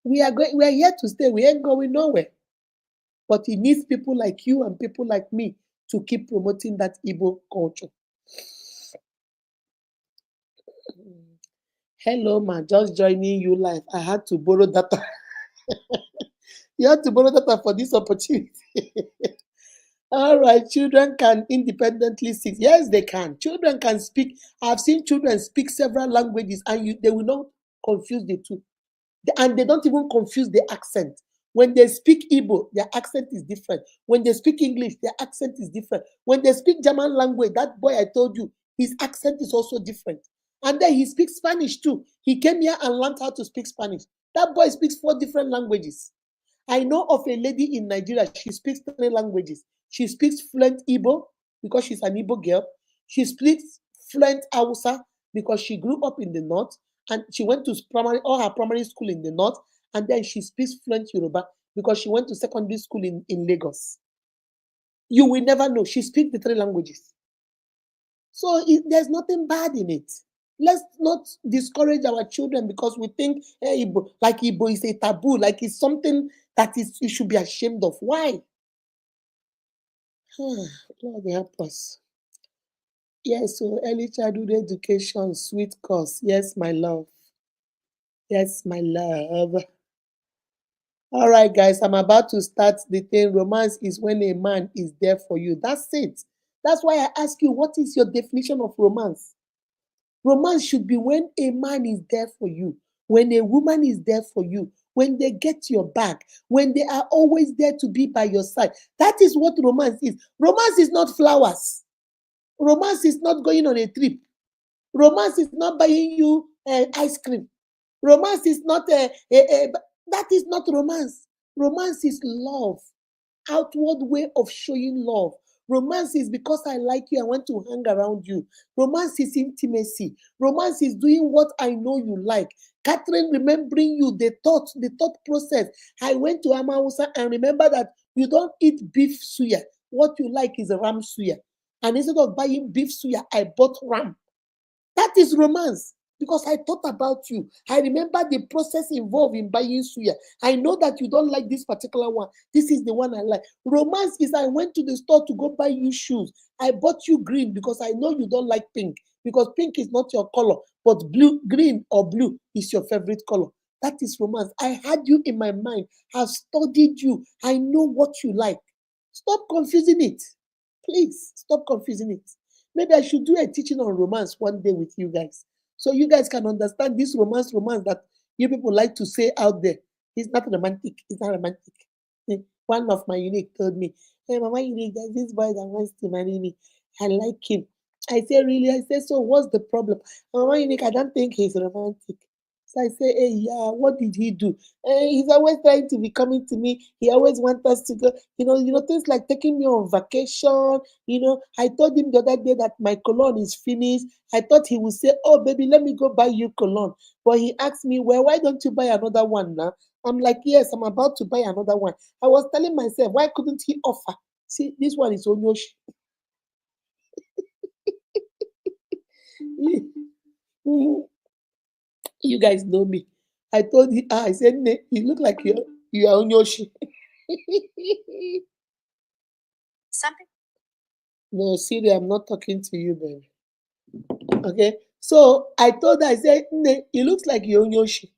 We are here to stay. We ain't going nowhere. But it needs people like you and people like me to keep promoting that Igbo culture. Hello, ma. Just joining you live. I had to borrow data. You had to borrow data for this opportunity. All right, children can independently speak. Yes, they can. Children can speak. I've seen children speak several languages and they will not confuse the two. And they don't even confuse the accent. When they speak Igbo, their accent is different. When they speak English, their accent is different. When they speak German language, that boy I told you, his accent is also different. And then he speaks Spanish too. He came here and learned how to speak Spanish. That boy speaks 4 different languages. I know of a lady in Nigeria, she speaks 3 languages. She speaks fluent Igbo because she's an Igbo girl. She speaks fluent Hausa because she grew up in the north and she went to all her primary school in the north, and then she speaks fluent Yoruba because she went to secondary school in Lagos. You will never know. She speaks the 3 languages. So there's nothing bad in it. Let's not discourage our children because we think Igbo, like Igbo is a taboo, like it's something that you should be ashamed of. Why? Lord help us. Yes, so early childhood education, sweet course. Yes, my love. Yes, my love. All right, guys, I'm about to start the thing. Romance is when a man is there for you. That's it. That's why I ask you, what is your definition of romance? Romance should be when a man is there for you, when a woman is there for you, when they get your back, when they are always there to be by your side. That is what romance is. Romance is not flowers. Romance is not going on a trip. Romance is not buying you ice cream. Romance is not that is not romance. Romance is love, outward way of showing love. Romance is because I like you, I want to hang around you. Romance is intimacy. Romance is doing what I know you like. Catherine, remembering you, the thought process. I went to Amausa and remember that you don't eat beef suya. What you like is ram suya. And instead of buying beef suya, I bought ram. That is romance. because I thought about you. I remember the process involved in buying suya. I know that you don't like this particular one. This is the one I like. Romance is I went to the store to go buy you shoes. I bought you green because I know you don't like pink, because pink is not your color, but blue, green or blue is your favorite color. That is romance. I had you in my mind. I've studied you. I know what you like. Stop confusing it. Please stop confusing it. Maybe I should do a teaching on romance one day with you guys, so you guys can understand this romance that you people like to say out there. It's not romantic. It's not romantic. One of my unique told me, "Hey, Mama Unique, there's this boy that wants to marry me. I like him." I say, "Really?" I say, "So what's the problem?" "Mama Unique, I don't think he's romantic." So I say, "Hey, yeah, what did he do?" He's always trying to be coming to me. He always wants us to go, things like taking me on vacation. I told him the other day that my cologne is finished. I thought he would say, "Oh, baby, let me go buy you cologne." But he asked me, "Well, why don't you buy another one now?" I'm like, "Yes, I'm about to buy another one." I was telling myself, why couldn't he offer? See, this one is Onyoshi. You guys know me. I told him, I said, "Ne, you look like you are Onyoshi." Something. No, Siri, I'm not talking to you, baby. Okay. So I told her, I said, "Ne, it looks like you're Onyoshi."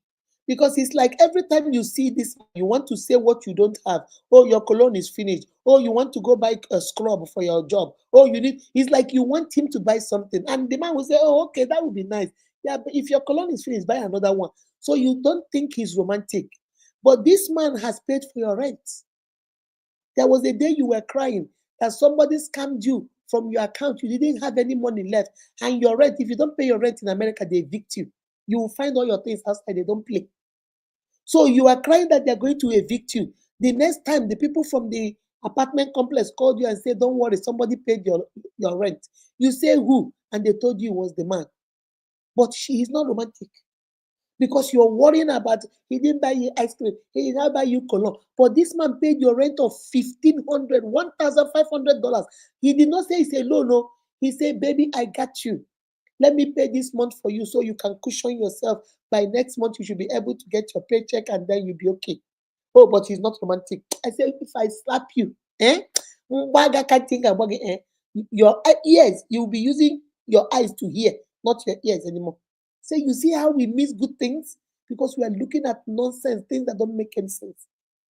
Because it's like every time you see this man, you want to say what you don't have. Oh, your cologne is finished. Oh, you want to go buy a scrub for your job. Oh, you need, it's like you want him to buy something. And the man will say, "Oh, okay, that would be nice. Yeah, but if your cologne is finished, buy another one." So you don't think he's romantic. But this man has paid for your rent. There was a day you were crying that somebody scammed you from your account. You didn't have any money left. And your rent, if you don't pay your rent in America, they evict you. You will find all your things outside, they don't play. So you are crying that they're going to evict you. The next time the people from the apartment complex called you and said, "Don't worry, somebody paid your rent." You say who? And they told you it was the man. But she is not romantic, because you're worrying about he didn't buy you ice cream, he did not buy you cologne. But this man paid your rent of $1,500. He did not say it's a loan, no. He said, "Baby, I got you. Let me pay this month for you so you can cushion yourself. By next month, you should be able to get your paycheck and then you'll be okay." Oh, but he's not romantic. I said, if I slap you, eh? Mbaga can't think about it, eh? Your ears, you'll be using your eyes to hear, not your ears anymore. So you see how we miss good things because we are looking at nonsense, things that don't make any sense.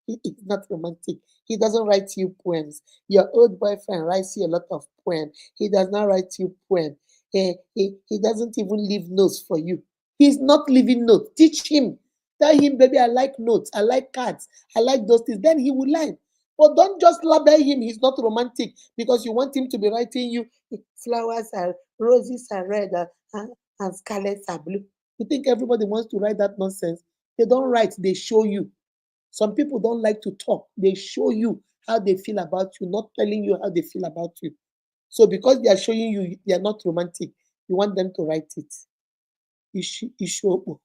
He is not romantic. He doesn't write you poems. Your old boyfriend writes you a lot of poems. He does not write you poems. He doesn't even leave notes for you. He's not leaving notes. Teach him. Tell him, "Baby, I like notes. I like cards. I like those things." Then he will learn. But don't just label him. He's not romantic because you want him to be writing you, "Flowers are roses are red and scarlets are blue." You think everybody wants to write that nonsense? They don't write. They show you. Some people don't like to talk. They show you how they feel about you, not telling you how they feel about you. So because they are showing you they are not romantic, you want them to write it. Ishopo.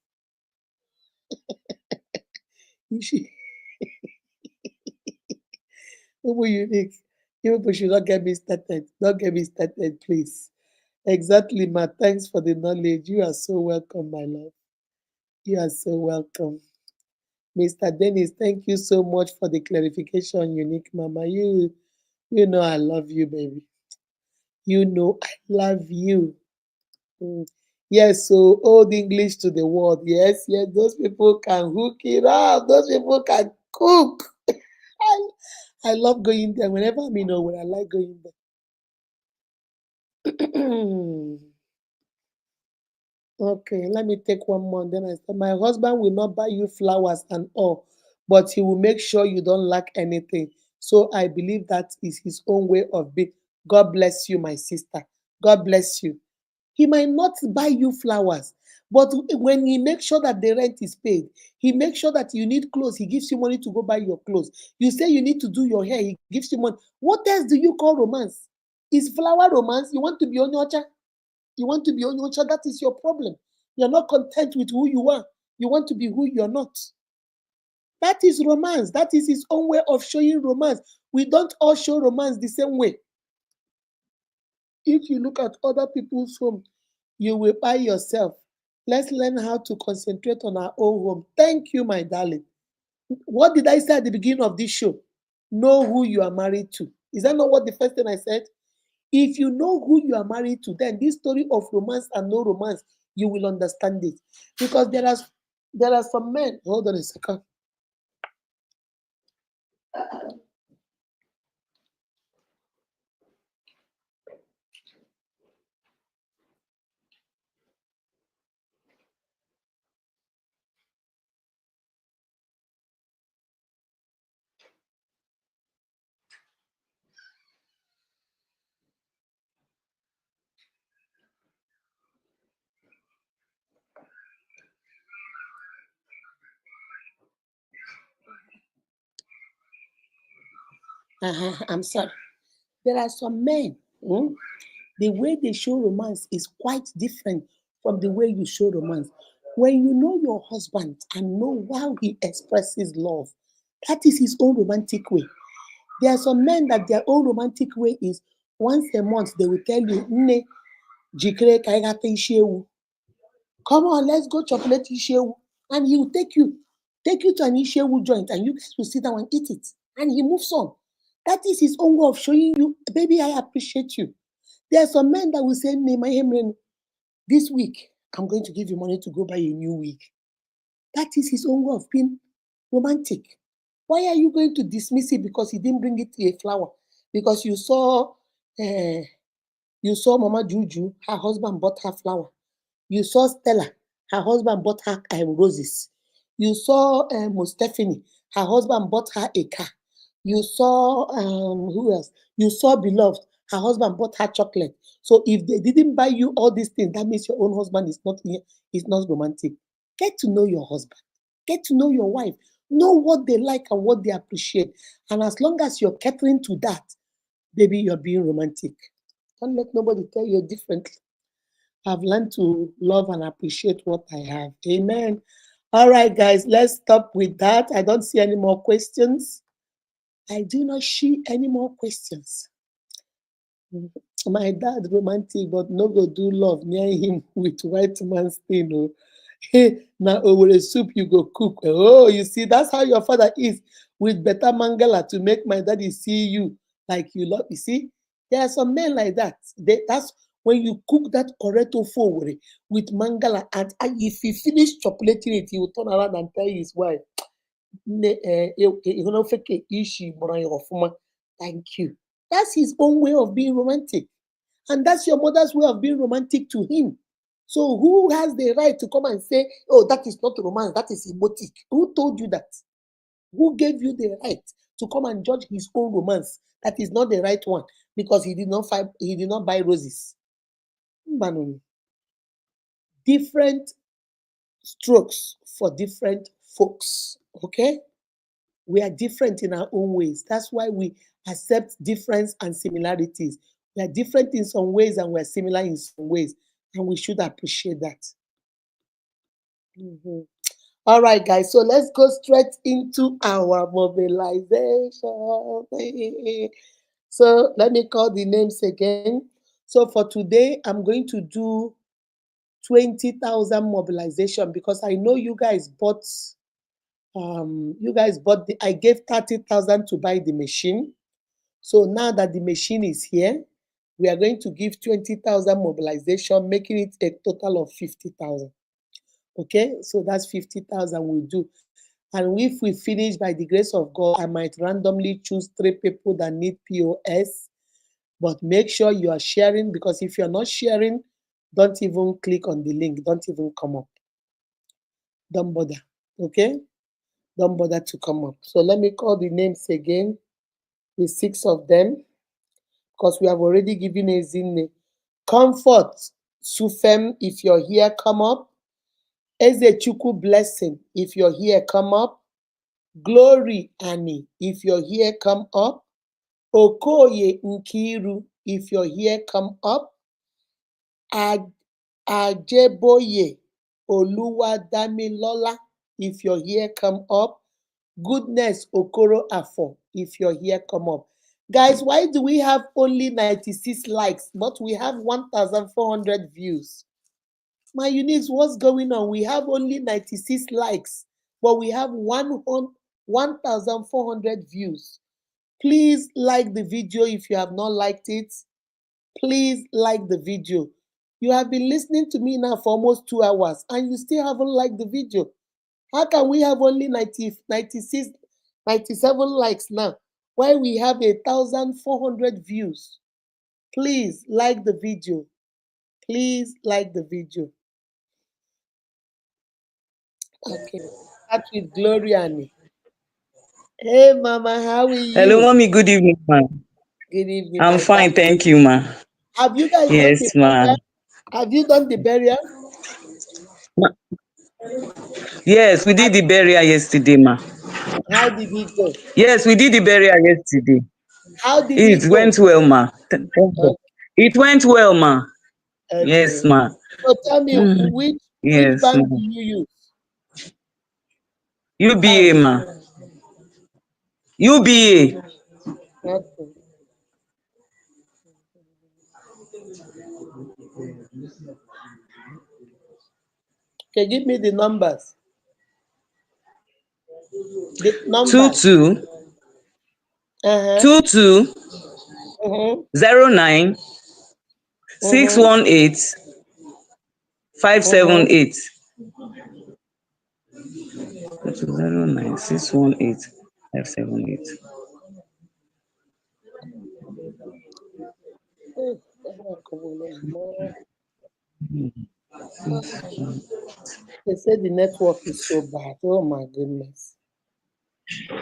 Ishi. Who unique. You people should not get me started. Don't get me started, please. Exactly, ma. Thanks for the knowledge. You are so welcome, my love. You are so welcome. Mr. Dennis, thank you so much for the clarification, unique mama. You know I love you, baby. You know I love you. Mm. Yes, so old English to the world. Yes, yes, those people can hook it up. Those people can cook. I, I love going there. Whenever I'm in nowhere, I like going there. Okay, let me take one more. Then I said, "My husband will not buy you flowers and all, but he will make sure you don't lack anything. So I believe that is his own way of being." God bless you, my sister. God bless you. He might not buy you flowers, but when he makes sure that the rent is paid, he makes sure that you need clothes, he gives you money to go buy your clothes. You say you need to do your hair, he gives you money. What else do you call romance? Is flower romance? You want to be on your child? You want to be on your child? That is your problem. You're not content with who you are. You want to be who you're not. That is romance. That is his own way of showing romance. We don't all show romance the same way. If you look at other people's home, you will buy yourself. Let's learn how to concentrate on our own home. Thank you, my darling. What did I say at the beginning of this show? Know who you are married to. Is that not what the first thing I said? If you know who you are married to, then this story of romance and no romance, you will understand it. Because there are some men. Hold on a second. I'm sorry. There are some men. The way they show romance is quite different from the way you show romance. When you know your husband and know how he expresses love, that is his own romantic way. There are some men that their own romantic way is once a month they will tell you, Nne, jikere ka anyị gata isi ewu. Come on, let's go chocolate ishewu. And he will take you to an ishewu joint and you guys will sit down and eat it. And he moves on. That is his own way of showing you, baby, I appreciate you. There are some men that will say, this week, I'm going to give you money to go buy a new wig. That is his own way of being romantic. Why are you going to dismiss it because he didn't bring it a flower? Because uh, you saw Mama Juju, her husband bought her flower. You saw Stella, her husband bought her roses. You saw Stephanie, her husband bought her a car. You saw who else? You saw Beloved, her husband bought her chocolate. So if they didn't buy you all these things, that means your own husband is not romantic. Get to know your husband. Get to know your wife. Know what they like and what they appreciate. And as long as you're catering to that, baby, you're being romantic. Don't let nobody tell you differently. I've learned to love and appreciate what I have. Amen. All right, guys, let's stop with that. I don't see any more questions. I do not see any more questions. My dad romantic, but no go do love near him with white man's thing. Oh. Now over a soup you go cook. Oh, you see, that's how your father is with better mangala to make my daddy see you like you love. You see, there are some men like that. That's when you cook that corretto forward with mangala, and if he finish chocolating it, he will turn around and tell his wife, thank you. That's his own way of being romantic. And that's your mother's way of being romantic to him. So who has the right to come and say, oh, that is not romance, that is emotic? Who told you that? Who gave you the right to come and judge his own romance? That is not the right one because he did not buy roses. Different strokes for different folks. Okay? We are different in our own ways. That's why we accept difference and similarities. We are different in some ways and we're similar in some ways. And we should appreciate that. Mhm. All right, guys. So let's go straight into our mobilization. So let me call the names again. So for today, I'm going to do 20,000 mobilization because I know you guys bought I gave 30,000 to buy the machine. So now that the machine is here, we are going to give 20,000 mobilization, making it a total of 50,000. Okay, so that's 50,000 we'll do. And if we finish by the grace of God, I might randomly choose 3 people that need POS. But make sure you are sharing because if you're not sharing, don't even click on the link. Don't even come up. Don't bother. Okay? Don't bother to come up. So let me call the names again with 6 of them because we have already given a Zine. Comfort, Sufem, if you're here, come up. Ezechuku Blessing, if you're here, come up. Glory Annie, if you're here, come up. Okoye Nkiru, if you're here, come up. Ajeboye Oluwadamilola, if you're here, come up. Goodness Okoro Afo, if you're here, come up. Guys, why do we have only 96 likes, but we have 1,400 views? My uniques, what's going on? We have only 96 likes, but we have 1,400 views. Please like the video if you have not liked it. Please like the video. You have been listening to me now for almost 2 hours and you still haven't liked the video. How can we have only 90, 96, 97 likes now while we have 1,400 views? Please like the video. Please like the video. Okay. Start with Gloria. Hey, Mama, how are Hello, you? mommy. Good evening, ma. Good evening, I'm my fine, darling. thank you, ma. Have you guys done the Yes, ma. burial? Have you done the burial? Ma- Yes, we did Have- the burial yesterday, ma. How did it go? Yes, we did the burial yesterday. How did it It go? went well, ma. Thank God. It went well, ma. Yes, Okay. ma. So tell me, Mm, which yes, ma. bank do you use? UBA, Bank. ma. UBA. Okay. Okay, give me the numbers. The Two numbers. two Uh-huh. 22 Uh-huh. 09 Uh-huh. 618 Uh-huh. 578. 09 618 578. Oh, they said the network is so bad. Oh my goodness.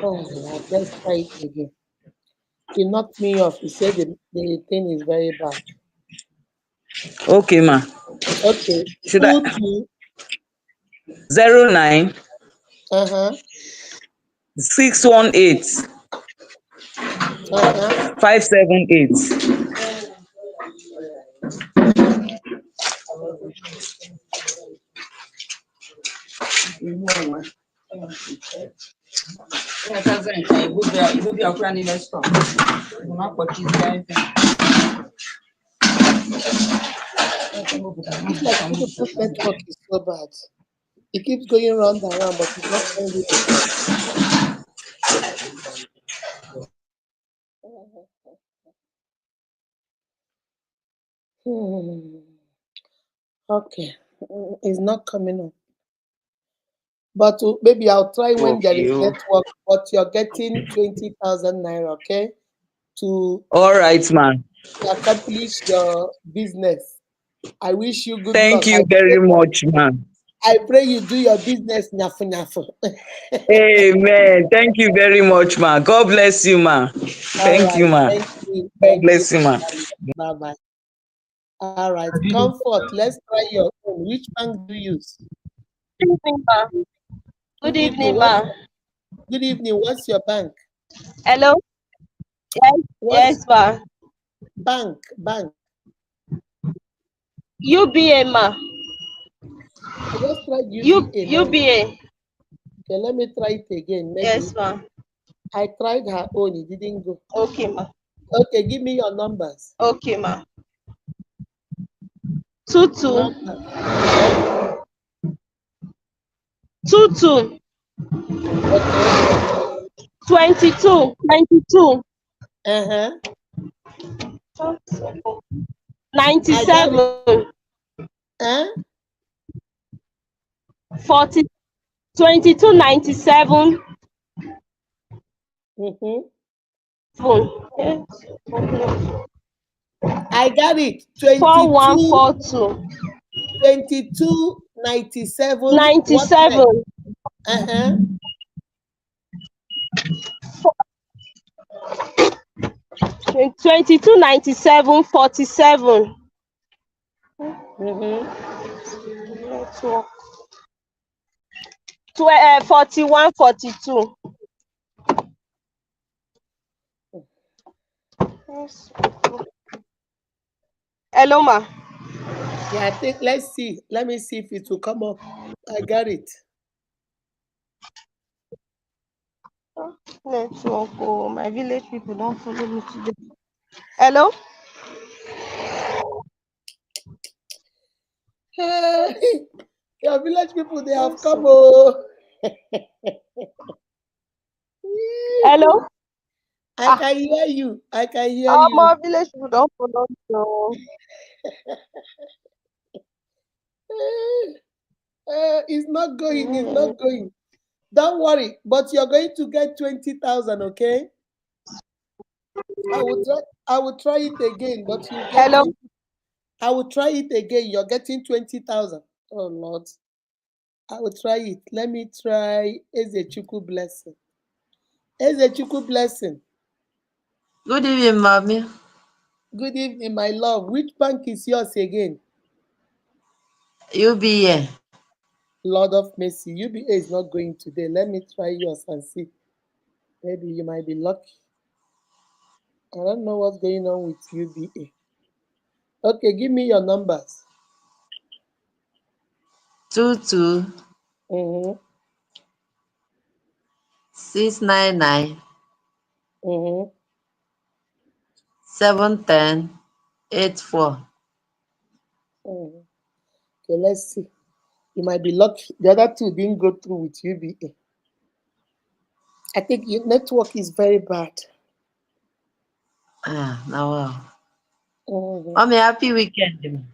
Oh Lord, let's try it again. He knocked me off. He said the thing is very bad. Okay, ma. Okay. Should I? Two two. 09 Uh-huh. 618 Uh-huh. 578. It's like you people's network is so bad. It keeps going round and round, but it's not ending itself. Hmm. Okay. It's not coming up. But maybe I'll try when there Okay. is Oh. network. But you're getting 20,000 naira, okay? To All right, man. accomplish your business. I wish you good Thank luck. you very much, man. I pray you do your business nyafu nyafu. Amen. Thank you very much, man. God bless you, man. All Thank you, right. man. Thank you. God Thank you. bless you, man. Bye bye. All right. Comfort. Let's try your own. Which bank do you use? Good evening, ma. Good Good evening. evening, ma. Good evening? What's your bank? Hello? Yes, What's yes, ma. bank? UBA, ma. I just tried UBA now. UBA. Okay, let me try it again. Yes, Maybe ma. I tried her own. It didn't go. Okay, ma. Okay, give me your numbers. Okay, ma. 22, Number. Okay. 22, Okay. 22, 22, Uh-huh. I got it. 97, Huh? 40, 22, 97, Mm-hmm. 7, I got it. 22, 4142, 22, 97. What next? 97, Uh-huh. 22, 97, 47. Mm-hmm. Network. 41, 42. Yes. Hello, ma. Yeah, I think let's see. Let me see if it will come up. I got it. Network. Oh, my village people don't follow me today. Hello? Your village people, they have come. Oh. Hello? I Ah, can hear you. I can hear my you. village people don't follow me. So, It's not going. It's mm, not going. Don't worry. But you're going to get 20,000. Okay. I will try. I will try it again. But you get hello? 20. I will try it again. You're getting 20,000. Oh Lord. I will try it. Let me try Ezechuku blessing. Ezechuku blessing. Good evening, mommy. Good evening, my love. Which bank is yours again? You be here. Lord of mercy. UBA is not going today. Let me try yours and see. Maybe you might be lucky. I don't know what's going on with UBA. Okay, give me your numbers. 22 Mm-hmm. 699 Mm-hmm. 710 84. Mm-hmm. Okay, let's see. You might be lucky. The other two didn't go through with UBA. I think your network is very bad. Ah, now wow. Mhm. Mommy, happy weekend.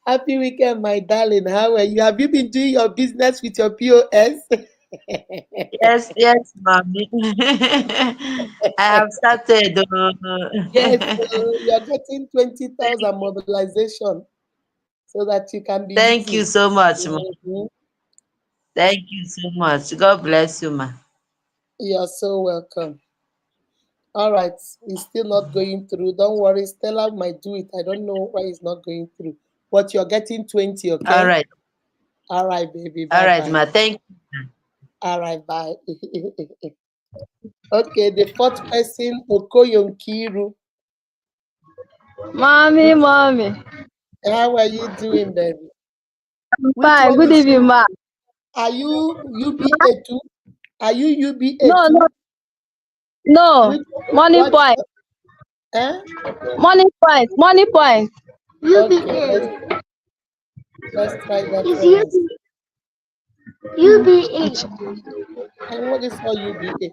Happy weekend, my darling. How are you? Have you been doing your business with your POS? Yes, yes, mommy. I have started. Yes, so you're getting 20,000 mobilization so that you can be Thank you using. so much, ma. Mhm. Thank you so much. God bless you, ma. You're so welcome. All right, it's still not going through. Don't worry, Stella might do it. I don't know why it's not going through. But you're getting 20, All okay? right. All right, baby. All Bye right, bye. ma. Thank you. All right, bye. Okay, the fourth person, Okoyonkiru. Mommy, Which, mommy. how are you doing, baby? I'm Which fine. one Good is evening, ma. are you UBA too? Are you UBA No, no, too? no. Which Money what? point. Eh? Money point. Money point. Okay, UBA. let's try that It's one and see. UBA. And what is all UBA?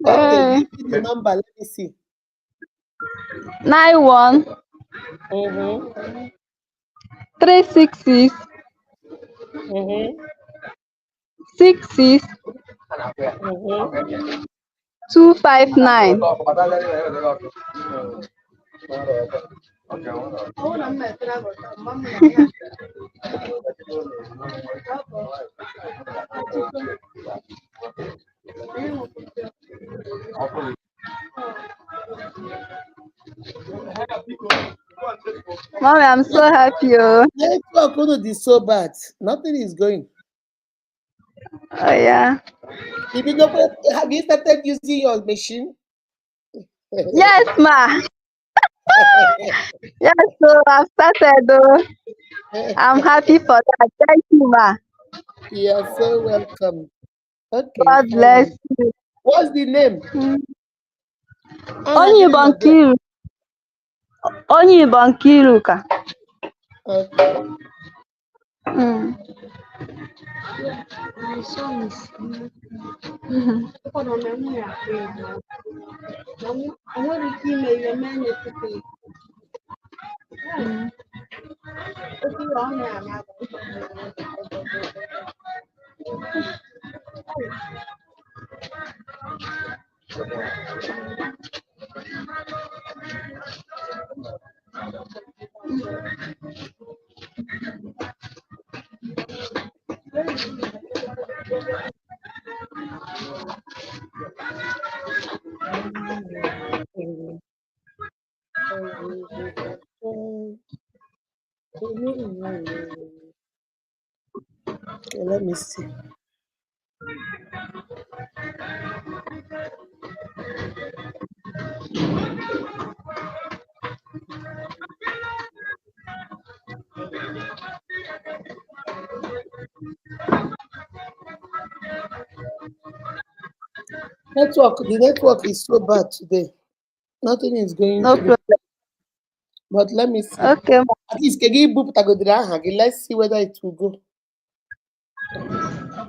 Okay, give me the number. Let me see. 91 Mm-hmm. 366 Mm-hmm. 66 Mm-hmm. 259. Mommy, I'm so happy. Oh, Network going to be so bad. Nothing is going. oh yeah. If you know, have you started using your machine? Yes, ma. Yes, so I've started. Oh, I'm happy for that. Thank you, ma. You are so welcome. Okay, God bless fine. you. What's the name? Onye Gịnị nọ there? Bankiru. Onye Bankiru ka. Okay. Mm. Okay, let me see. The network is so bad today. Nothing is going No through. problem. But let me see. Okay, ma. At least Kegi Boop Tagodira Hagi. Let's see whether it will go.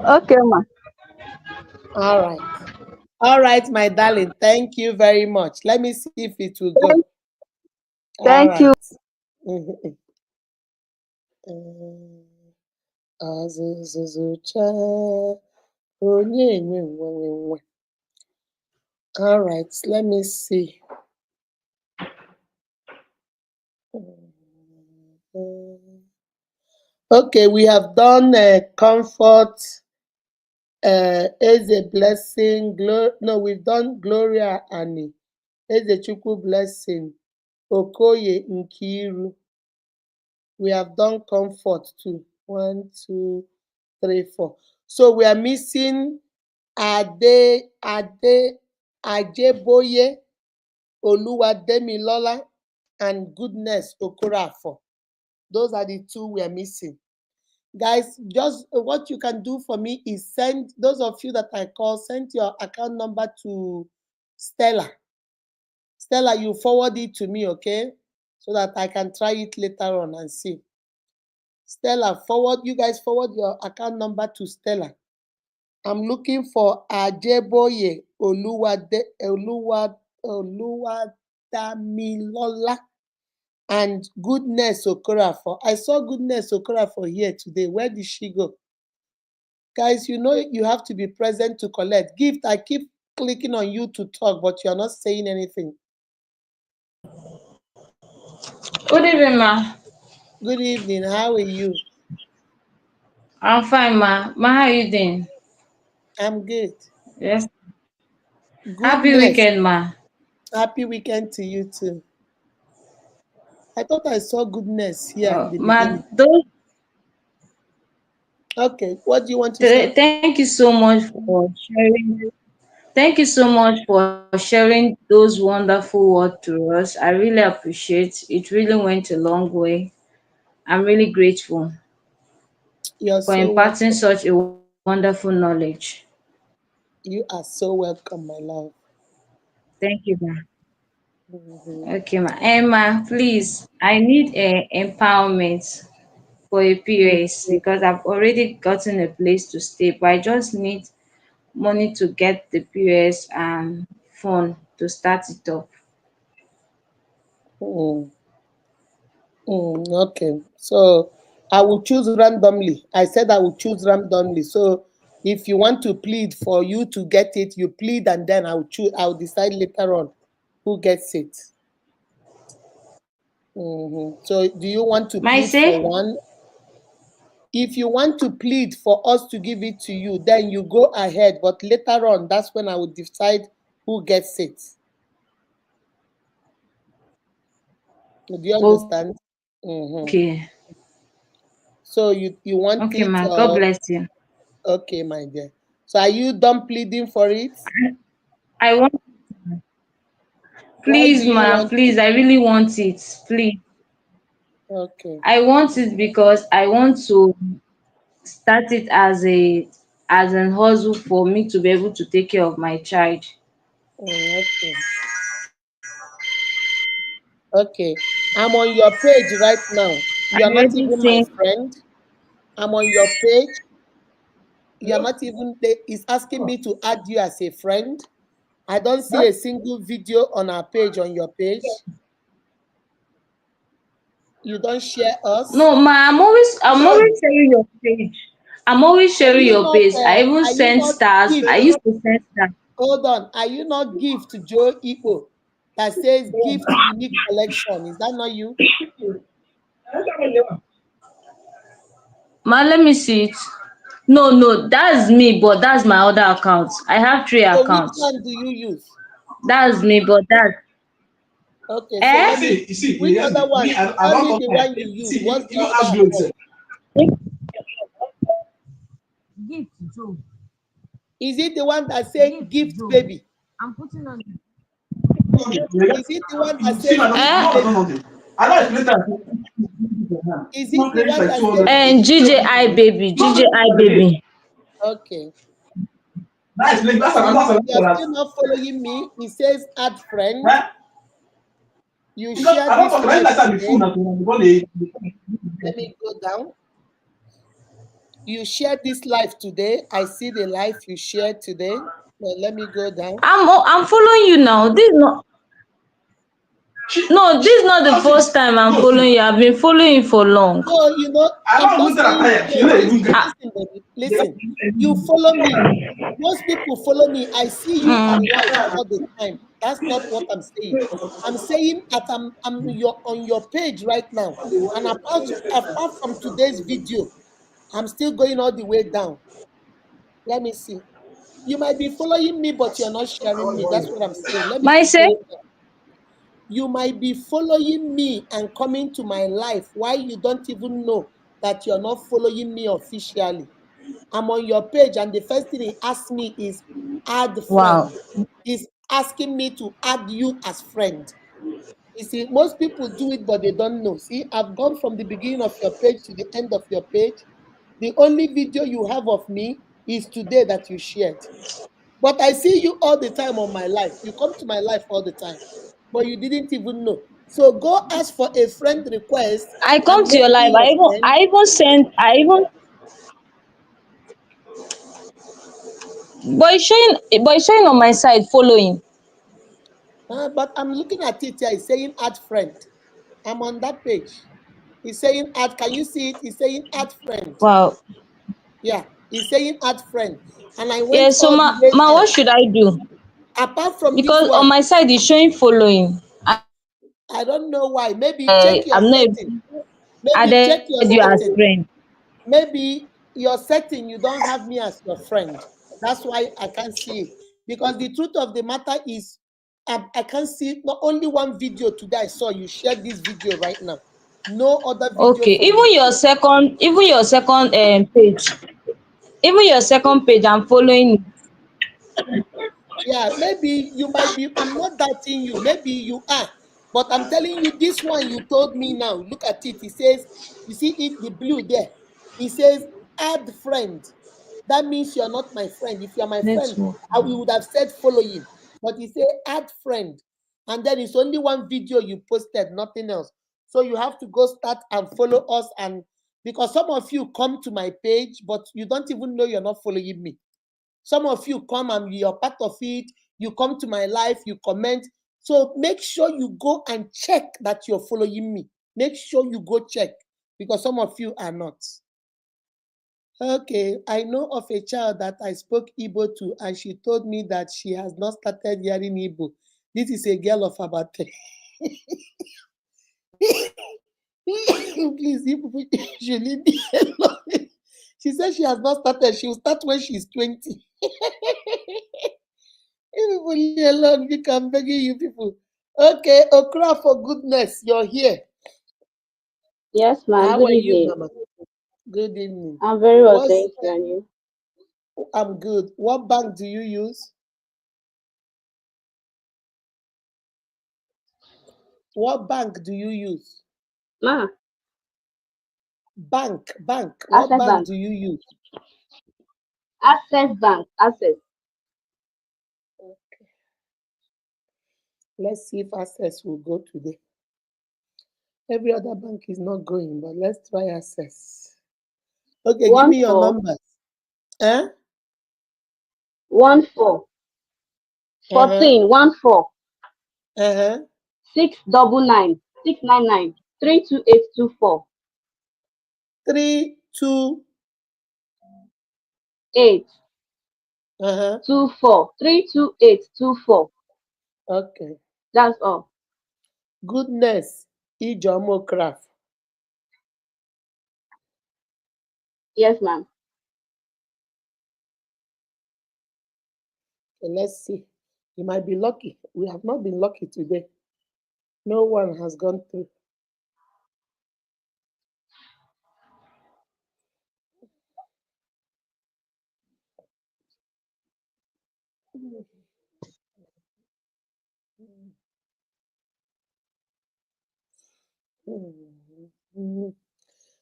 Okay, ma. All right. All right, my darling. Thank you very much. Let me see if it will go. Thank, All thank you. right. Azụzụcha onye nwe nwe nwe. All right, let me see. Okay, we have done comfort, is a blessing. No, we've done Gloria Annie, is a Chukwu blessing. Okoye Nkiru. We have done comfort too. 1, 2, 3, 4. So we are missing Ajeboye, Oluwademilola, and Goodness Okorafor. Those are the two we are missing. Guys, just what you can do for me is send, those of you that I call, send your account number to Stella. Stella, you forward it to me, okay? So that I can try it later on and see. Stella, you guys forward your account number to Stella. I'm looking for Ajeboye Oluwadamilola and Goodness Okorafor. I saw Goodness Okorafor here today. Where did she go? Guys, you know you have to be present to collect. Gift, I keep clicking on you to talk, but you're not saying anything. Good evening, ma. Good evening. How are you? I'm fine, ma. Ma, how are you doing? I'm good. Yes. Happy Goodness. weekend, ma. Happy weekend to you too. I thought I saw Goodness here in the Ma, beginning. Okay, what do you want to say? thank you so much for sharing. Thank you so much for sharing those wonderful words to us. I really appreciate. It really went a long way. I'm really grateful You're for so imparting welcome. such a wonderful knowledge. You are so welcome, my love. Thank you, ma. Mhm. Okay, ma. Emma, please, I need a empowerment for a POS Mhm. because I've already gotten a place to stay, but I just need money to get the POS and phone to start it up. Mm, okay, so I will choose randomly. I said I will choose randomly. So if you want to plead for you to get it, you plead, and then I'll choose. I'll decide later on who gets it. So do you want to Might plead for say? one? If you want to plead for us to give it to you, then you go ahead. But later on, that's when I will decide who gets it. Do you understand? Mm-hmm. Okay. So you want Okay, it? ma. God bless you. Okay, my dear. So are you done pleading for it? I want, Why do please, you ma, want please, it? I really want it. Please. Okay. I want it because I want to start it as an hustle for me to be able to take care of my child. Okay. Okay. I'm on your page right now. You I are not already even my think, friend. I'm on your page. You're not even there. It's asking me to add you as a friend. I don't see a single video on our page on your page. You don't share us. no, ma, I'm always sharing your page. I'm always Are sharing you your not page. I even are you send not stars. I gift? used to send stars. Hold on. Are you not gift to Joe Igbo that says gift unique collection? Is that not you? Ma, let me see it. No, no, that's me, but that's my other account. I have three So which accounts. one do you use? That's me, but that's Okay, so let eh? me which other one? Tell me the one you use. What's the other account? Gift Joe. Is it the one that says Gift gift Joe. baby? I'm putting on Is it the one that says gift eh? baby? Is it the one that says And gift baby? GJI baby, GJI baby. Okay. You are still not following me. It says add friend. You Because share I don't this talk when live I be full today. now. Let me go down. You share this live today. I see the live you shared today. Well, let me go down. I'm following you now. This is not the first time I'm following you. I've been following you for long. No, I I'm don't even just tell her saying, tire. She no, not even listen, get. listen, baby, listen. You follow me. Most people follow me. I see you on live all the time. That's not what I'm saying. I'm saying that I'm on your page right now. And apart from today's video, I'm still going all the way down. Let me see. You might be following me, but you're not sharing me. That's what I'm saying. Let me My keep say, going down. You might be following me and coming to my life. Why you don't even know that you're not following me officially? I'm on your page, and the first thing he asked me is add wow. friend. He's asking me to add you as friend. You see, most people do it, but they don't know. See, I've gone from the beginning of your page to the end of your page. The only video you have of me is today that you shared. But I see you all the time on my life. You come to my life all the time, but you didn't even know. So go ask for a friend request I come and to make your life. me your friend. But it's showing on my side following. But I'm looking at it here. It's saying add friend. I'm on that page. It's saying add. Can you see it? It's saying add friend. Wow. Yeah, it's saying add friend. And I Yeah, went so all the way ma down. what should I do? Apart from this Because on one, my side it's showing following. I don't know why. Maybe check your I'm not setting. even Maybe check added your you as setting. friend. Maybe your setting, you don't have me as your friend. That's why I can't see it. Because the truth of the matter is, I can't see not only one video today. I saw you shared this video right now. No other video Okay. from you. Even your second page, I'm following it. Yeah, maybe you might be. I'm not doubting you. Maybe you are. But I'm telling you, this one you told me now. Look at it. It says, you see it, the blue there. It says, add friend. That means you're not my friend. If you're my friend, Network. we would have said following. But it says add friend. And then it's only one video you posted, nothing else. So you have to go start and follow us. And because some of you come to my page, but you don't even know you're not following me. Some of you come and you're part of it. You come to my life, you comment. So make sure you go and check that you're following me. Make sure you go check because some of you are not. Okay, I know of a child that I spoke Igbo to, and she told me that she has not started hearing Igbo. This is a girl of about 10. Please, you people should leave me alone. She said she has not started. She will start when she's 20. You people leave me alone because I'm begging you people. Okay, Okra, for goodness, you're here. Yes, ma'am. How Good are you, evening. Mama? Good evening. I'm very well, What's thank you. And you? I'm good. What bank do you use? What bank do you use? Ma, Bank. What Access bank Bank. do you use? Access Bank. Access. Let's see if Access will go today. Every other bank is not going, but let's try Access. Okay, give One me your four numbers. Huh? 14 Uh-huh. 14 Uh-huh. 699 699 32824 3, 2. 8 Uh-huh. 24 32824. Okay. That's all. Goodness. Ijomo Craft. Yes, ma'am. Okay, let's see. You might be lucky. We have not been lucky today. No one has gone through.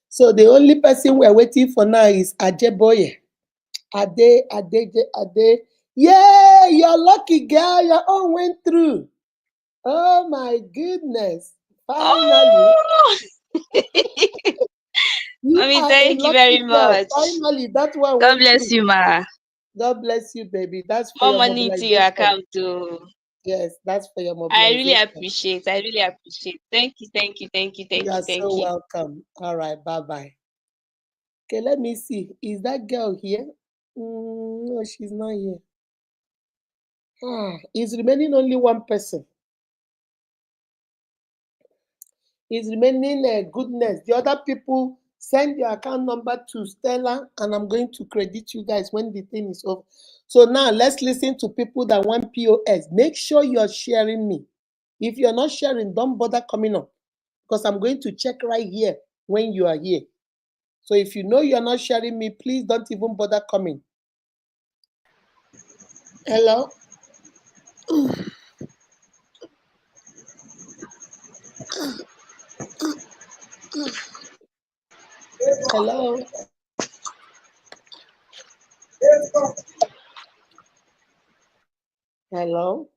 So the only person we're waiting for now is Ajeboye. Ade. Yeah, you're lucky, girl. Your own went through. Oh my goodness. Finally, Oh, you mommy, are a thank you lucky very girl. much. Finally, that one God went bless through. you, ma. God bless you, baby. That's for More your money into your mobilization. account, too. Yes, that's for your I really mobilization. appreciate. I really appreciate. Thank you, thank you, thank you, You thank are you, so thank you. welcome. All right, bye bye. Okay, let me see. Is that girl here? No, she's not here. Is remaining only one person. Is remaining goodness. The other people send your account number to Stella, and I'm going to credit you guys when the thing is over. So now let's listen to people that want POS. Make sure you're sharing me. If you're not sharing, don't bother coming up because I'm going to check right here when you are here. So if you know you're not sharing me, please don't even bother coming. Hello? Hello? Hello?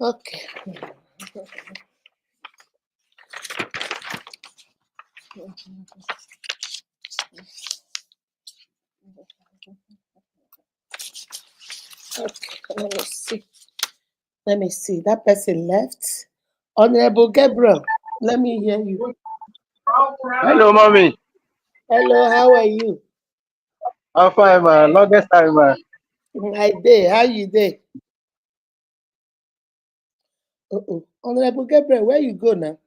Okay. Okay. Let me see. Let me see. That person left. Honorable Gabriel, let me hear you. Hello, mommy. Hello, how are you? I'm fine, man. Longest time, man. I day. How you day? Honorable Gabriel, where you go now?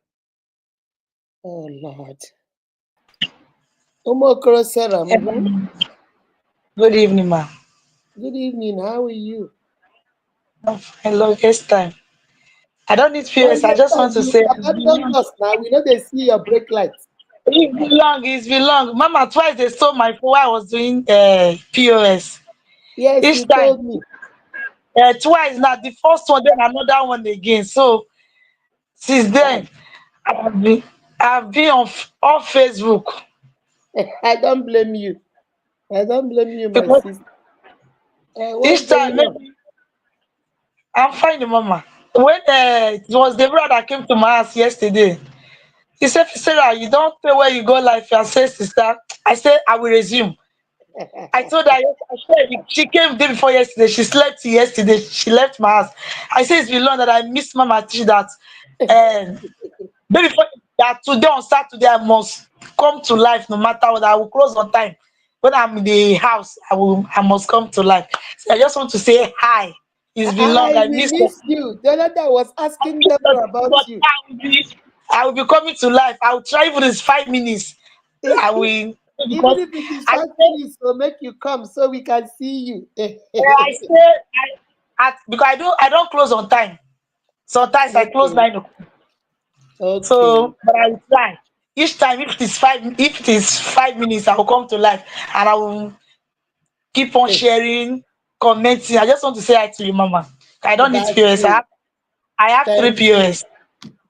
Oh Lord. Omokoro Sarah. Good evening, ma. Good evening. How are you? Hello, guest time. I don't need PS. I Longest just time want to you say abandoned us now. We know they see your brake lights. it's been long. Mama, twice they stole my phone while I was doing POS. Yes, Each you time, told me. twice now. The first one, then another one again. So since Wow. then, I've been I've been on Facebook I don't blame you. I don't blame you, my because sister. What's each time going on? maybe I'm fine, mama. When it was the brother that came to my house yesterday, he said, Sarah, you don't pay where you go life. I said, sister, I said, I will resume. I told her, yes, I said, she came day before yesterday. She slept yesterday. She left my house. I said, it's been long that I miss Mama teach that. Um, day before that today on Saturday, I must come to life no matter what. I will close on time. When I'm in the house, I must come to life. So I just want to say hi. It's been long. I I will missed miss you. The other day I was I asking missed Deborah about but you. I will be coming to life. I will try even this 5 minutes. I will Even because if it is I five say minutes, so make you come so we can see you. I stay because I don't close on time. Sometimes I close Okay. 9 o'clock. Okay. So but I will try. Each time if it is 5 minutes, I will come to life and I will keep on sharing, commenting. I just want to say hi to you, Mama. I don't need That's POS. I good. have, I have three Thank you. POS.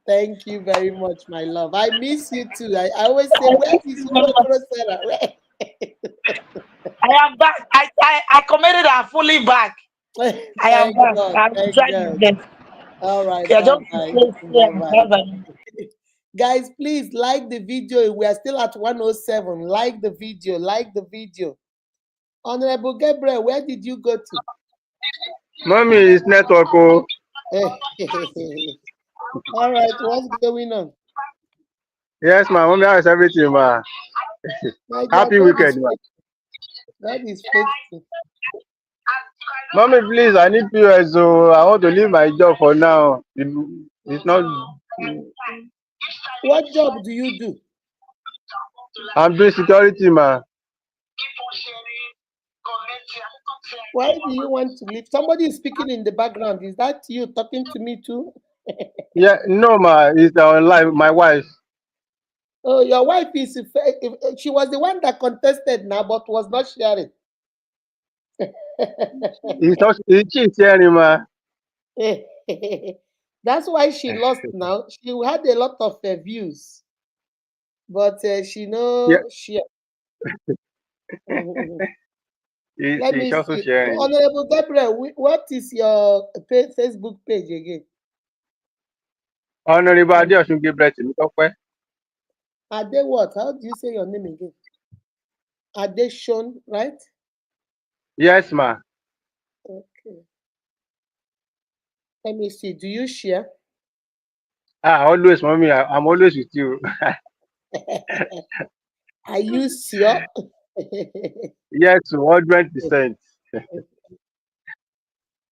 Thank you very much, my love. I miss you too. I always say, I where miss is you, Mama. Umokoro Sarah? I am back. I committed and fully back. I am Thank back. God. I will Thank try my God. best. All right. Okay, I Bye just to bye. say Bye yeah, bye. bye bye. Guys, please like the video. We are still at 107. Like the video. Like the video. Honorable Gabriel, where did you go to? Mommy, it's network. Oh. All right. What's going on? Yes, ma. Mommy, how is everything, ma? My dear, Happy God is weekend, ma. faithful. God is faithful. Mommy, please, I need POS. So I want to leave my job for now. It's not. What job do you do? I'm doing security, ma. Why do you want to leave? Somebody is speaking in the background. Is that you talking to me too? Yeah, no, ma. It's online. My wife. Oh, your wife is, she was the one that contested now, but was not sharing. She's sharing, ma. That's why she lost now. She had a lot of views, but she Yeah, no share. Let she's me also see. sharing. Honorable Gabriel, what is your Facebook page again? Honorable Adeosun Gabriel Temitope. Are they what? How do you say your name again? Are they shown, right? Yes, ma. Okay. Let me see. Do you share? Always, mommy. I'm always with you. Are you sure? Yes, 100%.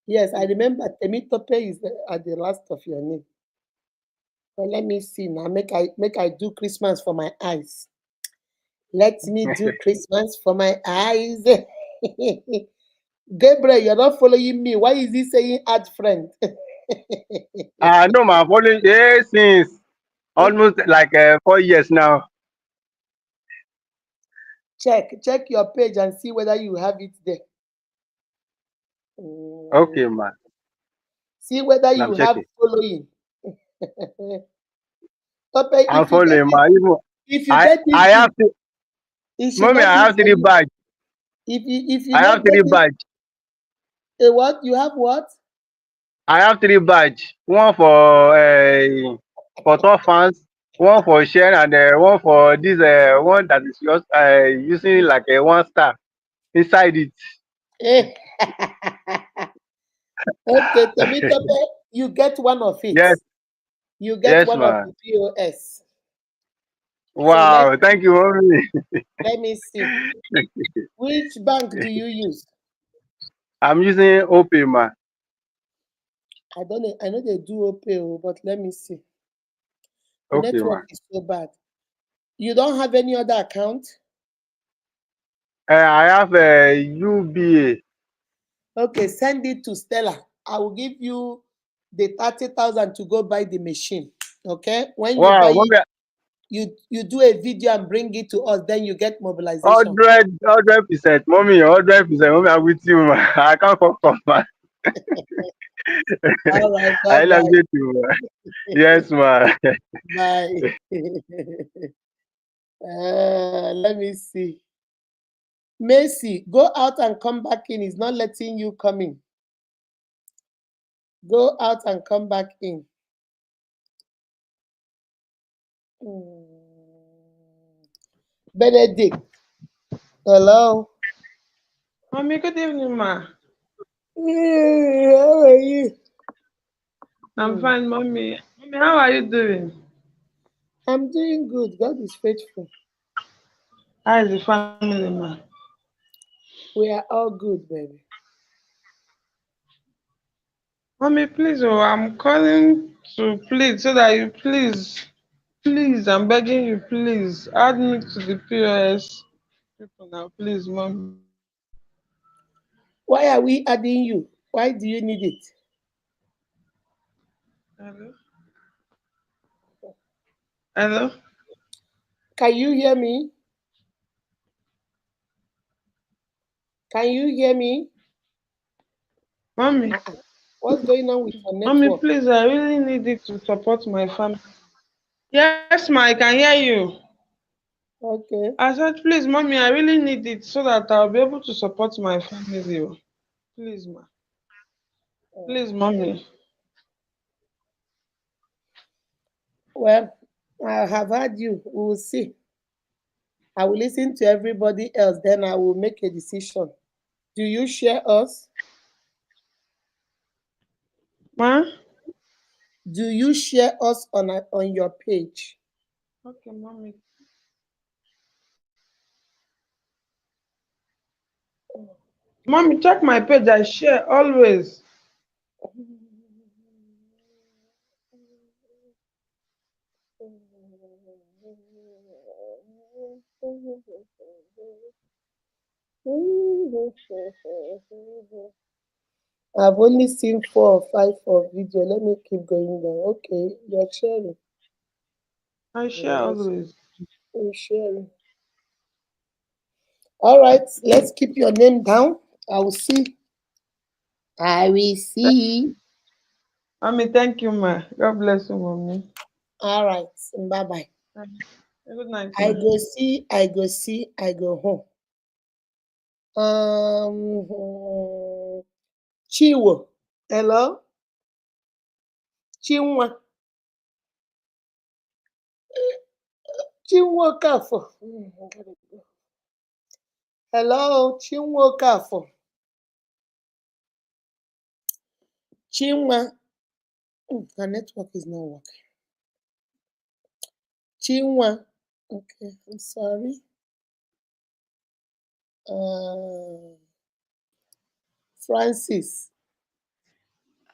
Yes, I remember Temitope is at the last of your name. Well, let me see now. Make I do Christmas for my eyes. Let me do Christmas for my eyes. Gabriel, you're not following me. Why is he saying add friend? No, ma. I'm following since almost like 4 years now. Check your page and see whether you have it there. Okay, Mm, ma. see whether I'm you have checking. following. Tope, I'm following, ma. Even if you I get it I have in, to, it should mommy. not I be have for three you. badge. If you I have not get three it, badge. what you have what? I have three badge. One for top fans, one for share, and one for this one that is just using like a 1 star inside it. Eh. Okay, Temitope, you get one of it. Yes, You get yes, one of ma. the POS. So Wow, thank you, mommy. let me see. Which bank do you use? I'm using OP, ma. I don't know. I know they do OPay, but let me see. The Okay, ma. network is so bad. You don't have any other account? I have UBA. Okay, send it to Stella. I will give you the 30,000 to go buy the machine. Okay, when you buy Wow, it, mommy, you do a video and bring it to us. Then you get mobilization. 100%, mommy, 100%, mommy. I'm with you, ma. I can't come, ma. All right, bye I love bye. you too, ma. Yes, ma. Bye. Let me see. Macy, go out and come back in. It's not letting you come in. Go out and come back in. Benedict, hello. Mommy, good evening, ma. How are you? I'm fine, mommy. Mommy, how are you doing? I'm doing good. God is faithful. How is the family, ma? We are all good, baby. Mommy, please, I'm calling to plead so that you please, I'm begging you, please, add me to the POS people now, please, mommy. Why are we adding you? Why do you need it? Hello? Hello? Can you hear me? Can you hear me? Mommy, Uh-uh. What's going on with your mommy, network? please, I really need it to support my family. Yes, ma, I can hear you. Okay. I said, please, mommy, I really need it so that I'll be able to support my family. Please, ma. Please, mommy. Well, I have heard you. We will see. I will listen to everybody else, then I will make a decision. Do you share us? Ma? Do you share us on your page? Okay, mommy. Mommy, check my page. I share always. I've only seen 4 or 5 for video. Let me keep going down. Okay, you're sharing. I share always. You're sharing. All right, let's keep your name down. I will see. I will see. Mommy, thank you, ma. God bless you, mommy. All right, bye bye. Good night, I ma. go see. I go see. I go home. Chiwo. Hello, Chinwa. Chinwo Kafo. Hello, Chinwo Kafo. Chinwa. The network is not working. Chinwa. Okay, I'm sorry. Uh, Francis.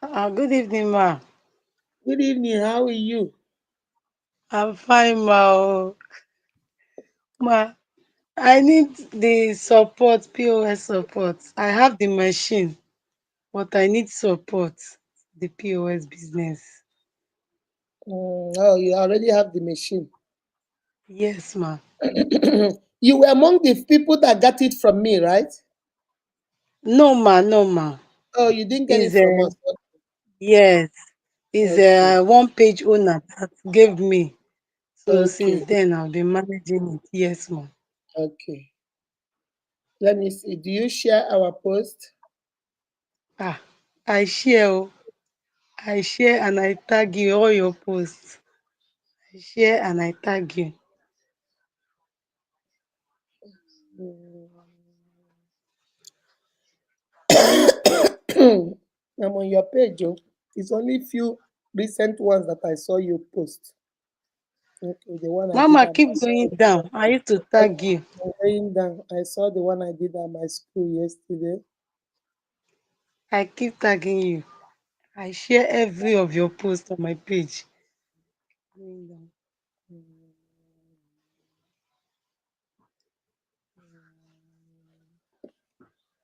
Good evening, ma. Good evening. How are you? I'm fine, ma. Ma, I need the support, POS support. I have the machine, but I need support, the POS business. Oh, you already have the machine. Yes, ma. You were among the people that got it from me, right? No, ma, no, ma. Oh, you didn't get it Is from us. yes, is Okay. a one-page owner that gave me. So since Okay. then, I've been managing it. Yes, ma. Okay. Let me see. Do you share our post? Ah, I share, I share, and I tag you all your posts. I share and I tag you. Mm. I'm on your page, oh. It's only few recent ones that I saw you post. Okay, the one I did Mama, at my keep going down. I used to tag you. I'm going down. I saw the one I did at my school yesterday. I keep tagging you. I share every of your posts on my page. Going down.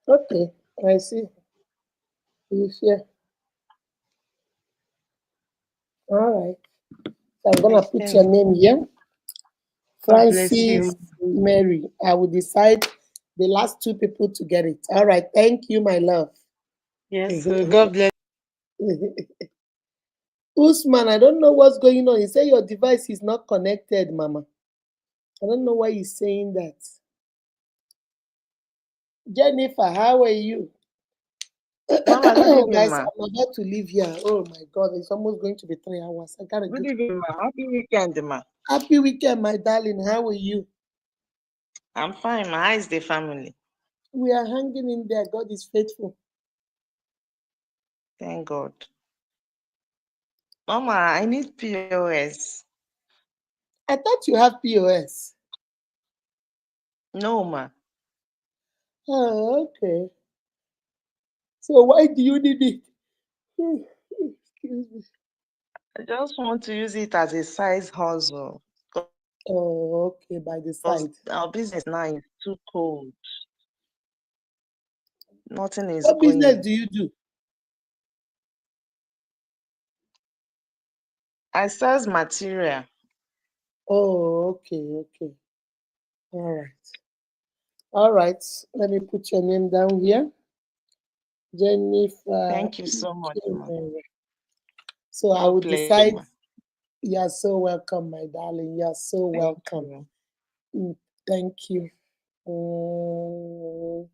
Okay, I see. You share. All right. So I'm I gonna put your share. name here. God bless Francis you. Mary. I will decide the last two people to get it. All right. Thank you, my love. Yes, so God bless. Usman, I don't know what's going on. He said your device is not connected, Mama. I don't know why he's saying that. Jennifer, how are you? Mama, good evening, Guys, ma. I'm about to leave here. Oh my God, it's almost going to be 3 hours. I gotta Good go. evening, ma. Happy weekend, ma. Happy weekend, my darling. How are you? I'm fine, ma. How is the family? We are hanging in there. God is faithful. Thank God. Mama, I need POS. I thought you have POS. No, ma. Oh, okay. So why do you need it? Excuse me. I just want to use it as a size hustle Oh, okay, by the because side. our business now is too cold. Nothing is What business going. do you do? I sells material. Oh, okay, okay. All right. All right. Let me put your name down here. Jennifer. Thank you so much, ma. So I God will bless you, decide. ma. You're so welcome, my darling. You're so Thank welcome. you. Thank you. Mm,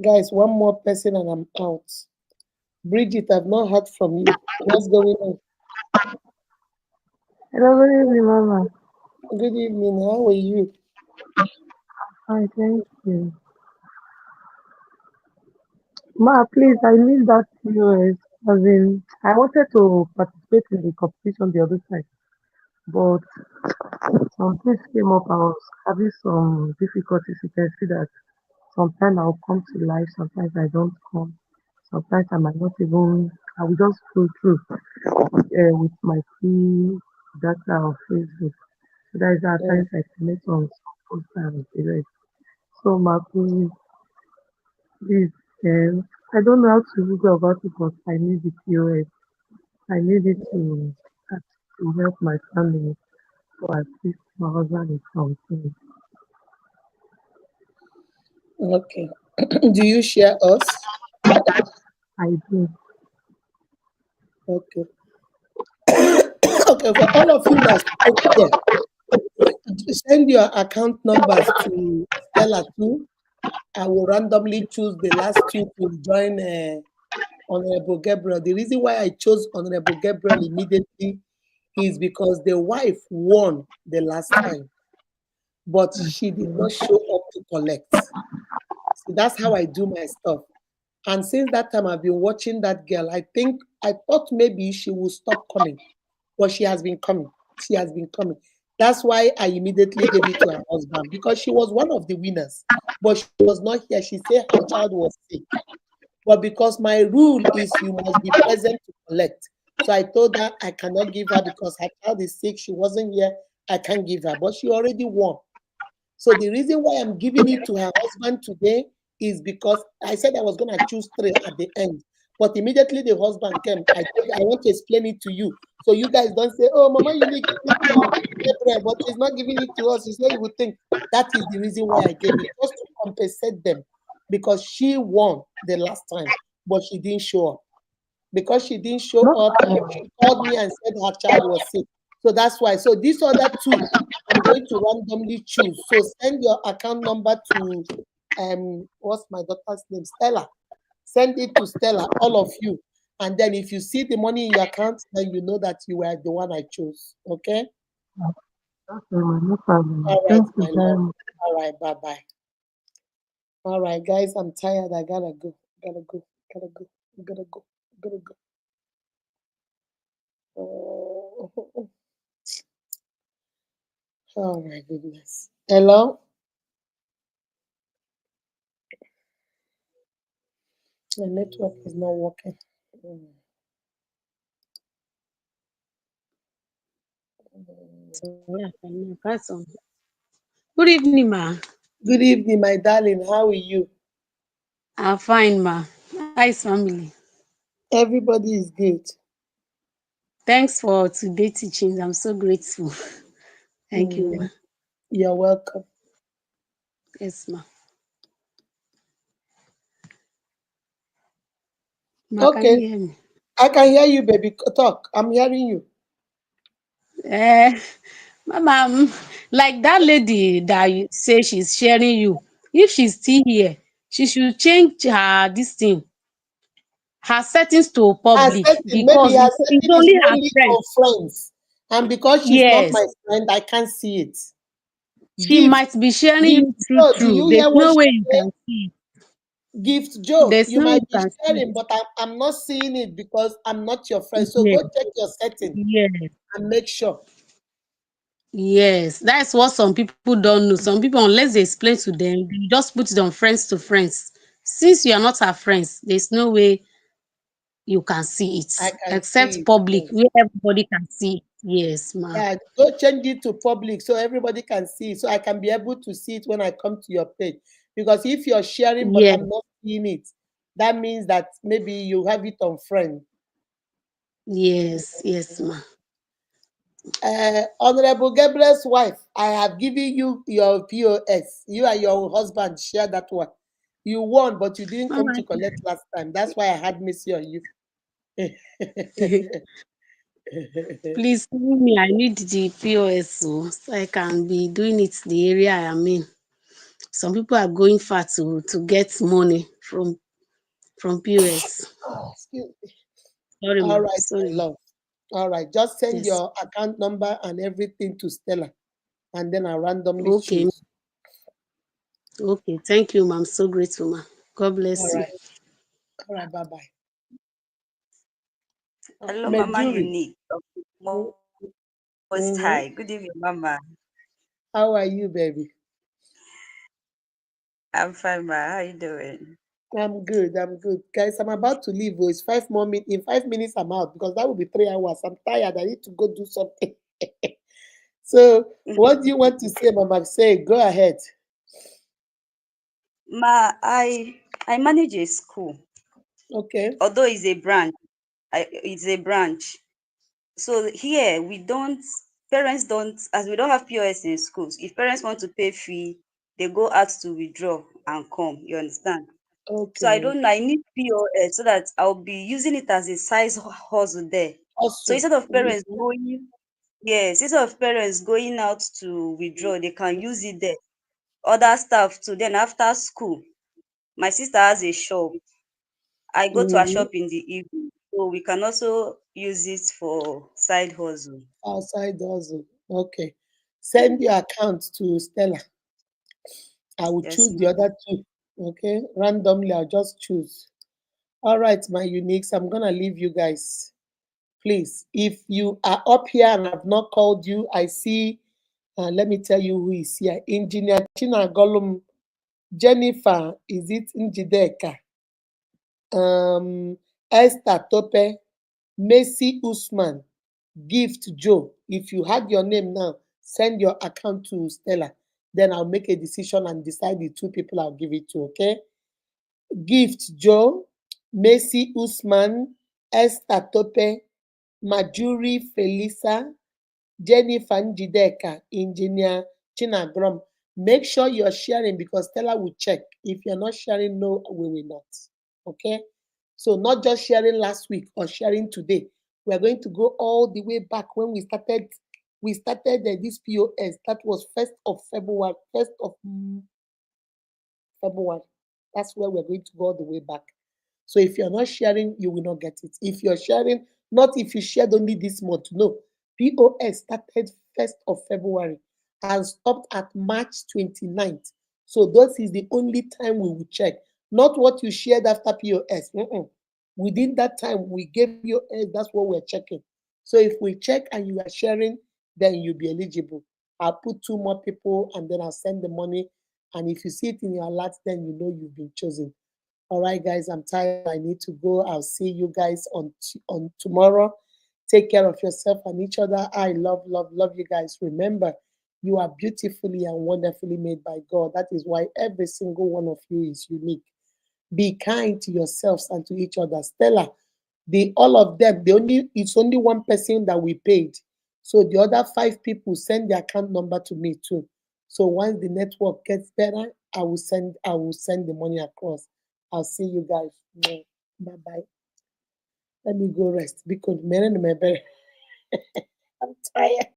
guys, one more person and I'm out. Bridget, I've not heard from you. What's going on? Hello, good evening, Mama. Good evening. How are you? Hi, thank you. Ma, please, I need that POS. As in, I wanted to participate in the competition the other side, but some things came up. I was having some difficulties. You can see that sometimes I'll come to life, sometimes I don't come. Sometimes I might not even, I will just go through with my free data on Facebook. So that is at Mm, times I connect on post and the rest. So, ma, please. Please, I don't know how to go about it, but I need the POS. I need it to help my family, to assist my husband in something. Okay. Do you share us? I do. Okay. Okay, for all of you that spoke here, send your account numbers to Stella too. I will randomly choose the last two to join Honorable Gabriel. The reason why I chose Honorable Gabriel immediately is because the wife won the last time, but she did not show up to collect. So that's how I do my stuff. And since that time, I've been watching that girl. I thought maybe she will stop coming, but she has been coming. She has been coming. That's why I immediately gave it to her husband because she was one of the winners, but she was not here. She said her child was sick. But because my rule is you must be present to collect. So I told her I cannot give her because her child is sick. She wasn't here. I can't give her. But she already won. So the reason why I'm giving it to her husband today is because I said I was going to choose three at the end. But immediately the husband came. I want to explain it to you. So you guys don't say, oh, Mama, you need to give it to Gabriel, but she's not giving it to us. You say you would think that is the reason why I gave it, just to compensate them because she won the last time, but she didn't show up. Because she didn't show No up, problem. she called me and said her child was sick. So that's why. So these other two, I'm going to randomly choose. So send your account number to what's my daughter's name? Stella. Send it to Stella, all of you. And then if you see the money in your account, then you know that you were the one I chose. Okay? Okay, ma, no problem. All right, Thank you my very love. much. All right, bye-bye. All right, guys, I'm tired. I gotta go. Gotta go. Gotta go. Gotta go. Gotta go. Oh, oh my goodness. Hello? My network is not working. Mm. Yeah, I know. That's all. Good evening, ma. Good evening, my darling. How are you? I'm fine, ma. How is family? Everybody is good. Thanks for today teachings. I'm so grateful. Thank you, ma. Mm. You're welcome. Yes, ma. Ma, can you Okay. hear me? I can hear you, baby. Talk. I'm hearing you. Eh, mama, like that lady that you say she's sharing you, if she's still here, she should change her this thing, her settings to Her public setting, maybe because her it's setting is only her only friend. for friends. And because she's not Yes, my friend, I can't see it. she Gift. might be sharing Gift you through Joe, do through. you There's hear what no she way you said? can see Gift it. Joe, There's you no way might you be can see sharing, but I'm not seeing it because I'm not your friend. it. So Yes, go check your setting yes. and make sure. Yes, that's what some people don't know. Some people, unless they explain to them, they just put it on friends to friends. Since you are not her friends, there's no way you can see it I can see except it. public Yes. where everybody can see it. Yes, ma. Yeah, go change it to public so everybody can see it, so I can be able to see it when I come to your page. Because if you're sharing but Yes, I'm not seeing it, that means that maybe you have it on friend. yes, yes, ma. Honorable Gabriel's wife, I have given you your POS. You and your husband share that one. You won, but you didn't All come to right. collect last time. That's why I had mercy on you. Please give me. I need the POS so I can be doing it the area I am in. Some people are going far to get money from POS. Excuse me. Sorry, All ma. right, my Sorry, ma. love. All right, just send Yes. your account number and everything to Stella, and then I randomly Okay. choose. Okay. Thank you, ma. I'm so grateful, ma. God All bless you. right, all right, bye bye. Hello, Mama Medjuri, Unique of the Most mm-hmm. High. Good evening, Mama. How are you, baby? I'm fine, Ma. How you doing? I'm good. I'm good, guys. I'm about to leave. Oh, it's 5 more minutes. In 5 minutes, I'm out because that will be 3 hours. I'm tired. I need to go do something. So, what do you want to say, Mama? Say, go ahead. Ma, I manage a school, Okay. although it's a branch. It's a branch. So here we don't, parents don't, as we don't have POS in schools. If parents want to pay fee, they go out to withdraw and come. You understand? So I Okay. don't know. I need POS so that I'll be using it as a size hustle there. So Also, instead of parents going, yes, instead of parents going out to withdraw, they can use it there. Other stuff too. Then after school, my sister has a shop. I go to her mm-hmm. shop in the evening. So we can also use it for side hustle. Outside also. Okay. Send your account to Stella. I will Yes, choose the ma'am. other two. Okay. Randomly, I'll just choose. All right, my uniques. I'm gonna leave you guys. Please, if you are up here and I've not called you, I see. Let me tell you who is here. Engineer China Gollum, Jennifer. Is it Njideka? Esther Tope, Messi Usman, Gift Joe. If you had your name now, send your account to Stella. Then I'll make a decision and decide the two people I'll give it to. Okay. Gift Joe, Messi Usman, Esther Tope, Majuri Felisa, Jennifer Njideka, Engineer Chinagrom. Make sure you're sharing because Stella will check. If you're not sharing, no, we will not. Okay? So not just sharing last week or sharing today. We're going to go all the way back when we started. We started this POS. That was 1st of February, 1st of February. That's where we're going to go all the way back. So if you're not sharing, you will not get it. If you're sharing, not if you shared only this month, no. POS started 1st of February and stopped at March 29th. So that is the only time we will check, not what you shared after POS. Within that time, we gave POS, that's what we're checking. So if we check and you are sharing, then you'll be eligible. I'll put two more people and then I'll send the money. And if you see it in your alert, then you know you've been chosen. All right, guys, I'm tired. I need to go. I'll see you guys on tomorrow. Take care of yourself and each other. I love you guys. Remember, you are beautifully and wonderfully made by God. That is why every single one of you is unique. Be kind to yourselves and to each other. Stella, the all of them, it's only one person that we paid. So the other five people send their account number to me too. So once the network gets better, I will send the money across. I'll see you guys. Bye bye. Let me go rest because I'm tired.